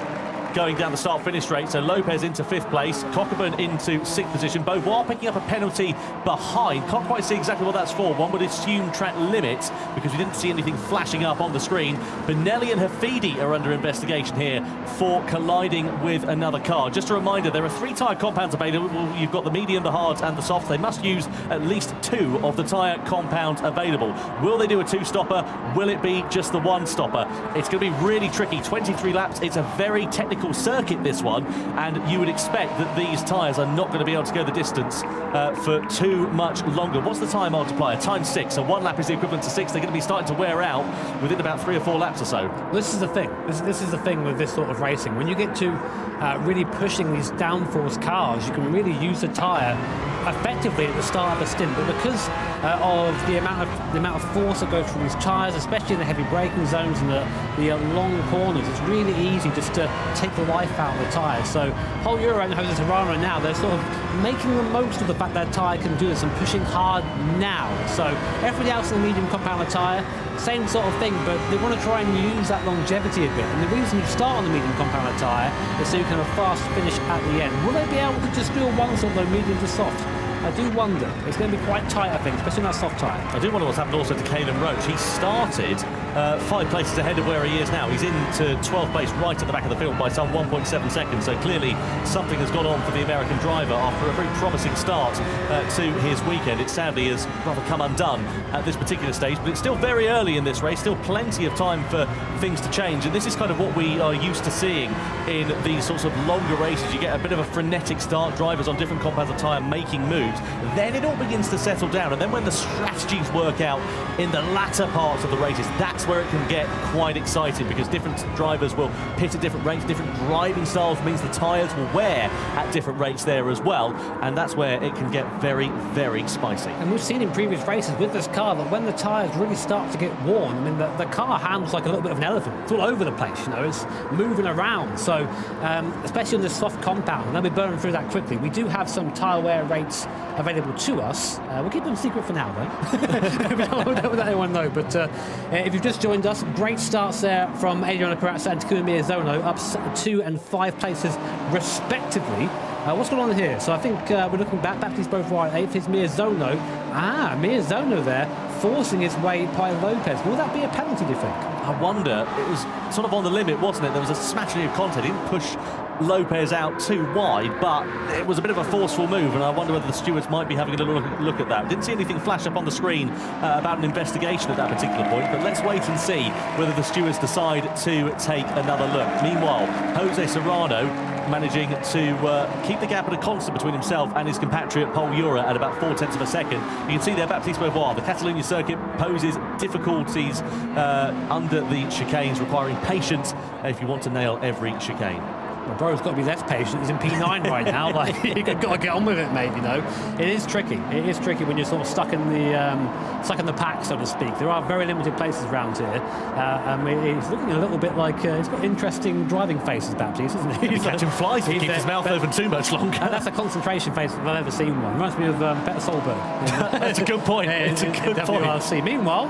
Speaker 6: going down the start-finish straight. So Lopez into 5th place, Kokipun into 6th position, both while picking up a penalty behind. Can't quite see exactly what that's for. One would assume track limits, because we didn't see anything flashing up on the screen. Benelli and Hafidi are under investigation here for colliding with another car. Just a reminder, there are 3 tyre compounds available. You've got the medium, the hard and the soft. They must use at least 2 of the tyre compounds available. Will they do a 2-stopper? Will it be just the 1-stopper? It's going to be really tricky. 23 laps. It's a very technical circuit, this one, and you would expect that these tyres are not going to be able to go the distance for too much longer. What's the time multiplier? Times 6, so 1 lap is the equivalent to 6. They're going to be starting to wear out within about 3 or 4 laps or so.
Speaker 7: This is the thing. This is the thing with this sort of racing. When you get to really pushing these downforce cars, you can really use the tyre effectively at the start of a stint, but because of the amount of force that goes through these tyres, especially in the heavy braking zones and the long corners, it's really easy just to take take the life out of the tyre. So Pol Euro and Jose Serrano now, they're sort of making the most of the fact their tyre can do this and pushing hard now. So everybody else in the medium compound tyre, same sort of thing, but they want to try and use that longevity a bit. And the reason you start on the medium compound tyre is so you can have a fast finish at the end. Will they be able to just do a one-stop though, medium to soft? I do wonder. It's going to be quite tight, I think, especially on that soft tyre.
Speaker 6: I do wonder what's happened also to Caelan Roach. He started 5 places ahead of where he is now. He's into 12th place right at the back of the field by some 1.7 seconds. So clearly something has gone on for the American driver after a very promising start to his weekend. It sadly has rather come undone at this particular stage, but it's still very early in this race, still plenty of time for things to change. And this is kind of what we are used to seeing in these sorts of longer races. You get a bit of a frenetic start, drivers on different compounds of tyre making moves. Then it all begins to settle down, and then when the strategies work out in the latter parts of the races, that's where it can get quite exciting, because different drivers will pit at different rates, different driving styles means the tyres will wear at different rates there as well, and that's where it can get very, very spicy.
Speaker 7: And we've seen in previous races with this car that when the tyres really start to get worn, I mean, the car handles like a little bit of an elephant. It's all over the place, you know, it's moving around. So, especially on this soft compound, and then we're burning through that quickly. We do have some tyre wear rates available to us. We'll keep them secret for now, though. We don't let anyone know. But if you've just joined us, great starts there from Adriano Corazza and Takuma Miyazono, up 2 and 5 places respectively. What's going on here? So I think we're looking back. Baptiste's both right. 8th is Miyazono. Miyazono there, forcing his way by Lopez. Will that be a penalty, do you think?
Speaker 6: I wonder. It was sort of on the limit, wasn't it? There was a smattering of contact. He didn't push Lopez out too wide, but it was a bit of a forceful move, and I wonder whether the stewards might be having a little look at that. Didn't see anything flash up on the screen about an investigation at that particular point, but let's wait and see whether the stewards decide to take another look. Meanwhile, Jose Serrano managing to keep the gap at a constant between himself and his compatriot Pol Euro at about 0.4 of a second. You can see there Baptiste Beauvoir. The Catalonia circuit poses difficulties under the chicanes, requiring patience if you want to nail every chicane.
Speaker 7: Well, bro's got to be less patient. He's in P9 right now. Like, you've got to get on with it, mate. You know, it is tricky. It is tricky when you're sort of stuck in the pack, so to speak. There are very limited places around here. He's looking a little bit like he's got interesting driving faces, Baptiste, isn't he?
Speaker 6: He's catching flies. He keeps his mouth open too much longer.
Speaker 7: That's a concentration face if I've ever seen one. Reminds me of Peter Solberg.
Speaker 6: That's a good point. It's a good point.
Speaker 7: Meanwhile,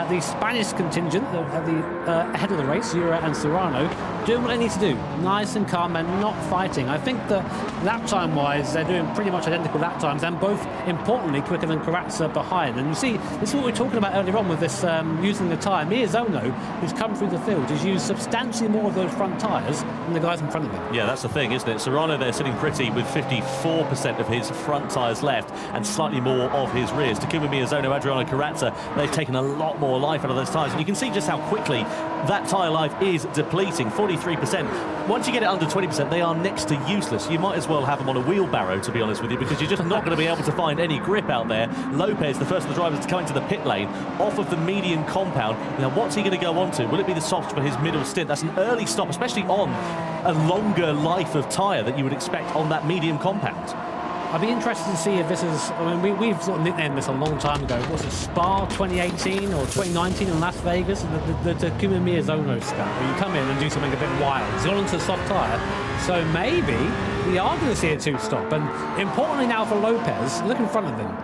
Speaker 7: the Spanish contingent at the ahead of the race, Euro and Serrano, doing what they need to do, nice and calm and not fighting. I think that lap time wise they're doing pretty much identical lap times, and both importantly quicker than Corazza behind. And you see, this is what we were talking about earlier on with this using the tyre. Miyazono, who's come through the field, has used substantially more of those front tyres than the guys in front of him.
Speaker 6: Yeah, that's the thing, isn't it? Serrano there sitting pretty with 54% of his front tyres left and slightly more of his rears. Takuma Miyazono, Adriano Corazza, they've taken a lot more life out of those tyres, and you can see just how quickly that tyre life is depleting. 43%. Once you get it under 20%, they are next to useless. You might as well have them on a wheelbarrow, to be honest with you, because you're just not going to be able to find any grip out there. Lopez, the first of the drivers to come into the pit lane, off of the medium compound. Now, what's he going to go on to? Will it be the soft for his middle stint? That's an early stop, especially on a longer life of tyre that you would expect on that medium compound.
Speaker 7: I'd be interested to see if this is, I mean, we've sort of nicknamed this a long time ago. Was it Spa 2018 or 2019 in Las Vegas? The Takuma Miyazono stuff, where you come in and do something a bit wild. He's gone onto a soft tyre, so maybe we are going to see a two-stop. And importantly now for Lopez, look in front of him.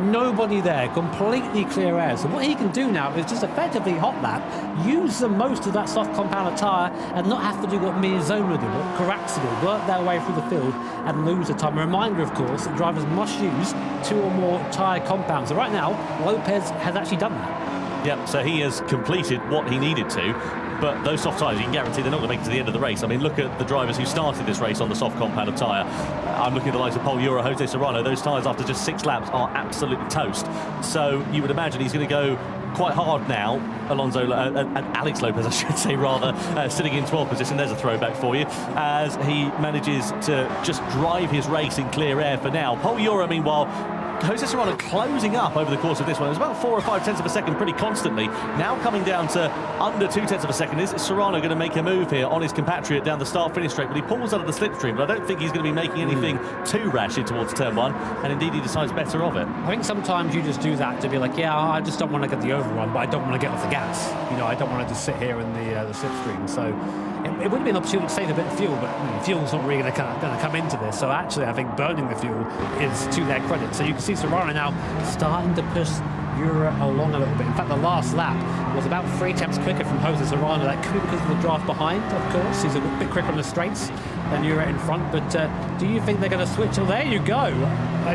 Speaker 7: Nobody there, completely clear air. So what he can do now is just effectively hot lap, use the most of that soft compound tyre and not have to do what Miyazono did, what Corazza did, work their way through the field and lose the time. A reminder, of course, that drivers must use 2 or more tyre compounds. So right now, Lopez has actually done that.
Speaker 6: Yep, so he has completed what he needed to. But those soft tyres, you can guarantee they're not going to make it to the end of the race. I mean, look at the drivers who started this race on the soft compound of tyre. I'm looking at the likes of Pol Euro, Jose Serrano. Those tyres, after just 6 laps, are absolutely toast. So you would imagine he's going to go quite hard now. Alonso and Alex Lopez, I should say, rather, sitting in 12th position. There's a throwback for you, as he manages to just drive his race in clear air for now. Pol Euro, meanwhile, Jose Serrano closing up over the course of this one. It was about 4 or 5 tenths of a second pretty constantly. Now coming down to under 2 tenths of a second. Is Serrano going to make a move here on his compatriot down the start-finish straight? But he pulls out of the slipstream, but I don't think he's going to be making anything too rash in towards turn 1, and indeed he decides better of it.
Speaker 7: I think sometimes you just do that to be like, yeah, I just don't want to get the overrun, but I don't want to get off the gas. You know, I don't want to just sit here in the slipstream. So it would have been an opportunity to save a bit of fuel, but fuel's not really going to come into this. So actually, I think burning the fuel is to their credit. So you can see Serrano now starting to push Ura along a little bit. In fact, the last lap was about 3 tenths quicker from Jose Serrano. That could be because of the draft behind, of course. He's a bit quicker on the straights than Ura in front. But do you think they're going to switch? Oh, there you go.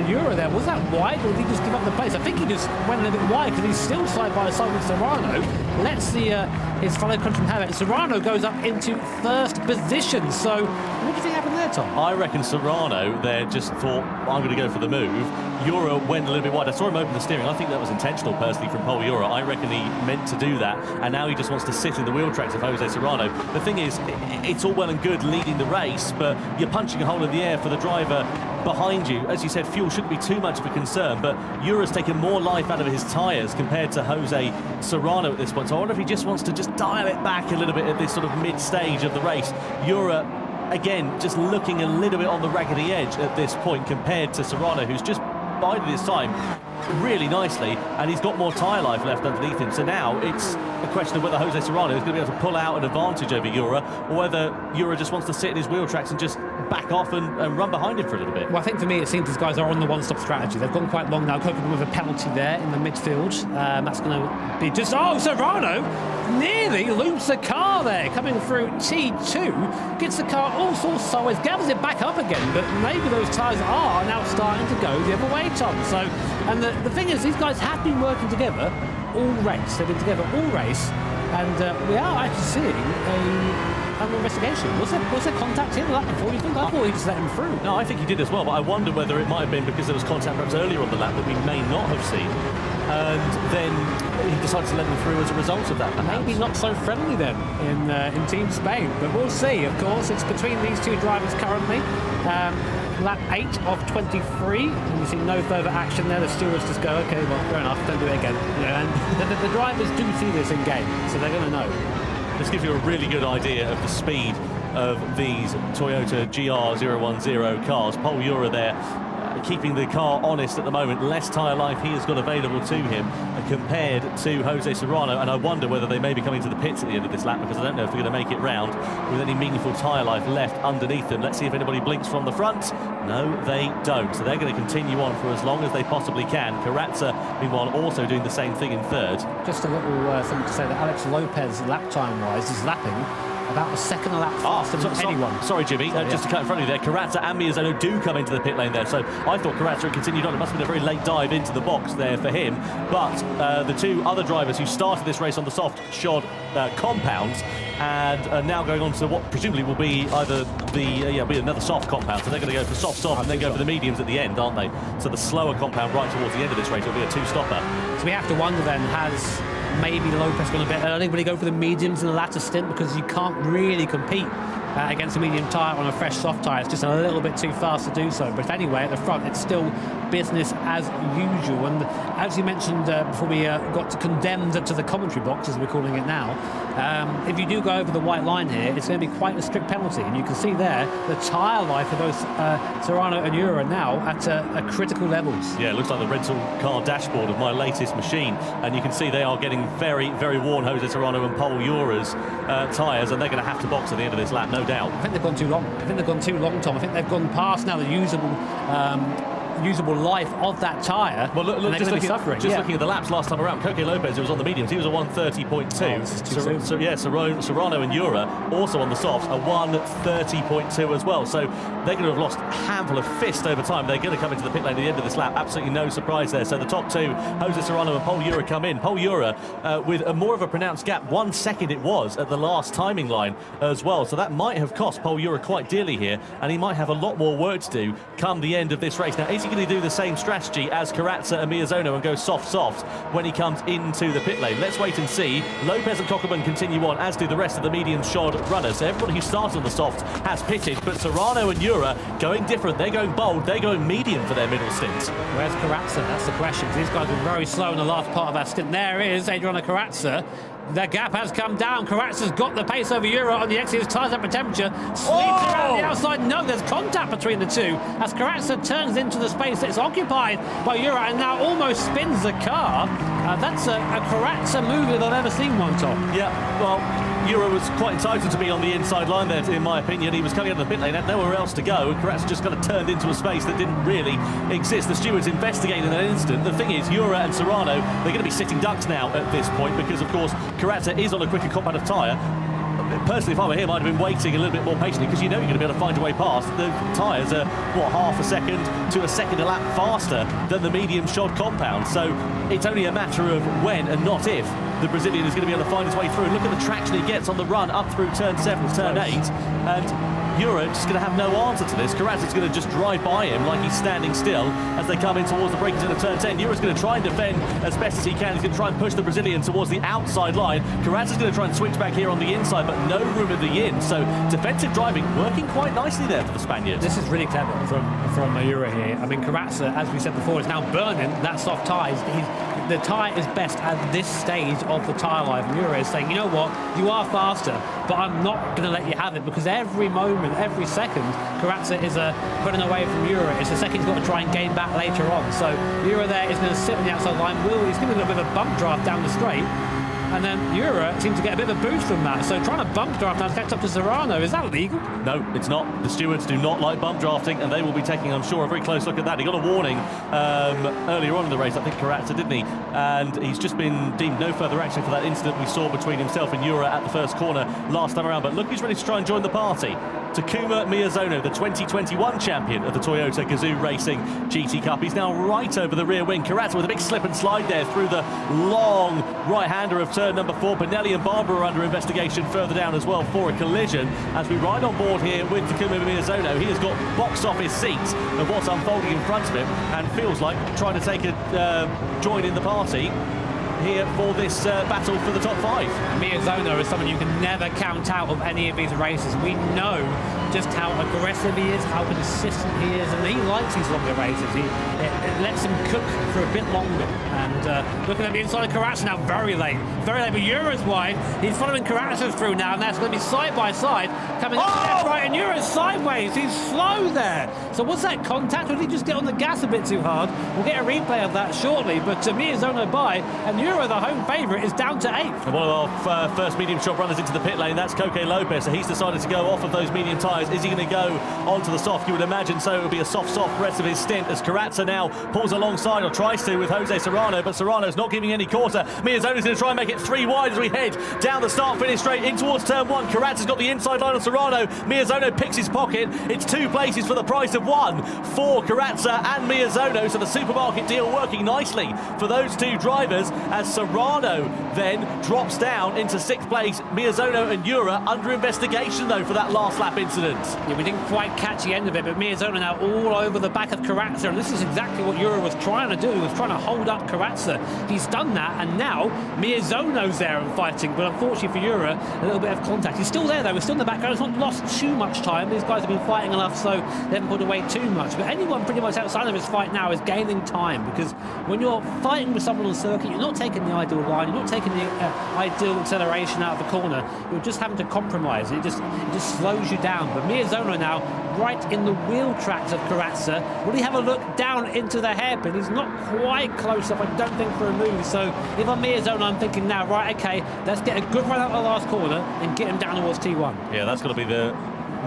Speaker 7: Ura there. Was that wide, or did he just give up the pace? I think he just went a little bit wide because he's still side by side with Serrano. Let's see his fellow countryman have it. Serrano goes up into first position. So what do you think happened there, Tom?
Speaker 6: I reckon Serrano there just thought, I'm going to go for the move. Ura went a little bit wide. I saw him open the steering. I think that was intentional, personally, from Pol Ura. I reckon he meant to do that, and now he just wants to sit in the wheel tracks of Jose Serrano. The thing is, it's all well and good leading the race, but you're punching a hole in the air for the driver behind you. As you said, fuel shouldn't be too much of a concern, but Ura's taken more life out of his tyres compared to Jose Serrano at this point. So I wonder if he just wants to just dial it back a little bit at this sort of mid-stage of the race. Ura, again, just looking a little bit on the raggedy edge at this point compared to Serrano, who's just bided his time really nicely, and he's got more tyre life left underneath him. So now it's a question of whether Jose Serrano is going to be able to pull out an advantage over Ura, or whether Ura just wants to sit in his wheel tracks and just back off and run behind him for a little bit.
Speaker 7: Well, I think for me it seems these guys are on the one-stop strategy. They've gone quite long now, coping with a penalty there in the midfield. That's going to be just... Oh, Serrano nearly loops the car there, coming through T2, gets the car all sorts of sideways, gathers it back up again, but maybe those tyres are now starting to go the other way, Tom. So, and the thing is, these guys have been working together all race. They've been together all race, and we are actually seeing an investigation. Was there contact here before, you think? I thought he just let him through.
Speaker 6: No, I think he did as well, but I wonder whether it might have been because there was contact perhaps earlier on the lap that we may not have seen, and then he decided to let them through as a result of that, perhaps.
Speaker 7: Maybe not so friendly then in Team Spain, but we'll see. Of course, it's between these two drivers currently. Lap 8 of 23, and you see no further action there. The stewards just go, okay, well, fair enough, don't do it again. You know, and the drivers do see this in game, so they're going to know.
Speaker 6: This gives you a really good idea of the speed of these Toyota GR010 cars. Pol Ura there, keeping the car honest at the moment. Less tyre life he has got available to him compared to Jose Serrano, and I wonder whether they may be coming to the pits at the end of this lap, because I don't know if they're going to make it round with any meaningful tyre life left underneath them. Let's see if anybody blinks from the front. No, they don't. So they're going to continue on for as long as they possibly can. Carrazza, meanwhile, also doing the same thing in third.
Speaker 7: Just a little something to say that Alex Lopez, lap time-wise, is lapping about a second a lap faster than anyone.
Speaker 6: Sorry, Jimmy, just to cut in front of you there, Carrazza and Miyazono do come into the pit lane there, so I thought Carrazza had continued on. It must have been a very late dive into the box there for him, but the two other drivers who started this race on the soft shod compounds and are now going on to what presumably will be either be another soft compound, so they're going to go for soft and then go for the mediums at the end, aren't they? So the slower compound right towards the end of this race will be a two-stopper.
Speaker 7: So we have to wonder then, has maybe Lopez gone a bit early? Will he go for the mediums in the latter stint, because you can't really compete against a medium tyre on a fresh soft tyre? It's just a little bit too fast to do so. But anyway, at the front, it's still business as usual. And as you mentioned before we got condemned to the commentary box, as we're calling it now, if you do go over the white line here, it's going to be quite a strict penalty. And you can see there the tyre life of both Serrano and Ura now at critical levels.
Speaker 6: Yeah, it looks like the rental car dashboard of my latest machine, and you can see they are getting very, very worn, Jose Serrano and Pol Ura's tyres, and they're going to have to box at the end of this lap, no doubt.
Speaker 7: I think they've gone too long. Tom. I think they've gone past now the usable life of that tyre.
Speaker 6: Well, look just looking at the laps last time around, Coque López, who was on the mediums, he was a 1:30.2. Serrano and Ura, also on the softs, a 1:30.2 as well. So they're going to have lost a handful of fist over time. They're going to come into the pit lane at the end of this lap. Absolutely no surprise there. So the top two, Jose Serrano and Pol Ura, come in. Pol Ura with a more of a pronounced gap. 1 second it was at the last timing line as well. So that might have cost Pol Ura quite dearly here, and he might have a lot more work to do come the end of this race. Now, is he going to do the same strategy as Karatsa and Miyazono and go soft when he comes into the pit lane? Let's wait and see. Lopez and Coquelin continue on, as do the rest of the medium shod runners. So everybody who started on the soft has pitted, but Serrano and Jura going different. They're going bold, they're going medium for their middle stint.
Speaker 7: Where's Karatsa? That's the question. These guys were very slow in the last part of that stint. There is Adriano Karatsa. The gap has come down. Karatsa's got the pace over Jura on the exit. His tyres up for temperature. Sleeps around the outside. No, there's contact between the two as Karatsa turns into the space that's occupied by Jura and now almost spins the car. That's a Karatsa move that I've ever seen one, Tom.
Speaker 6: Yeah, well, Jura was quite entitled to be on the inside line there, in my opinion. He was coming out of the pit lane, had nowhere else to go, and Karatsa just kind of turned into a space that didn't really exist. The stewards investigated that instant. The thing is, Jura and Serrano, they're going to be sitting ducks now at this point because, of course, Karatsa is on a quicker compound of tyre. Personally, if I were him, I'd have been waiting a little bit more patiently because you know you're going to be able to find a way past. The tyres are, what, half a second to a second a lap faster than the medium shod compound. So it's only a matter of when and not if the Brazilian is going to be able to find his way through. And look at the traction he gets on the run up through turn 7, turn 8. And Jura just going to have no answer to this. Karatsa's going to just drive by him like he's standing still as they come in towards the break into turn 10. Jura's going to try and defend as best as he can. He's going to try and push the Brazilian towards the outside line. Karatsa's going to try and switch back here on the inside, but no room in the in. So defensive driving working quite nicely there for the Spaniards.
Speaker 7: This is really clever from Jura here. I mean, Karatsa, as we said before, is now burning that soft tyres. The tyre is best at this stage of the tyre life. And Jura is saying, you know what, you are faster, but I'm not going to let you have it because every moment, every second, Karatsa is putting away from Jura. It's a second he's got to try and gain back later on. So Jura there is going to sit on the outside line. He's giving a little bit of a bump draft down the straight. And then Jura seems to get a bit of a boost from that. So trying to bump draft now to catch up to Serrano, is that legal?
Speaker 6: No, it's not. The stewards do not like bump drafting, and they will be taking, I'm sure, a very close look at that. He got a warning earlier on in the race, I think Karatsa, didn't he? And he's just been deemed no further action for that incident we saw between himself and Jura at the first corner last time around. But look who's ready to try and join the party. Takuma Miyazono, the 2021 champion of the Toyota GAZOO Racing GT Cup. He's now right over the rear wing. Karatsa with a big slip and slide there through the long right-hander of turn number 4. Benelli and Barbara are under investigation further down as well for a collision. As we ride on board here with Takuma Miyazono, he has got box office seats of what's unfolding in front of him and feels like trying to take a join in the party here for this battle for the top 5.
Speaker 7: Miyazono is someone you can never count out of any of these races. We know just how aggressive he is, how consistent he is, and he likes these longer races. It lets him cook for a bit longer. And looking at the inside of Karatsa now, very late, but Jura's wide. He's following Karatsa through now, and that's going to be side by side coming up left, right, and Jura's sideways. He's slow there. So what's that contact? Or did he just get on the gas a bit too hard? We'll get a replay of that shortly. But Miyazono by, and Jura, the home favourite, is down to 8th.
Speaker 6: And one of our first medium shot runners into the pit lane, that's Coque López. So he's decided to go off of those medium tyres. Is he going to go onto the soft? You would imagine so. It will be a soft rest of his stint as Karatsa now pulls alongside, or tries to, with Jose Serrano, but Serrano's not giving any quarter. Miyazono's going to try and make it 3 wide as we head down the start-finish straight in towards turn 1. Karatsa's got the inside line on Serrano. Miyazono picks his pocket. It's 2 places for the price of 1 for Karatsa and Miyazono. So the supermarket deal working nicely for those 2 drivers as Serrano then drops down into 6th place. Miyazono and Jura under investigation though for that last lap incident.
Speaker 7: Yeah, we didn't quite catch the end of it, but Miyazono now all over the back of Karatsa, and this is exactly what Jura was trying to do. He was trying to hold up Karatsa. He's done that, and now Miyazono's there and fighting, but unfortunately for Jura, a little bit of contact. He's still there though, he's still in the background. He's not lost too much time. These guys have been fighting enough, so they haven't put away too much. But anyone pretty much outside of his fight now is gaining time, because when you're fighting with someone on the circuit, you're not taking the ideal line, you're not taking the ideal acceleration out of the corner. You're just having to compromise. It just slows you down. But Miyazono now right in the wheel tracks of Karatsa. Will he have a look down into the hairpin? He's not quite close enough, I don't think, for a move. So if I'm Miyazono, I'm thinking now, right, okay, let's get a good run out of the last corner and get him down towards T1.
Speaker 6: Yeah, that's got to be the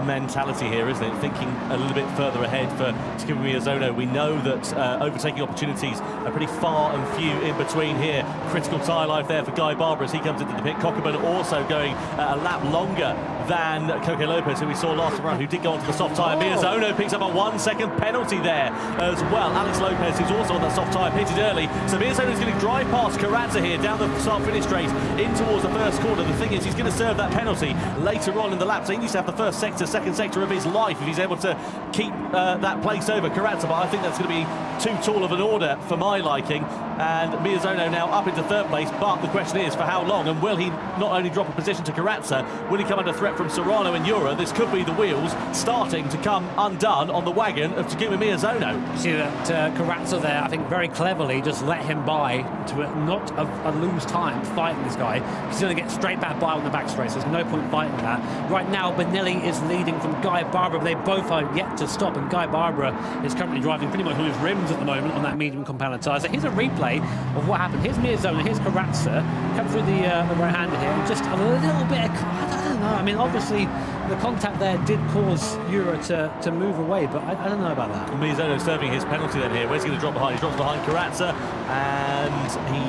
Speaker 6: mentality here, isn't it? Thinking a little bit further ahead for Takuma Miyazono. We know that overtaking opportunities are pretty far and few in between here. Critical tyre life there for Guy Barber as he comes into the pit. Coquelin also going a lap longer than Coque López, who we saw last round, who did go onto the soft tyre. Miyazono picks up a 1 second penalty there as well. Alex Lopez, who's also on that soft tyre, pitted early. So Miyazono's going to drive past Carrazza here down the start-finish straight in towards the first corner. The thing is, he's going to serve that penalty later on in the lap. So he needs to have the first sector, second sector of his life if he's able to keep that place over Carrazza. But I think that's going to be too tall of an order for my liking. And Miyazono now up into third place. But the question is, for how long? And will he not only drop a position to Carrazza, will he come under threat from Serrano and Jura? This could be the wheels starting to come undone on the wagon of Takuma Miyazono.
Speaker 7: You see that Carrazza there, I think very cleverly just let him by to not lose time fighting this guy. He's going to get straight back by on the back straight, so there's no point fighting that. Right now, Benelli is leading from Guy Barbara, but they both are yet to stop, and Guy Barbara is currently driving pretty much on his rims at the moment on that medium compound tyre. So here's a replay of what happened. Here's Miyazono, here's Carrazza, come through the right-hander here, and just a little bit of, I don't know, I mean, obviously the contact there did cause Jura to move away, but I don't know about that.
Speaker 6: Miyazono serving his penalty then here. Where's he going to drop behind? He drops behind Carrazza, and he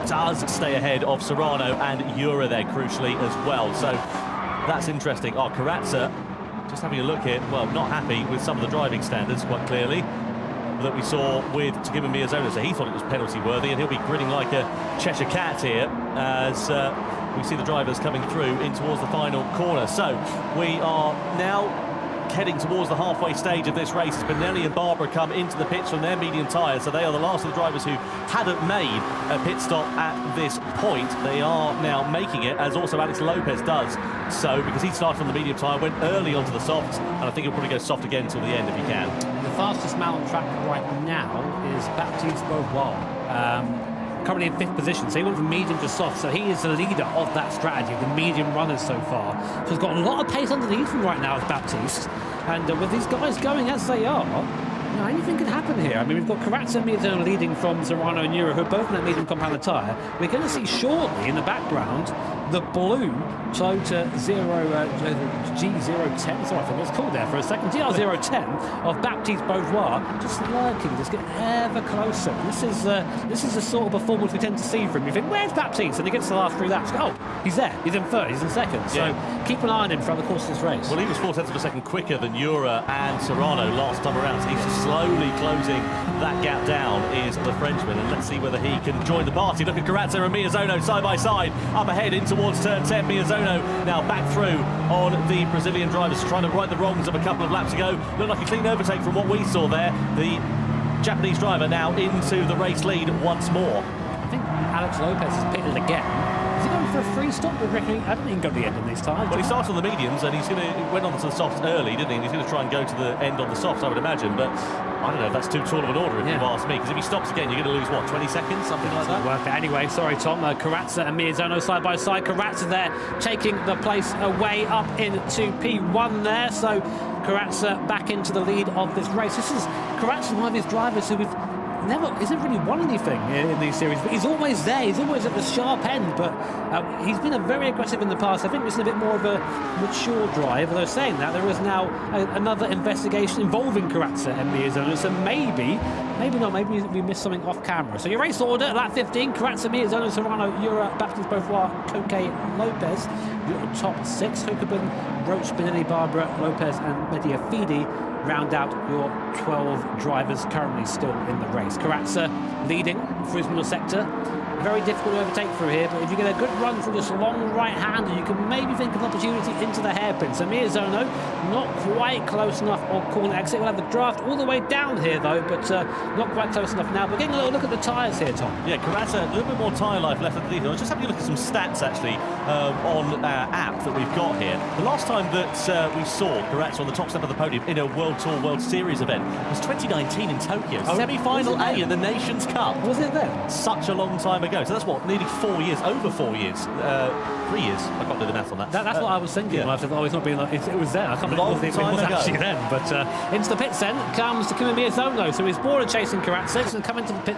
Speaker 6: does stay ahead of Serrano and Jura there, crucially, as well. So that's interesting. Oh, Carrazza, just having a look here, well, not happy with some of the driving standards, quite clearly, that we saw with Takuma Miyazono. So he thought it was penalty worthy, and he'll be grinning like a Cheshire cat here as we see the drivers coming through in towards the final corner. So we are now heading towards the halfway stage of this race as Benelli and Barbara come into the pits from their medium tyres. So they are the last of the drivers who hadn't made a pit stop at this point. They are now making it, as also Alex Lopez does. So, because he started on the medium tyre, went early onto the softs, and I think he'll probably go soft again till the end if he can.
Speaker 7: The fastest man on track right now is Baptiste Beauvoir. Currently in 5th position, so he went from medium to soft, so he is the leader of that strategy, the medium runners so far. So he's got a lot of pace underneath him right now as Baptiste, and with these guys going as they are, you know, anything can happen here. I mean, we've got Carrazza and Miyazono leading from Serrano and Jura, who are both in that medium compound tyre. We're going to see shortly in the background the blue Toyota G010, sorry, I think it's called there for a second, GR010 of Baptiste Beauvoir, just lurking, just getting ever closer. This is the sort of performance we tend to see from him. You think, where's Baptiste? And he gets the last 3 laps. Oh, he's there. He's in third. He's in second. So keep an eye on him throughout the course of this race.
Speaker 6: Well, he was 4 tenths of a second quicker than Jura and Serrano last time around. So he's just slowly closing that gap down, is the Frenchman. And let's see whether he can join the party. Look at Carrazza and Miyazono side by side, up ahead in towards turn 10. Miyazono now back through on the Brazilian drivers, trying to right the wrongs of a couple of laps ago. Looked like a clean overtake from what we saw there. The Japanese driver now into the race lead once more.
Speaker 7: I think Alex Lopez has pitted again. Is he going for a free stop? I don't think he can go to the end of these times.
Speaker 6: Well, he started on the mediums and he went on to the softs early, didn't he? And he's going to try and go to the end on the softs, I would imagine. But I don't know if that's too tall of an order if you ask me. Because if he stops again, you're going to lose, what, 20 seconds? Something like that?
Speaker 7: Worth it anyway. Sorry, Tom. Carrazza and Miyazono side by side. Carrazza there taking the place away up into P1 there. So Carrazza back into the lead of this race. This is Carrazza, one of these drivers who isn't really won anything in these series, but he's always there. He's always at the sharp end, but he's been very aggressive in the past. I think this is a bit more of a mature drive. Although saying that, there is now another investigation involving Carrazza and Miyazono, so maybe not. Maybe we missed something off camera. So your race order, lap 15, Carrazza, Miyazono, Serrano, Jura, Baptiste Beauvoir, Coque López. Your top 6, Hoekeben, Roach, Benelli, Barbara, Lopez and Mediafidi round out your 12 drivers currently still in the race. Carrazza leading through his middle sector. Very difficult to overtake through here, but if you get a good run through this long right-hander, you can maybe think of an opportunity into the hairpin. So Miyazono not quite close enough on corner exit. We'll have the draft all the way down here, though, but not quite close enough now. But getting a little look at the tyres here, Tom.
Speaker 6: Yeah, Carrazza, a little bit more tyre life left underneath. I was just having a look at some stats, actually, on our app that we've got here. The last time that we saw Carrazza on the top step of the podium in a World Tour World Series event was 2019 in Tokyo. Semi-final A in the Nations Cup.
Speaker 7: Was it then?
Speaker 6: Such a long time ago. So that's what, nearly 4 years, over 4 years, 3 years. I can't do the math on that.
Speaker 7: That's what I was thinking. Yeah. I said, it's not being like, it was there. I can't believe it was actually then. But into the pits then comes Takuma Miyazono. So he's border chasing Carrazza. He's going to come into the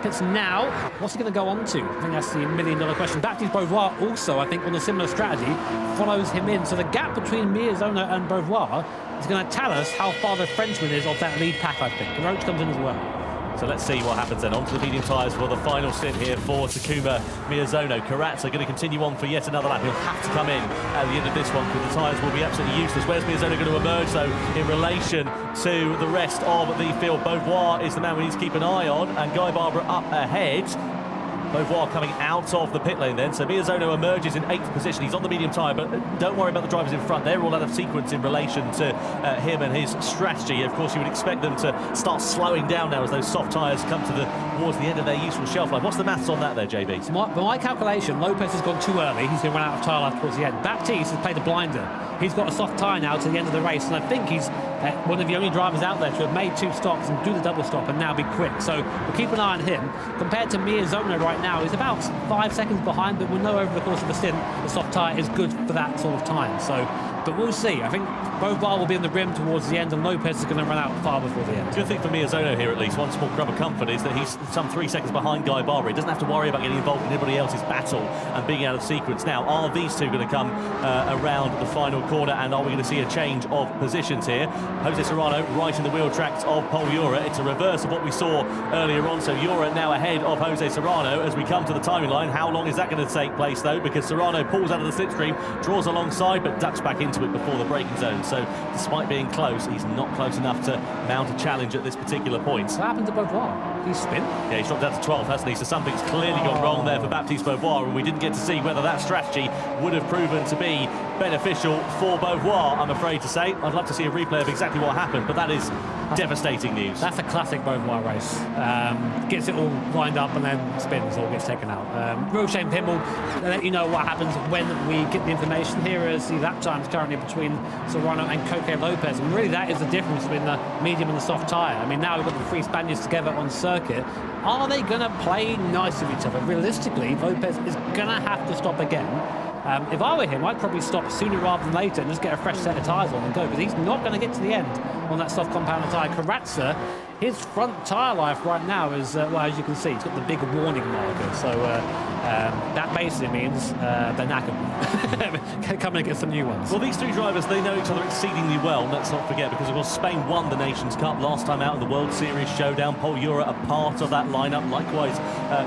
Speaker 7: pits now. What's he going to go on to? I think that's the $1 million question. Baptiste Beauvoir also, I think, on a similar strategy, follows him in. So the gap between Miyazono and Beauvoir is going to tell us how far the Frenchman is of that lead pack, I think. Roach comes in as well.
Speaker 6: So let's see what happens then. Onto the medium tyres for the final stint here for Takuma Miyazono. Karatsa going to continue on for yet another lap. He'll have to come in at the end of this one because the tyres will be absolutely useless. Where's Miyazono going to emerge, though, in relation to the rest of the field? Beauvoir is the man we need to keep an eye on, and Guy Barbara up ahead. Beauvoir coming out of the pit lane then, so Miyazono emerges in 8th position. He's on the medium tyre, but don't worry about the drivers in front. They're all out of sequence in relation to him and his strategy. Of course, you would expect them to start slowing down now as those soft tyres come towards the end of their useful shelf life. What's the maths on that there, JB?
Speaker 7: So by my calculation, Lopez has gone too early. He's going to run out of tyre life towards the end. Baptiste has played a blinder. He's got a soft tyre now to the end of the race, and I think he's one of the only drivers out there to have made 2 stops and do the double stop and now be quick. So we'll keep an eye on him. Compared to Miyazono right now, he's about 5 seconds behind, but we'll know over the course of the stint the soft tyre is good for that sort of time. So, but we'll see. I think Beauvoir will be in the rim towards the end, and Lopez is going to run out far before the end.
Speaker 6: Good thing for Miyazono here, at least. One small crumb of comfort is that he's some 3 seconds behind Guy Barbara. He doesn't have to worry about getting involved in anybody else's battle and being out of sequence. Now, are these two going to come around the final corner, and are we going to see a change of positions here? Jose Serrano right in the wheel tracks of Pol Jura. It's a reverse of what we saw earlier on, so Jura now ahead of Jose Serrano as we come to the timing line. How long is that going to take place, though? Because Serrano pulls out of the slipstream, draws alongside, but ducks back into it before the braking zone. So, despite being close, he's not close enough to mount a challenge at this particular point.
Speaker 7: What happened to Beauvoir? He's spin?
Speaker 6: Yeah, he's dropped down to 12th, hasn't he? So something's clearly gone wrong there for Baptiste Beauvoir, and we didn't get to see whether that strategy would have proven to be beneficial for Beauvoir, I'm afraid to say. I'd love to see a replay of exactly what happened, but that is devastating news.
Speaker 7: That's a classic Beauvoir race. Gets it all lined up and then spins or gets taken out. Real shame, Pim will let you know what happens when we get the information. Here is the lap times currently between Serrano and Coque Lopez, and really that is the difference between the medium and the soft tyre. I mean, now we've got the 3 Spaniards together on circuit. Are they going to play nice with each other? Realistically, Lopez is going to have to stop again. If I were him, I'd probably stop sooner rather than later and just get a fresh set of tyres on and go, because he's not going to get to the end on that soft compound tyre. Karatsa, his front tyre life right now is, well, as you can see, it's got the big warning marker. So that basically means they're knackered. Come and get some new ones.
Speaker 6: Well, these 2 drivers, they know each other exceedingly well, let's not forget, because, of course, Spain won the Nations Cup last time out in the World Series showdown. Pol Jura a part of that lineup, likewise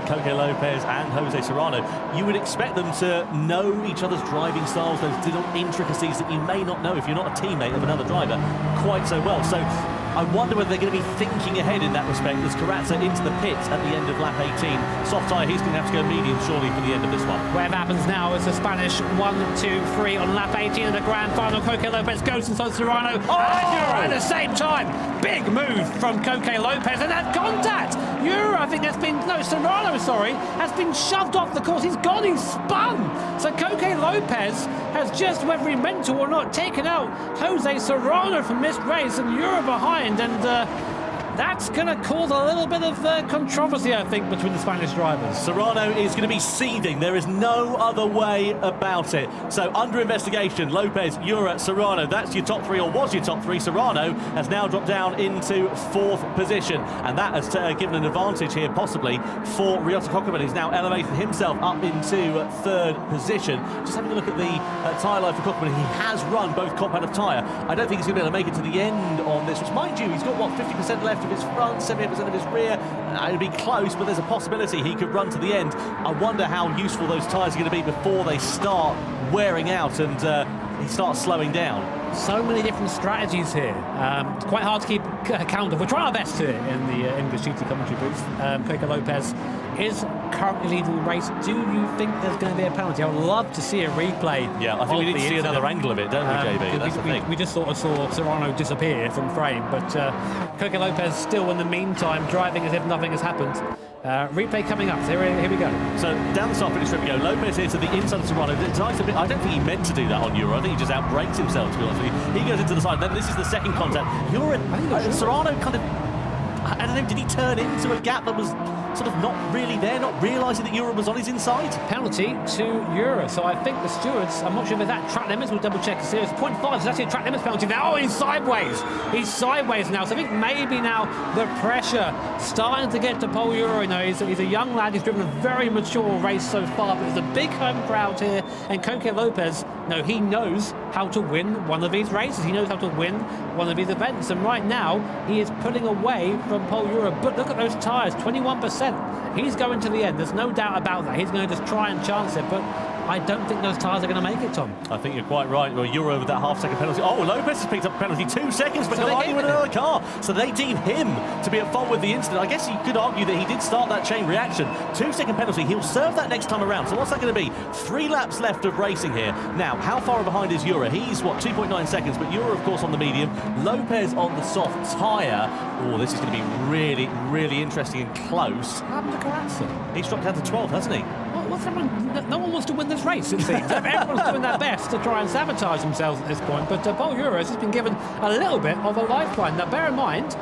Speaker 6: Coque Lopez and Jose Serrano. You would expect them to know each other's driving styles, those little intricacies that you may not know if you're not a teammate of another driver quite so well. So I wonder whether they're going to be thinking ahead in that respect as Karatsa into the pit at the end of lap 18. Soft tyre, he's going to have to go medium surely for the end of this one.
Speaker 7: Whatever happens now is the Spanish 1, 2, 3 on lap 18 of the grand final. Coque Lopez goes inside Serrano. Oh! At the same time, big move from Coque Lopez, and that contact. I think that's been, no, Serrano, sorry, has been shoved off the course. He's gone, he's spun. So Coque Lopez has just, whether he meant to or not, taken out Jose Serrano from this race, and Jura behind, and that's going to cause a little bit of controversy, I think, between the Spanish drivers.
Speaker 6: Serrano is going to be seething. There is no other way about it. So, under investigation, Lopez, Jura, Serrano. That's your top 3, or was your top 3. Serrano has now dropped down into 4th position, and that has given an advantage here, possibly, for Ryota Kokuma. He's now elevated himself up into 3rd position. Just having a look at the tyre life for Kokuma. He has run both compound of tyre. I don't think he's going to be able to make it to the end on this, which, mind you, he's got, what, 50% left of his front, 78% of his rear. It'd be close, but there's a possibility he could run to the end. I wonder how useful those tyres are going to be before they start wearing out and he starts slowing down.
Speaker 7: So many different strategies here. It's quite hard to keep count of. We're trying our best here in the English GT commentary booth. Coque Lopez is currently leading the race. Do you think there's going to be a penalty? I would love to see a replay.
Speaker 6: Yeah, I think we need to see another angle of it, don't we, JB? That's the thing.
Speaker 7: We just sort of saw Serrano disappear from frame, but Coque Lopez still, in the meantime, driving as if nothing has happened. Replay coming up. So here we go.
Speaker 6: So down the start finish strip we go. Lopez here to the inside of Serrano. I don't think he meant to do that on Jura. I think he just outbrakes himself, to be honest with you. He goes into the side. Then this is the second contact. Serrano kind of, I don't know, did he turn into a gap that was sort of not really there, not realising that Jura was on his inside?
Speaker 7: Penalty to Jura. So I think the stewards, I'm not sure if that track limits, we'll double check. So it's 0.5, so it's actually a track limits penalty now. Oh, he's sideways. He's sideways now. So I think maybe now the pressure starting to get to Pol Jura. You know, he's a young lad. He's driven a very mature race so far, but there's a big home crowd here, and Coque Lopez No, he knows how to win one of these races. He knows how to win one of these events. And right now, he is pulling away from Paul Ura. But look at those tyres, 21%. He's going to the end. There's no doubt about that. He's going to just try and chance it. But I don't think those tyres are going to make it, Tom.
Speaker 6: I think you're quite right. Well, Ura with that half-second penalty. Oh, Lopez has picked up a penalty, 2 seconds, but colliding with another car. So they deem him to be at fault with the incident. I guess you could argue that he did start that chain reaction. 2-second penalty. He'll serve that next time around. So what's that going to be? 3 laps left of racing here. Now, how far behind is Ura? He's, what, 2.9 seconds, but Ura, of course, on the medium. Lopez on the soft tyre. Oh, this is going to be really, really interesting and close.
Speaker 7: What happened to Carrazza?
Speaker 6: He's dropped down to 12th, hasn't he?
Speaker 7: What's happening? No one wants to win this race, it seems. Everyone's doing their best to try and sabotage themselves at this point, but Paul Ura has been given a little bit of a lifeline. Now, bear in mind,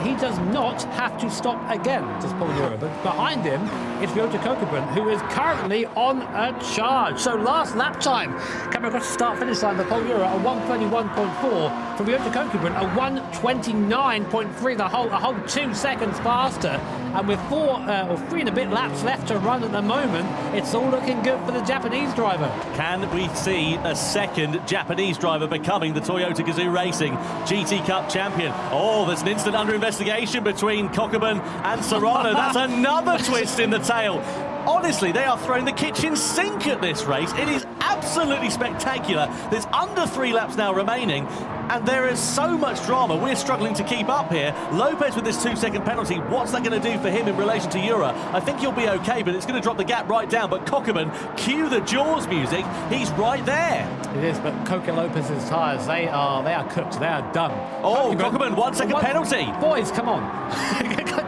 Speaker 7: he does not have to stop again, does Paul Ura, but behind him is Ryota Kokubun, who is currently on a charge. So last lap time, coming across the start-finish line for Paul Ura, a 1:21.4, for Ryota Kokubun, a 1:29.3, a whole 2 seconds faster. And with 3 and a bit laps left to run at the moment, it's all looking good for the Japanese driver.
Speaker 6: Can we see a second Japanese driver becoming the Toyota GAZOO Racing GT Cup champion? Oh, there's an incident under investigation between Kokubun and Serrano. That's another twist in the tail. Honestly, they are throwing the kitchen sink at this race. It is absolutely spectacular. There's under 3 laps now remaining, and there is so much drama. We're struggling to keep up here. Lopez with this 2-second penalty, what's that going to do for him in relation to Ura? I think he'll be okay, but it's going to drop the gap right down. But Kokubun, cue the Jaws music, he's right there.
Speaker 7: It is, but Coque Lopez's tyres, they are cooked, they are done.
Speaker 6: Oh, Kokubun, 1-second penalty.
Speaker 7: Boys, come on.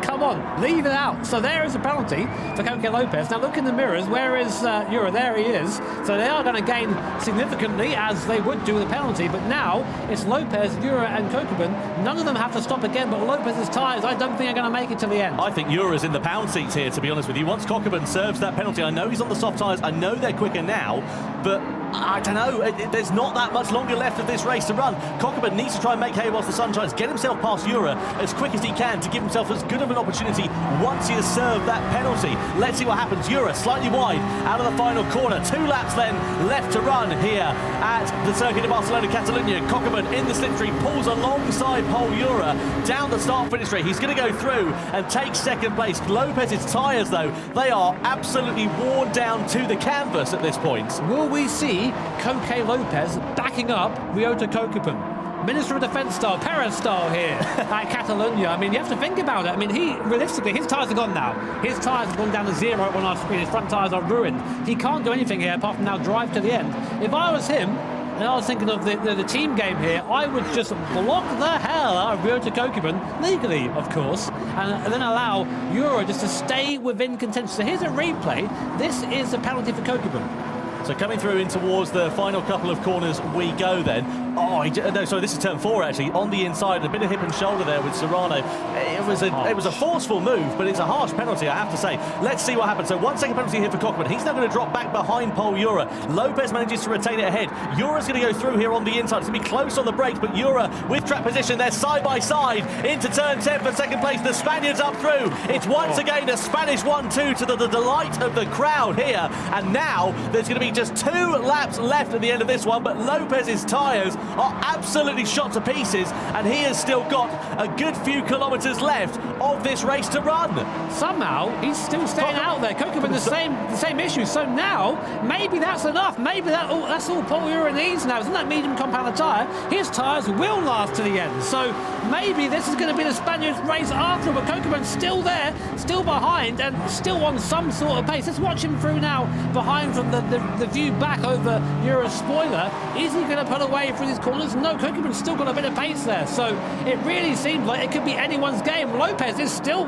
Speaker 7: Come on, leave it out. So there is a penalty for Coque Lopez. Now look in the mirrors, where is Ura? There he is. So they are going to gain significantly, as they would do with a penalty, but now it's Lopez, Ura and Kokubun. None of them have to stop again, but Lopez's tyres, I don't think are going to make it to the end.
Speaker 6: I think Ura's in the pound seats here, to be honest with you. Once Kokubun serves that penalty, I know he's on the soft tyres, I know they're quicker now, but I don't know, there's not that much longer left of this race to run. Kokubun needs to try and make hay whilst the sun shines, get himself past Ura as quick as he can to give himself as good of an opportunity once he has served that penalty. Let's see what happens. Ura slightly wide out of the final corner. 2 laps then left to run here at the Circuit of Barcelona, Catalunya. Kokubun in the slipstream pulls alongside Paul Ura down the start-finish straight. He's going to go through and take second place. Lopez's tyres, though, they are absolutely worn down to the canvas at this point.
Speaker 7: Will we see Coque Lopez backing up Ryota Kokubun? Minister of Defence style, Perez style here at Catalunya. I mean, you have to think about it. I mean, realistically, his tyres are gone now. His tyres have gone down to 0 on our screen. His front tyres are ruined. He can't do anything here apart from now drive to the end. If I was him, and I was thinking of the team game here, I would just block the hell out of Ryota Kokubun, legally, of course, and then allow Ura just to stay within contention. So here's a replay. This is a penalty for Kokubun.
Speaker 6: So coming through in towards the final couple of corners we go then. Oh, no, sorry, this is turn 4 actually. On the inside, a bit of hip and shoulder there with Serrano. It was a forceful move, but it's a harsh penalty, I have to say. Let's see what happens. So 1-second penalty here for Kokubun. He's now going to drop back behind Paul Ura. Lopez manages to retain it ahead. Ura's going to go through here on the inside. It's going to be close on the brakes, but Ura with track position. They're side by side into turn 10 for second place. The Spaniards up through. It's once again a Spanish 1-2 to the delight of the crowd here. And now there's going to be just 2 laps left at the end of this one, but Lopez's tyres are absolutely shot to pieces, and he has still got a good few kilometres left of this race to run.
Speaker 7: Somehow he's still staying out there. Kokubun the same issue. So now maybe that's enough. Maybe that's all Paul Ura needs now. Isn't that medium compound tyre? His tyres will last to the end. So maybe this is going to be the Spaniards race after, but Kokubun's still there, still behind, and still on some sort of pace. Let's watch him through now behind from the view back over Ura's spoiler. Is he going to pull away through these corners? No, Kokubun's still got a bit of pace there. So it really seems like it could be anyone's game. Lopez is still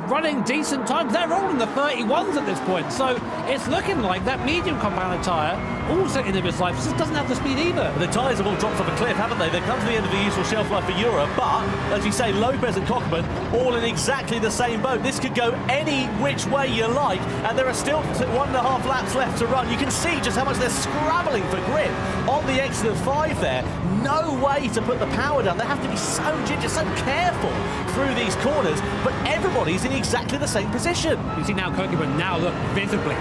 Speaker 7: running decent times. They're all in the 31s at this point. So it's looking like that medium compound tyre, also in his life, just doesn't have the speed either.
Speaker 6: The tyres have all dropped off a cliff, haven't they? They've come to the end of the useful shelf life for Ura, but, as you say, Lopez and Kokubun all in exactly the same boat. This could go any which way you like, and there are still 1.5 laps left to run. You can see just how much they're scrabbling for grip on the exit of 5 there. No way to put the power down. They have to be so ginger, so careful through these corners, but everybody's in exactly the same position.
Speaker 7: You see now Kokubun now look visibly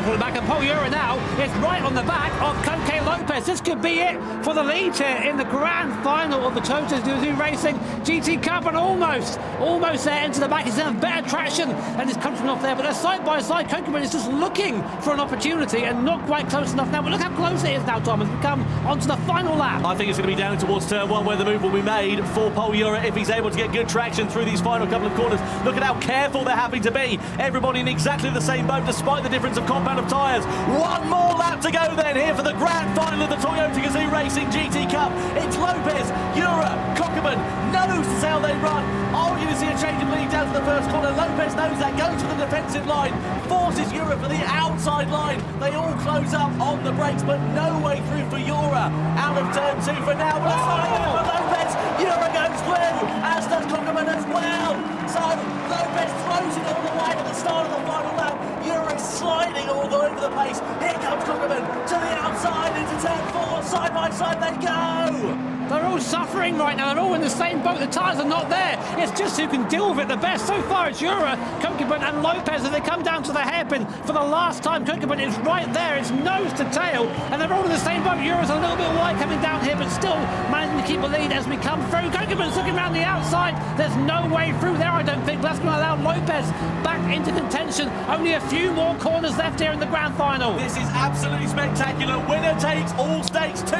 Speaker 7: pulling back, and Paul Ura now is right on the back of Coque López. This could be it for the lead here in the grand final of the Toyota GAZOO Racing GT Cup, and almost there into the back. He's going to have better traction and his countryman off there, but they're side by side. Coqueman is just looking for an opportunity and not quite close enough now. But look how close it is now, Tom, as we come onto the final lap.
Speaker 6: I think it's going to be down towards turn 1 where the move will be made for Pol Ura if he's able to get good traction through these final couple of corners. Look at how careful they're having to be. Everybody in exactly the same boat despite the difference of compound of tyres. One more lap to go then here for the grand final of the Toyota GAZOO Racing GT Cup. It's Lopez, Ura, Coqueman, nose to sail they run. Oh, you can see a change of lead down to the first corner. Lopez knows that, goes for the defensive line, forces Ura for the outside line. They all close up on the brakes, but no way through for Ura. Out of turn 2 for now, but a slide in for Lopez. Ura goes through, as does Coqueman as well. So Lopez throws it all the way at the start of the final lap. Ura is sliding all over the place. Here comes Coqueman to the outside into turn 4. Side by side they go.
Speaker 7: They're all suffering right now. They're all in the same boat. The tyres are not there. It's just who can deal with it the best. So far, it's Ura, Coqueman and Lopez as they come down to the hairpin for the last time. Coqueman is right there. It's nose to tail, and they're all in the same boat. Ura's a little bit wide coming down here, but still managing to keep the lead as we come through. Coqueman's looking around the outside. There's no way through there, I don't think. That's going to allow Lopez back into contention. Only a few more corners left here in the grand final.
Speaker 6: This is absolutely spectacular. Winner takes all stakes. 2,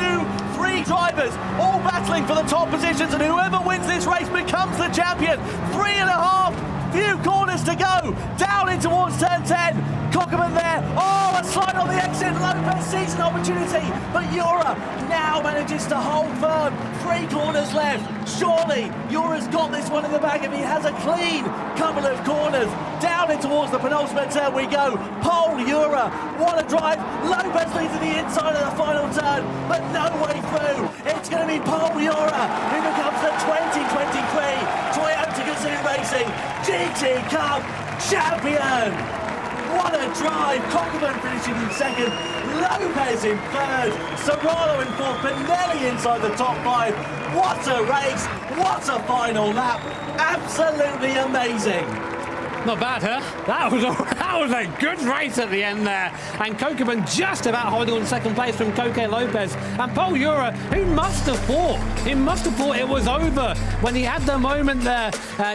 Speaker 6: 3 drivers, all battling for the top positions, and whoever wins this race becomes the champion. 3.5, few corners to go. Down in towards turn 10. Coqueman there. Oh, a slide on the exit. Lopez sees an opportunity, but Ura now manages to hold firm. 3 corners left. Surely Ura's got this one in the bag if he has a clean couple of corners. Down in towards the penultimate turn we go. Pol Ura, what a drive. Lopez leads to the inside of the final turn, but no way through. It's going to be Pol Ura who becomes the 2023 Toyota GAZOO Racing GT Cup champion. What a drive. Coqueman finishing in second, Lopez in third, Serrano in fourth, Pinelli inside the top 5. What a race, what a final lap. Absolutely amazing.
Speaker 7: Not bad, huh? That was a good race at the end there. And Coqueman just about holding on second place from Coque López. And Pol Ura, who must have thought it was over when he had the moment there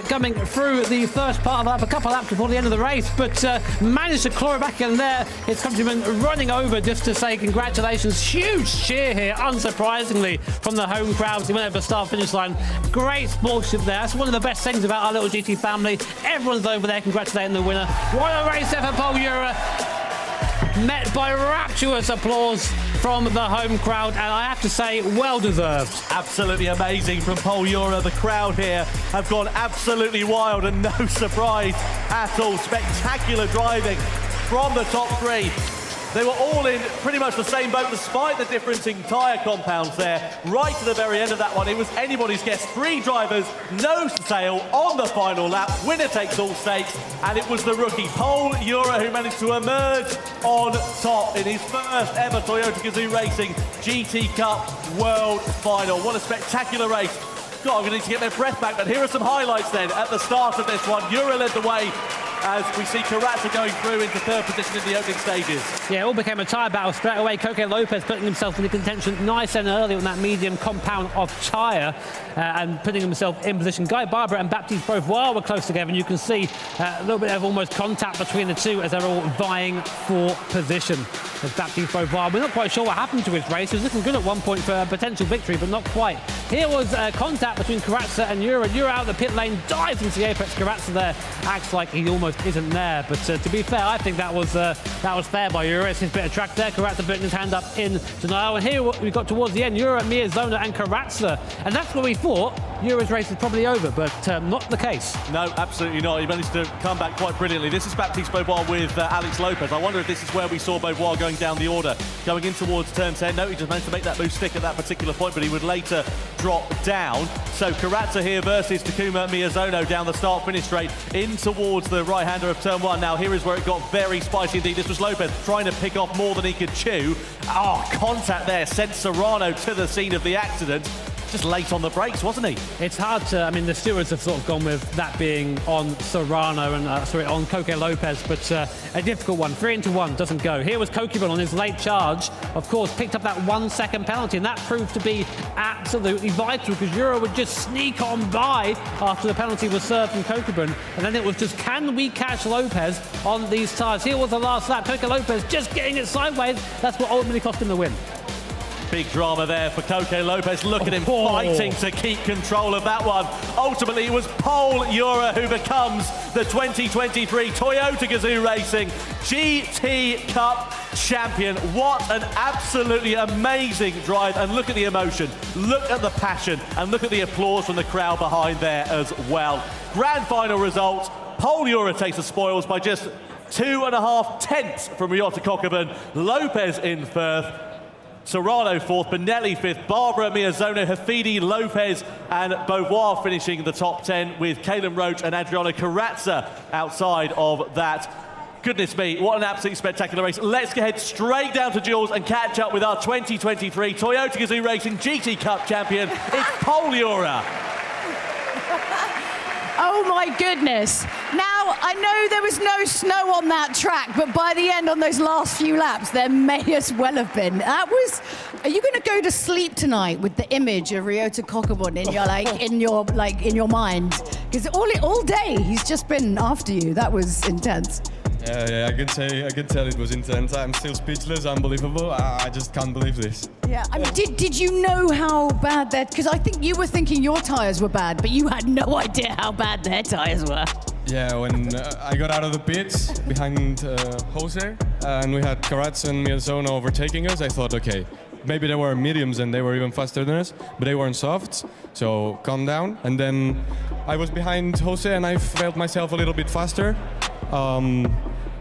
Speaker 7: coming through the first part of the lap, a couple of laps before the end of the race, but managed to claw it back in there. His countryman running over just to say congratulations. Huge cheer here, unsurprisingly, from the home crowds. He went over the start-finish line. Great sportsmanship there. That's one of the best things about our little GT family. Everyone's over there congratulating the winner. What a race there for Pol Ura. Met by rapturous applause from the home crowd, and I have to say, well deserved.
Speaker 6: Absolutely amazing from Pol Ura. The crowd here have gone absolutely wild, and no surprise at all. Spectacular driving from the top 3. They were all in pretty much the same boat despite the difference in tyre compounds there. Right to the very end of that one, it was anybody's guess. 3 drivers, nose to tail on the final lap. Winner takes all stakes, and it was the rookie Pol Ura who managed to emerge on top in his first ever Toyota GAZOO Racing GT Cup World Final. What a spectacular race. God, I'm going to need to get their breath back, but here are some highlights then at the start of this one. Ura led the way as we see Carazza going through into third position in the opening stages.
Speaker 7: Yeah, it all became a tyre battle straight away. Coque López putting himself into contention nice and early on that medium compound of tyre and putting himself in position. Guy Barber and Baptiste Beauvoir were close together, and you can see a little bit of almost contact between the two as they're all vying for position. As Baptiste Beauvoir, we're not quite sure what happened to his race. He was looking good at one point for a potential victory, but not quite. Here was contact between Carazza and Ura. Ura out of the pit lane, dives into the apex. Carazza there acts like he almost isn't there, but to be fair, I think that was fair by Ura. It's his bit of track there. Carazza putting his hand up in denial, and here we got towards the end, Ura, Miyazono and Carazza, and that's where we thought Ura's race is probably over, but not the case.
Speaker 6: No, absolutely not. He managed to come back quite brilliantly. This is Baptiste Beauvoir with Alex Lopez. I wonder if this is where we saw Beauvoir going down the order, going in towards turn 10. No, he just managed to make that move stick at that particular point, but he would later drop down. So Carazza here versus Takuma Miyazono down the start-finish straight in towards the right-hander of turn 1. Now here is where it got very spicy indeed. This was Lopez trying to pick off more than he could chew. Oh, contact there sent Serrano to the scene of the accident. just late on the brakes, wasn't he?
Speaker 7: It's hard to, I mean, the stewards have sort of gone with that being on Serrano and, on Coque López, but a difficult one. 3 into 1 doesn't go. Here was Kokibun on his late charge, of course, picked up that 1 second penalty, and that proved to be absolutely vital because Euro would just sneak on by after the penalty was served from Kokibun, and then it was just, can we catch López on these tyres? Here was the last lap. Coque López just getting it sideways. That's what ultimately cost him the win.
Speaker 6: Big drama there for Coque López. Look at him fighting to keep control of that one. Ultimately, it was Pol Jura who becomes the 2023 Toyota GAZOO Racing GT Cup champion. What an absolutely amazing drive. And look at the emotion, look at the passion, and look at the applause from the crowd behind there as well. Grand final results. Pol Jura takes the spoils by just 2.5 tenths from Ryota Kokibun. López in 3rd. Serrano 4th, Benelli 5th, Barbara Miyazono, Hafidi, López and Beauvoir finishing the top 10 with Kaelin Roach and Adriana Carrazza outside of that. Goodness me, what an absolutely spectacular race. Let's head straight down to Jules and catch up with our 2023 Toyota GAZOO Racing GT Cup champion. It's Pol Jura.
Speaker 5: Oh my goodness. Now, I know there was no snow on that track, but by the end on those last few laps, there may as well have been. That was, are you going to go to sleep tonight with the image of Ryota Kokibun in your mind? Because all day he's just been after you. That was intense.
Speaker 8: Yeah, I can tell it was intense. I'm still speechless, unbelievable. I just can't believe this.
Speaker 5: Yeah, I mean, did you know how bad that? Because I think you were thinking your tyres were bad, but you had no idea how bad their tyres were.
Speaker 8: Yeah, when I got out of the pits behind Jose, and we had Carrazza and Miyazono overtaking us, I thought, okay, maybe they were mediums and they were even faster than us, but they weren't softs, so calm down. And then I was behind Jose and I felt myself a little bit faster.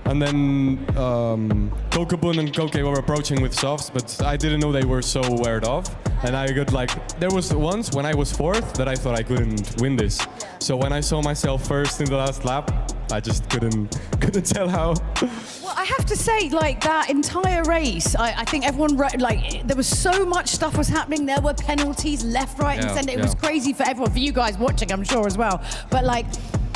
Speaker 8: And then Kokibun and Coque were approaching with softs, but I didn't know they were so weared off. And I got there was once when I was 4th that I thought I couldn't win this. So when I saw myself 1st in the last lap, I just couldn't tell how.
Speaker 5: Well, I have to say, that entire race, I think everyone, there was so much stuff was happening. There were penalties left, right, and centre. It was crazy for everyone, for you guys watching, I'm sure as well. But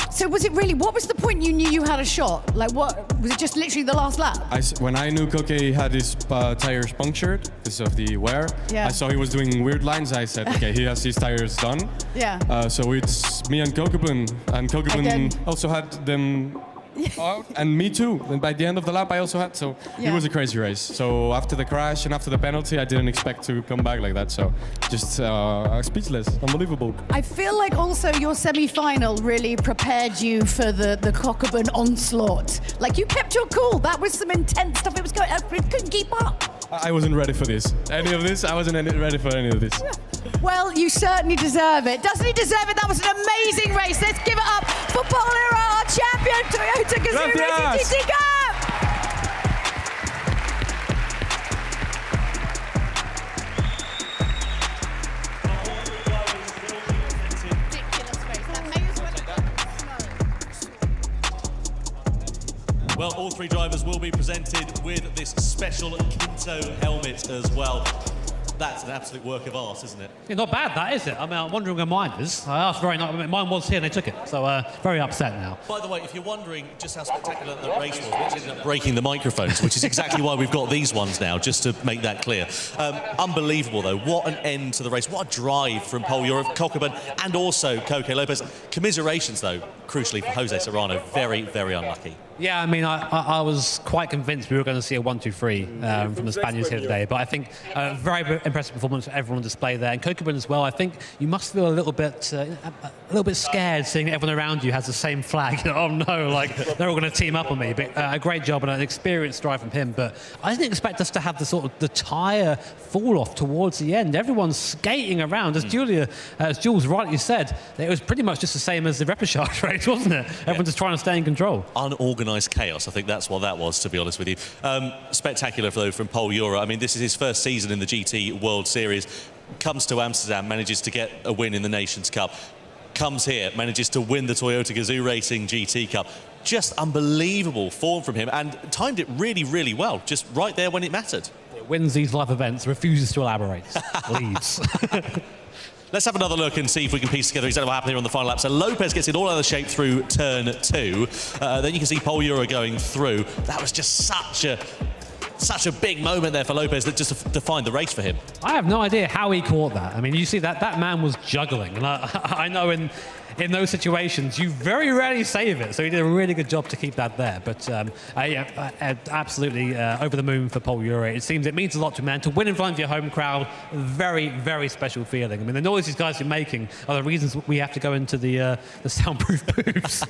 Speaker 5: so was it really, what was the point you knew you had a shot? What, was it just literally the last lap?
Speaker 8: When I knew Coque had his tires punctured because of the wear, I saw he was doing weird lines. I said, okay, he has his tires done.
Speaker 5: Yeah.
Speaker 8: So it's me and Kokibun also had them out, and me too. And by the end of the lap, I also had, so it was a crazy race. So after the crash and after the penalty, I didn't expect to come back like that. So just speechless, unbelievable.
Speaker 5: I feel like also your semi-final really prepared you for the Kokibun onslaught. You kept your cool. That was some intense stuff. It was going, it couldn't keep up.
Speaker 8: I wasn't ready for this. Any of this, I wasn't ready for any of this.
Speaker 5: Well, you certainly deserve it. Doesn't he deserve it? That was an amazing race. Let's give it up for Pol Jura, our champion, Toyota GAZOO Racing GT Cup.
Speaker 6: Well, all 3 drivers will be presented with this special Kinto helmet as well. That's an absolute work of art, isn't it?
Speaker 7: Yeah, not bad, that, is it? I mean, I'm wondering where mine is. I asked mine was here and they took it, so very upset now.
Speaker 6: By the way, if you're wondering just how spectacular the race was, we actually ended up breaking the microphones, which is exactly why we've got these ones now, just to make that clear. Unbelievable, though. What an end to the race. What a drive from Pol Jura, Kokibun, and also Coque López. Commiserations, though, crucially for Jose Serrano. Very, very unlucky.
Speaker 7: Yeah, I mean, I was quite convinced we were going to see a 1-2-3 from the Spaniards here today, but I think a very impressive performance for everyone on display there, and Kokibun as well. I think you must feel a little bit scared seeing everyone around you has the same flag. Oh no, they're all going to team up on me. But a great job and an experienced drive from him. But I didn't expect us to have the tyre fall off towards the end. Everyone's skating around, as Jules rightly said. It was pretty much just the same as the Repechage race, wasn't it? Everyone just trying to stay in control.
Speaker 6: Unorganised chaos. I think that's what that was, to be honest with you. Spectacular, though, from Pol Jura. I mean, this is his first season in the GT World Series. Comes to Amsterdam, manages to get a win in the Nations Cup. Comes here, manages to win the Toyota GAZOO Racing GT Cup. Just unbelievable form from him, and timed it really, really well. Just right there when it mattered.
Speaker 7: It wins these live events, refuses to elaborate, leaves.
Speaker 6: Let's have another look and see if we can piece together exactly what happened here on the final lap. So Lopez gets it all out of shape through turn 2. Then you can see Pol Euro going through. That was just such a big moment there for Lopez that just defined the race for him.
Speaker 7: I have no idea how he caught that. I mean, you see that man was juggling. And I know in those situations, you very rarely save it. So he did a really good job to keep that there. But absolutely over the moon for Pol Euro. It means a lot to man. To win in front of your home crowd, very, very special feeling. I mean, the noise these guys are making are the reasons we have to go into the soundproof booths.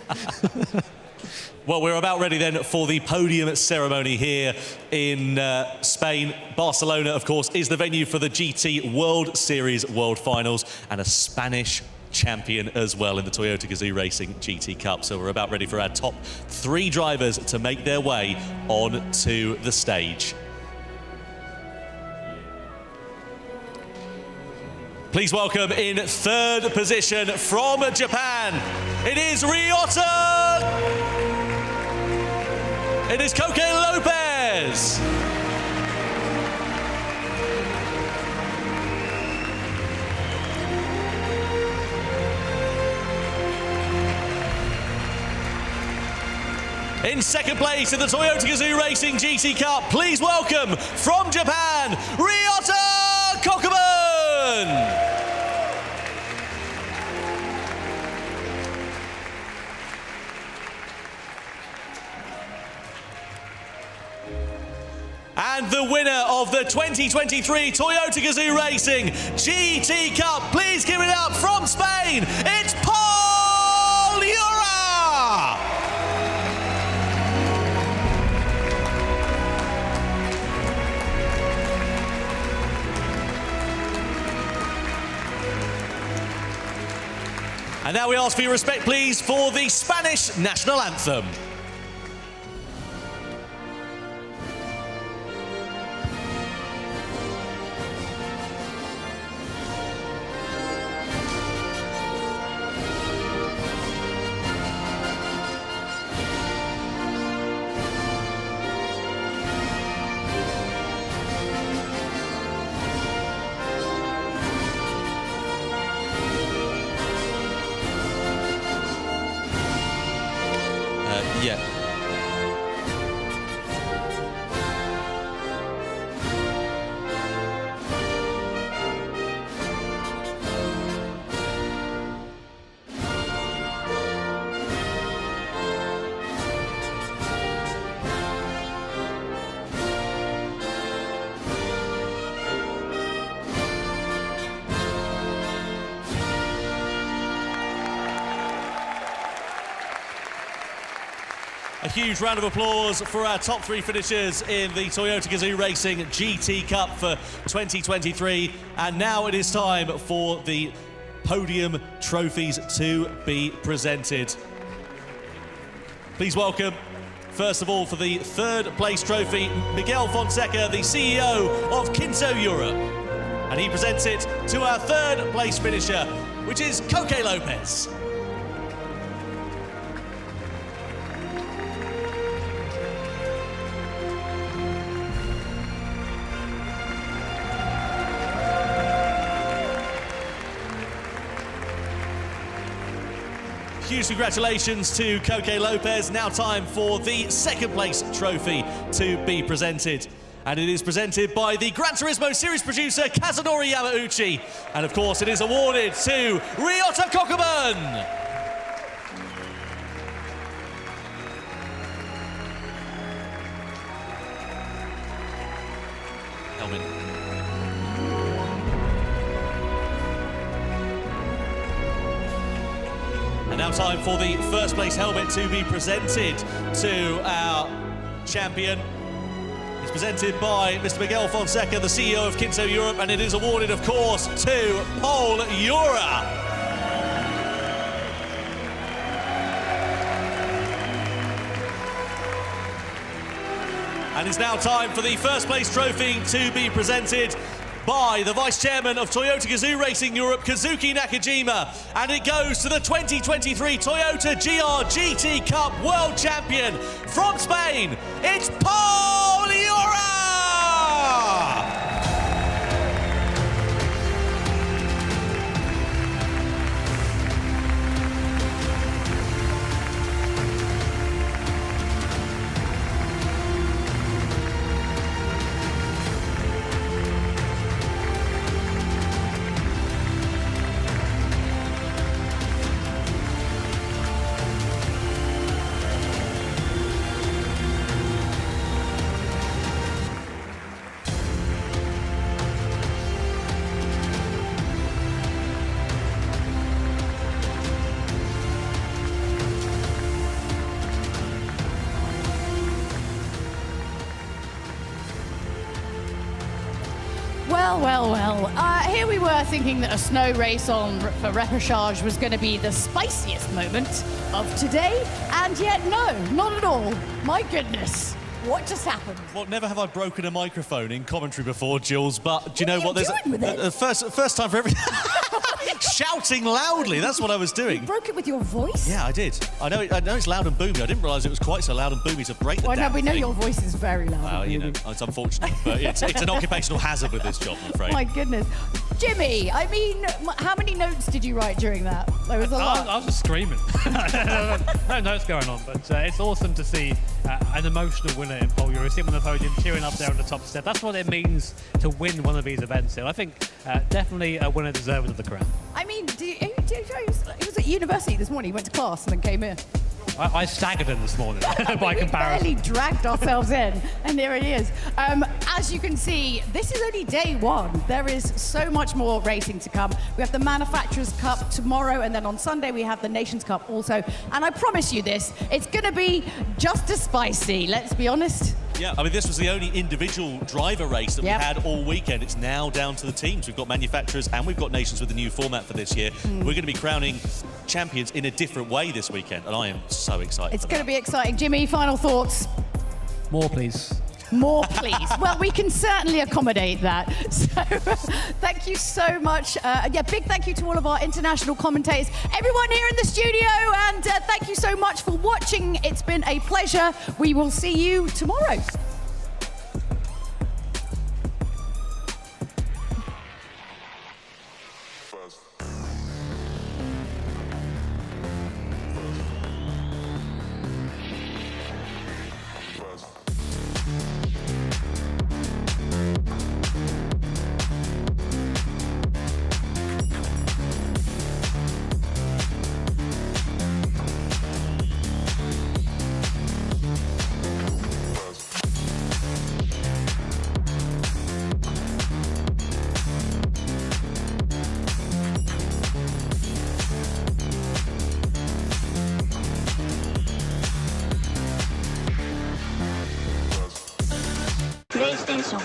Speaker 6: Well, we're about ready then for the podium ceremony here in Spain. Barcelona, of course, is the venue for the GT World Series World Finals and a Spanish champion as well in the Toyota GAZOO Racing GT Cup. So we're about ready for our top 3 drivers to make their way onto the stage. Please welcome in 3rd position from Japan, it is Ryota! It is Coque López. In 2nd place in the Toyota GAZOO Racing GT Cup, please welcome from Japan, Ryota Kokubun. And the winner of the 2023 Toyota GAZOO Racing GT Cup, please give it up from Spain, it's Pol Euro! And now we ask for your respect, please, for the Spanish national anthem. Yeah. A huge round of applause for our top 3 finishers in the Toyota GAZOO Racing GT Cup for 2023. And now it is time for the podium trophies to be presented. Please welcome, first of all, for the 3rd place trophy, Miguel Fonseca, the CEO of Kinto Europe. And he presents it to our 3rd place finisher, which is Coque López. Huge congratulations to Coque López. Now time for the 2nd place trophy to be presented. And it is presented by the Gran Turismo series producer Kazunori Yamauchi. And of course it is awarded to Ryota Kokubun. Helmet. And now time for the 1st place helmet to be presented to our champion. It's presented by Mr. Miguel Fonseca, the CEO of Kinto Europe, and it is awarded, of course, to Pol Euro. And it's now time for the 1st place trophy to be presented by the Vice Chairman of Toyota GAZOO Racing Europe, Kazuki Nakajima, and it goes to the 2023 Toyota GR GT Cup World Champion from Spain, it's Pol Euro!
Speaker 5: Well, well, well. Here we were thinking that a snow race for Repechage was going to be the spiciest moment of today, and yet no, not at all. My goodness. What just happened?
Speaker 6: Well, never have I broken a microphone in commentary before, Jules, but do you know what?
Speaker 5: There's
Speaker 6: a first time for everything. Shouting loudly, that's what I was doing.
Speaker 5: You broke it with your voice?
Speaker 6: Yeah, I did. I know it's loud and boomy. I didn't realise it was quite so loud and boomy to break the
Speaker 5: Well, no, we know your voice is very loud.
Speaker 6: Well, you know, it's unfortunate, but it's an occupational hazard with this job, I'm afraid.
Speaker 5: My goodness. Jimmy, I mean, how many notes did you write during that? There was a lot.
Speaker 7: I was just screaming. No notes going on, but it's awesome to see an emotional winner in pole. You're sitting on the podium, cheering up there on the top step. That's what it means to win one of these events here. I think definitely a winner deserving of the crown.
Speaker 5: I mean, he was at university this morning. He went to class and then came here.
Speaker 7: I staggered in this morning by comparison.
Speaker 5: We barely dragged ourselves in, and there it is. As you can see, this is only day one. There is so much more racing to come. We have the Manufacturers' Cup tomorrow, and then on Sunday we have the Nations' Cup also. And I promise you this, it's going to be just as spicy, let's be honest.
Speaker 6: Yeah, I mean, this was the only individual driver race that we had all weekend. It's now down to the teams. We've got manufacturers and we've got nations with the new format for this year. We're going to be crowning champions in a different way this weekend, and I am so excited.
Speaker 5: It's going to be exciting. Jimmy, final thoughts?
Speaker 7: More, please.
Speaker 5: More, please. Well, we can certainly accommodate that. So, thank you so much. Big thank you to all of our international commentators, everyone here in the studio, and thank you so much for watching. It's been a pleasure. We will see you tomorrow.
Speaker 14: PlayStation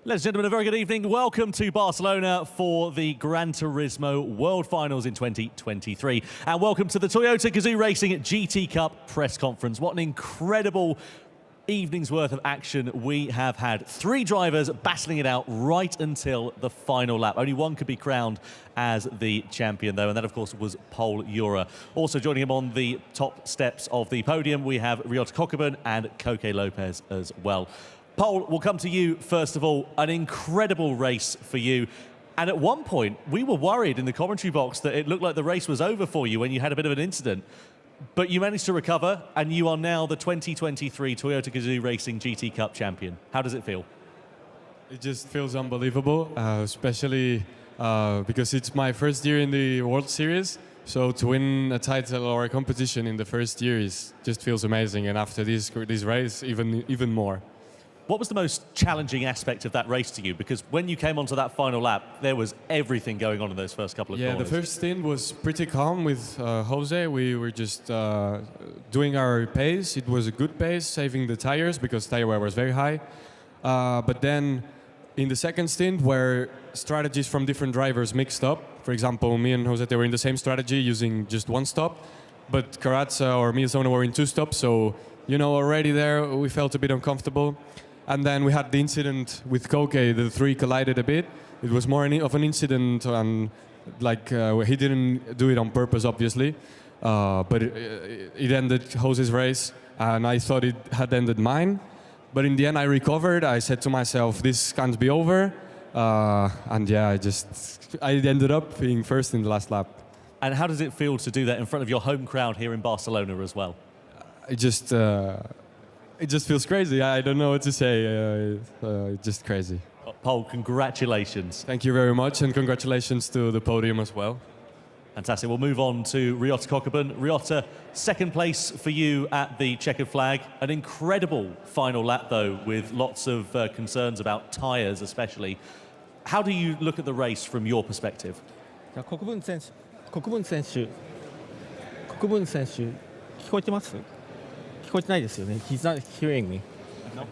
Speaker 6: Ladies and gentlemen, a very good evening. Welcome to Barcelona for the Gran Turismo World Finals in 2023. And welcome to the Toyota GAZOO Racing GT Cup press conference. What an incredible evening's worth of action we have had. 3 drivers battling it out right until the final lap. Only one could be crowned as the champion, though, and that, of course, was Pol Jura. Also joining him on the top steps of the podium, we have Ryota Kokubun and Coque López as well. Pol, we'll come to you first of all. An incredible race for you. And at one point, we were worried in the commentary box that it looked like the race was over for you when you had a bit of an incident. But you managed to recover, and you are now the 2023 Toyota GAZOO Racing GT Cup champion. How does it feel?
Speaker 8: It just feels unbelievable, especially because it's my first year in the World Series. So to win a title or a competition in the first year just feels amazing. And after this race, even more.
Speaker 6: What was the most challenging aspect of that race to you? Because when you came onto that final lap, there was everything going on in those first couple of corners.
Speaker 8: Yeah, the first stint was pretty calm with Jose. We were just doing our pace. It was a good pace, saving the tires because tire wear was very high. But then in the second stint, where strategies from different drivers mixed up, for example, me and Jose, they were in the same strategy using just 1 stop, but Carazza or Miyazona were in 2 stops. So, you know, already there, we felt a bit uncomfortable. And then we had the incident with Coque. The 3 collided a bit. It was more of an incident, and he didn't do it on purpose, obviously. But it ended Jose's race, and I thought it had ended mine. But in the end, I recovered. I said to myself, "This can't be over." And yeah, I ended up being first in the last lap.
Speaker 6: And how does it feel to do that in front of your home crowd here in Barcelona as well?
Speaker 8: It just feels crazy. I don't know what to say. It's just crazy.
Speaker 6: Pol, congratulations.
Speaker 8: Thank you very much, and congratulations to the podium as well.
Speaker 6: Fantastic. We'll move on to Ryota Kokubun. Ryota, second place for you at the checkered flag. An incredible final lap, though, with lots of concerns about tyres, especially. How do you look at the race from your perspective?
Speaker 12: 国分選手、聞こえてます？聞こえてないですよね。He's not hearing me.
Speaker 6: No.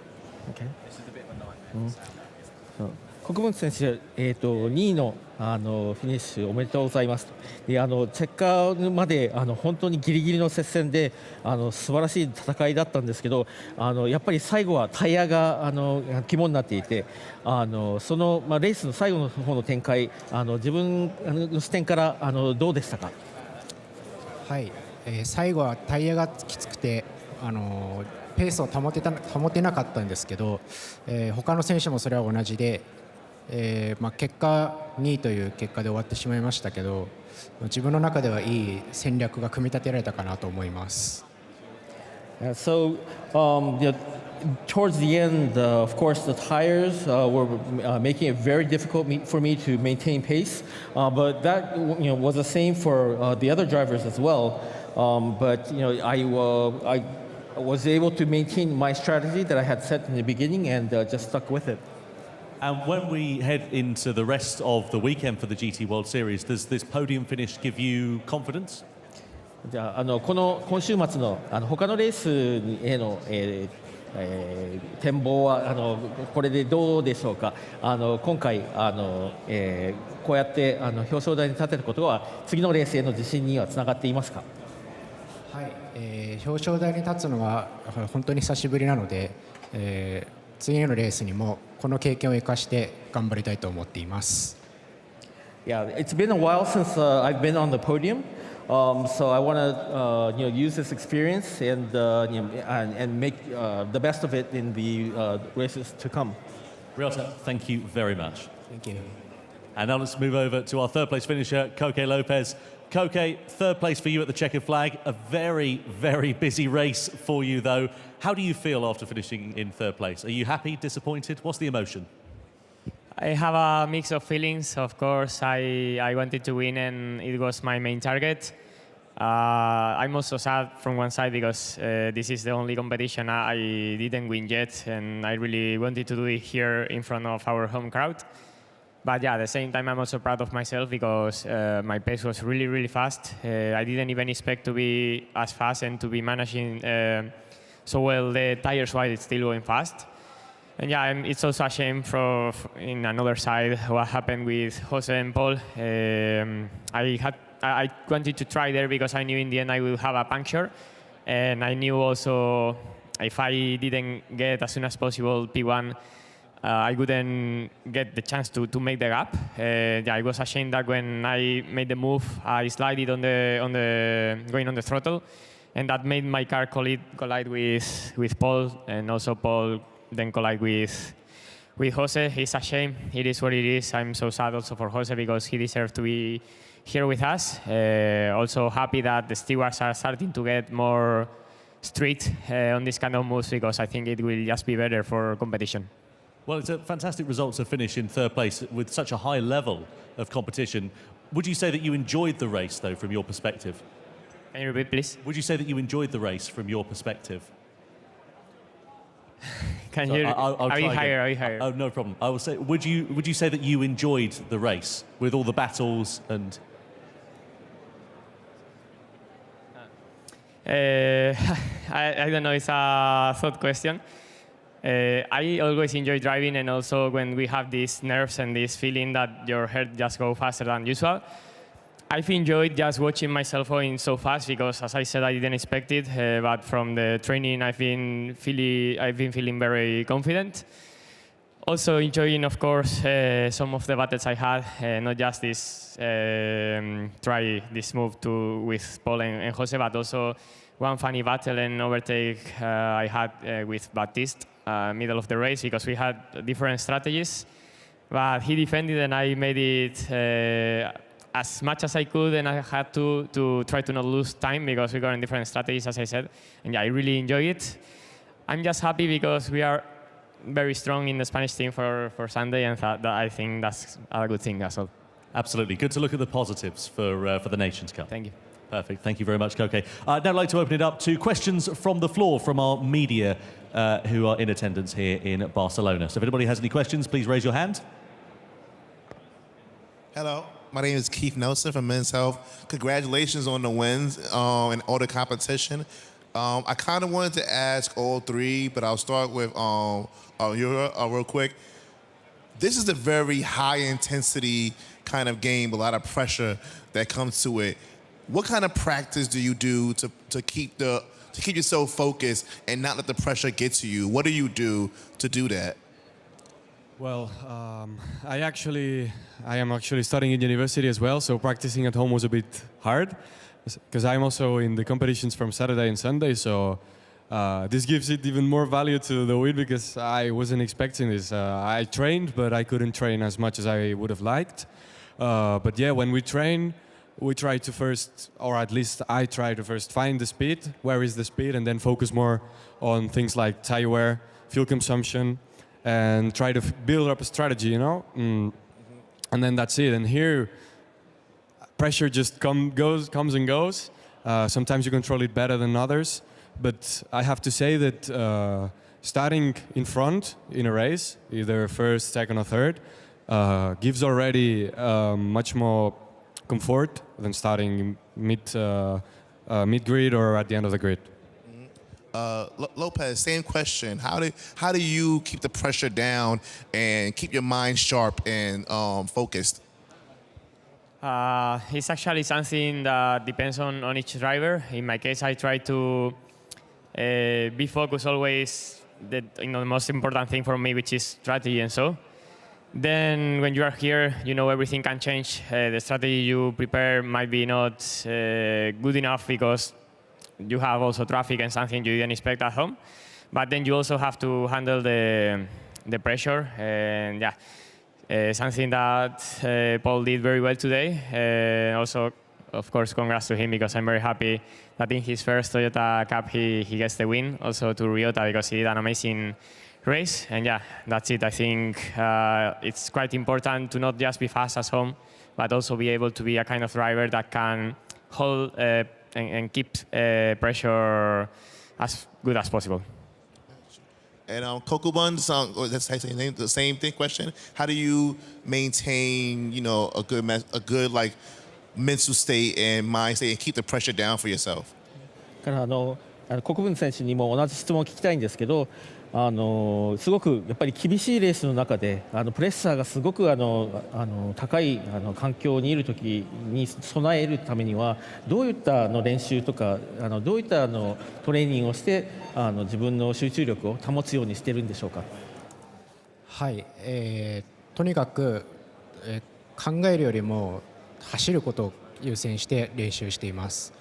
Speaker 12: Okay. This is a bit of a nightmare. 国分選手、2位のフィニッシュおめでとうございます。で、チェッカーまで本当にギリギリの接戦で素晴らしい戦いだったんですけど、やっぱり最後はタイヤが肝になっていて、そのレースの最後の方の展開、自分の視点からどうでしたか？
Speaker 14: はい、最後はタイヤがきつくて。ペースを保てなかったんですけど、他の選手もそれは同じで、結果2位という結果で終わってしまいましたけど、自分の中ではいい戦略が組み立てられたかなと思います。
Speaker 12: So, towards the end, of course, the tires were making it very difficult for me to maintain pace, but that was the same for the other drivers as well. But I was able to maintain my strategy that I had set in the beginning and just stuck with it.
Speaker 6: And when we head into the rest of the weekend for the GT World Series, does this podium finish give you confidence?
Speaker 12: じゃあこの今週末の他のレースへの展望はこれでどうでしょうか。今回こうやって表彰台に立てることは次のレースへの自信にはつながっていますか？
Speaker 14: はい、表彰台に立つのは本当に久しぶりなので、次のレースにもこの経験を生かして頑張りたいと思っています。
Speaker 12: Yeah, it's been a while since I've been on the podium, so I want to use this experience and make the best of it in the races to come.
Speaker 6: Ryota, thank you very much.
Speaker 14: Thank you.
Speaker 6: And now let's move over to our third place finisher, Coque López. Coque, third place for you at the checkered flag. A very, very busy race for you, though. How do you feel after finishing in third place? Are you happy, disappointed? What's the emotion?
Speaker 15: I have a mix of feelings. Of course, I wanted to win, and it was my main target. I'm also sad from one side because this is the only competition I didn't win yet, and I really wanted to do it here in front of our home crowd. But yeah, at the same time, I'm also proud of myself because my pace was really, really fast. I didn't even expect to be as fast and to be managing so well the tires while it's still going fast. And yeah, it's also a shame in another side what happened with Jose and Paul. I wanted to try there because I knew in the end I would have a puncture, and I knew also if I didn't get as soon as possible P1, I wouldn't get the chance to make the gap. Yeah, it was a shame that when I made the move, I slided going on the throttle, and that made my car collide with Paul, and also Paul then collide with Jose. It's a shame. It is what it is. I'm so sad also for Jose because he deserved to be here with us. Also happy that the stewards are starting to get more strict on this kind of moves because I think it will just be better for competition.
Speaker 6: Well, it's a fantastic result to finish in third place with such a high level of competition. Would you say that you enjoyed the race, though, from your perspective?
Speaker 15: Can you repeat, please?
Speaker 6: Would you say that you enjoyed the race from your perspective?
Speaker 15: Can you? Are you higher?
Speaker 6: Oh, no problem. I will say. Would you say that you enjoyed the race with all the battles and?
Speaker 15: I don't know. It's a thought question. I always enjoy driving, and also when we have these nerves and this feeling that your heart just goes faster than usual. I've enjoyed just watching myself going so fast because, as I said, I didn't expect it. But from the training, I've been feeling very confident. Also enjoying, of course, some of the battles I had, not just this try this move with Paul and Jose, but also one funny battle and overtake I had with Baptiste, middle of the race, because we had different strategies. But he defended, and I made it as much as I could, and I had to try to not lose time because we got in different strategies, as I said. And yeah, I really enjoy it. I'm just happy because we are very strong in the Spanish team for Sunday, and that I think that's a good thing as well.
Speaker 6: Absolutely. Good to look at the positives for the Nations Cup.
Speaker 15: Thank you.
Speaker 6: Perfect. Thank you very much, Coque. Now I'd like to open it up to questions from the floor from our media who are in attendance here in Barcelona. So if anybody has any questions, please raise your hand.
Speaker 16: Hello. My name is Keith Nelson from Men's Health. Congratulations on the wins and all the competition. I kind of wanted to ask all three, but I'll start with Yura real quick. This is a very high-intensity kind of game, a lot of pressure that comes to it. What kind of practice do you do to keep yourself focused and not let the pressure get to you? What do you do to do that?
Speaker 8: Well, I am actually studying in university as well, so practicing at home was a bit hard because I'm also in the competitions from Saturday and Sunday, so this gives it even more value to the win because I wasn't expecting this. I trained, but I couldn't train as much as I would have liked. But yeah, when we train, we try to first, or at least I try to first find the speed, where is the speed, and then focus more on things like tire wear, fuel consumption, and try to build up a strategy, you know? And then that's it. And here, pressure just comes and goes. Sometimes you control it better than others. But I have to say that starting in front in a race, either first, second, or third, gives already much more comfort than starting mid-grid or at the end of the grid.
Speaker 16: Lopez, same question. How do you keep the pressure down and keep your mind sharp and focused?
Speaker 15: It's actually something that depends on each driver. In my case, I try to be focused always. The most important thing for me, which is strategy and so. Then when you are here, you know everything can change. The strategy you prepare might be not good enough because you have also traffic and something you didn't expect at home. But then you also have to handle the pressure. And yeah, something that Paul did very well today. Also, of course, congrats to him because I'm very happy that in his first Toyota Cup he gets the win. Also to Ryota because he did an amazing race. And yeah, that's it. I think it's quite important to not just be fast at home, but also be able to be a kind of driver that can hold and keep pressure as good as possible.
Speaker 16: And Kokubun, that's how you say your name, the same thing question. How do you maintain, a good like mental state and mind state and keep the pressure down for yourself?
Speaker 12: 国分選手にも同じ質問を聞きたいんですけど、すごくやっぱり厳しいレースの中でプレッシャーがすごく高い環境にいるときに備えるためにはどういった練習とかどういったトレーニングをして自分の集中力を保つようにしているんでしょうか。
Speaker 14: はい、とにかく、考えるよりも走ることを優先して練習しています。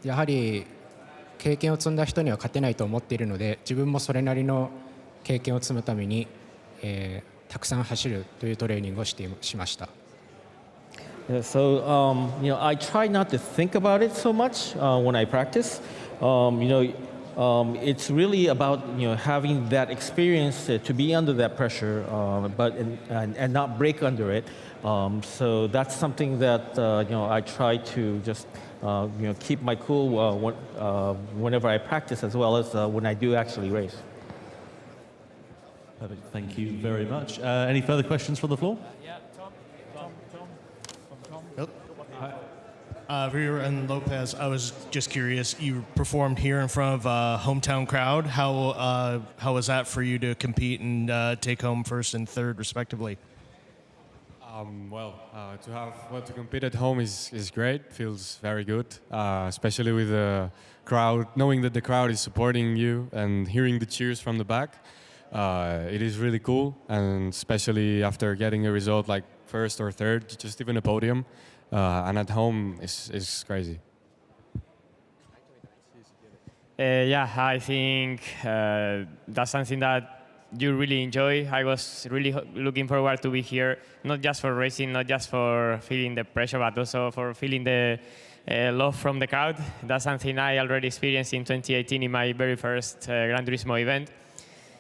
Speaker 14: やはり経験を積んだ人には勝てないと思っているので、自分もそれなりの経験を積むために、たくさん走るというトレーニングをしました。
Speaker 12: So, I try not to think about it so much when I practice. It's really about having that experience to be under that pressure, and not break under it. So that's something that I try to just keep my cool whenever I practice, as well as when I do actually race.
Speaker 6: Perfect. Thank you very much. Any further questions from the floor?
Speaker 17: Rira and Lopez, I was just curious, you performed here in front of a hometown crowd. How was that for you to compete and take home first and third, respectively?
Speaker 8: To compete at home is great. Feels very good, especially with the crowd, knowing that the crowd is supporting you and hearing the cheers from the back. It is really cool, and especially after getting a result like first or third, just even a podium, and at home is crazy.
Speaker 15: I think that's something that you really enjoy. I was really looking forward to be here, not just for racing, not just for feeling the pressure, but also for feeling the love from the crowd. That's something I already experienced in 2018 in my very first Gran Turismo event.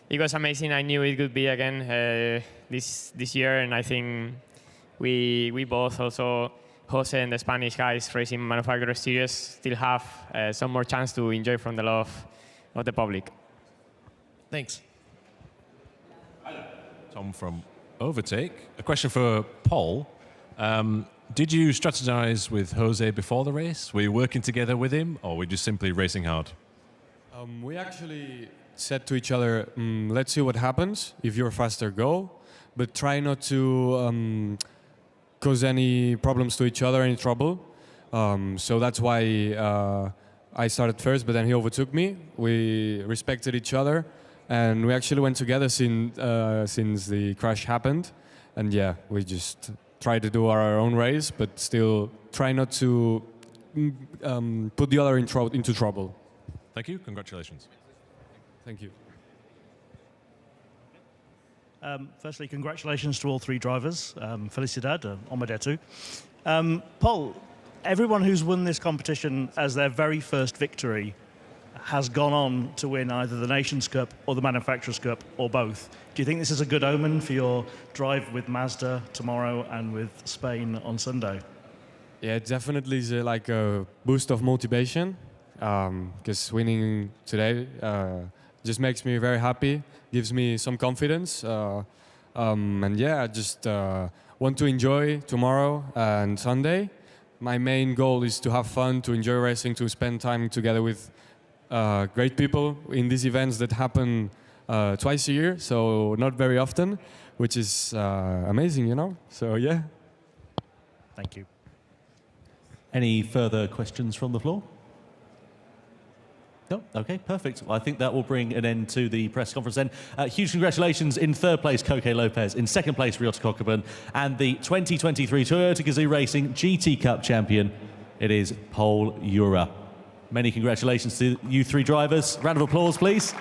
Speaker 15: It was amazing. I knew it could be again this year, and I think we both also, Jose and the Spanish guys racing Manufacturer Series, still have some more chance to enjoy from the love of the public.
Speaker 17: Thanks.
Speaker 18: Tom from Overtake. A question for Paul. Did you strategize with Jose before the race? Were you working together with him, or were you just simply racing hard?
Speaker 8: We actually said to each other, let's see what happens. If you're faster, go. But try not to cause any problems to each other, any trouble. So that's why I started first, but then he overtook me. We respected each other. And we actually went together since the crash happened. And yeah, we just try to do our own race, but still try not to put the other into trouble.
Speaker 18: Thank you. Congratulations.
Speaker 8: Thank you.
Speaker 19: Firstly, congratulations to all three drivers. Felicidad, Omadetu. Paul, everyone who's won this competition as their very first victory has gone on to win either the Nations Cup or the Manufacturers Cup or both. Do you think this is a good omen for your drive with Mazda tomorrow and with Spain on Sunday?
Speaker 8: Yeah, it definitely is like a boost of motivation, because winning today just makes me very happy, gives me some confidence, and yeah, I just want to enjoy tomorrow and Sunday. My main goal is to have fun, to enjoy racing, to spend time together with great people in these events that happen twice a year, so not very often, which is amazing, you know? So, yeah.
Speaker 19: Thank you.
Speaker 6: Any further questions from the floor? No? Okay, perfect. Well, I think that will bring an end to the press conference then. Huge congratulations in third place, Coque López, in second place, Ryota Kokubun, and the 2023 Toyota GAZOO Racing GT Cup champion, it is Pol Jura. Many congratulations to you three drivers. Round of applause, please.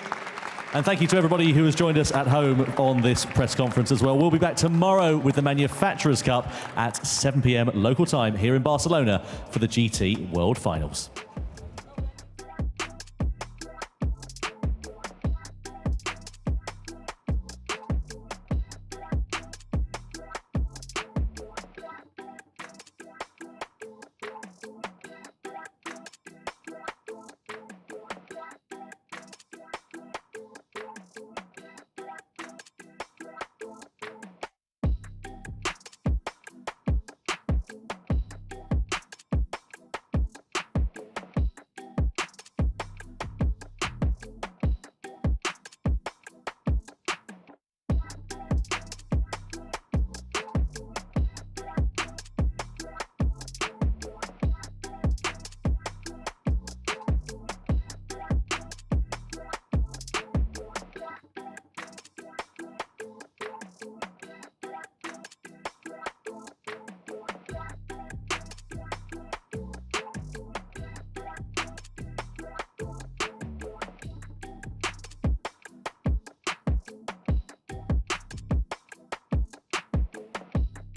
Speaker 6: And thank you to everybody who has joined us at home on this press conference as well. We'll be back tomorrow with the Manufacturers Cup at 7 p.m. local time here in Barcelona for the GT World Finals.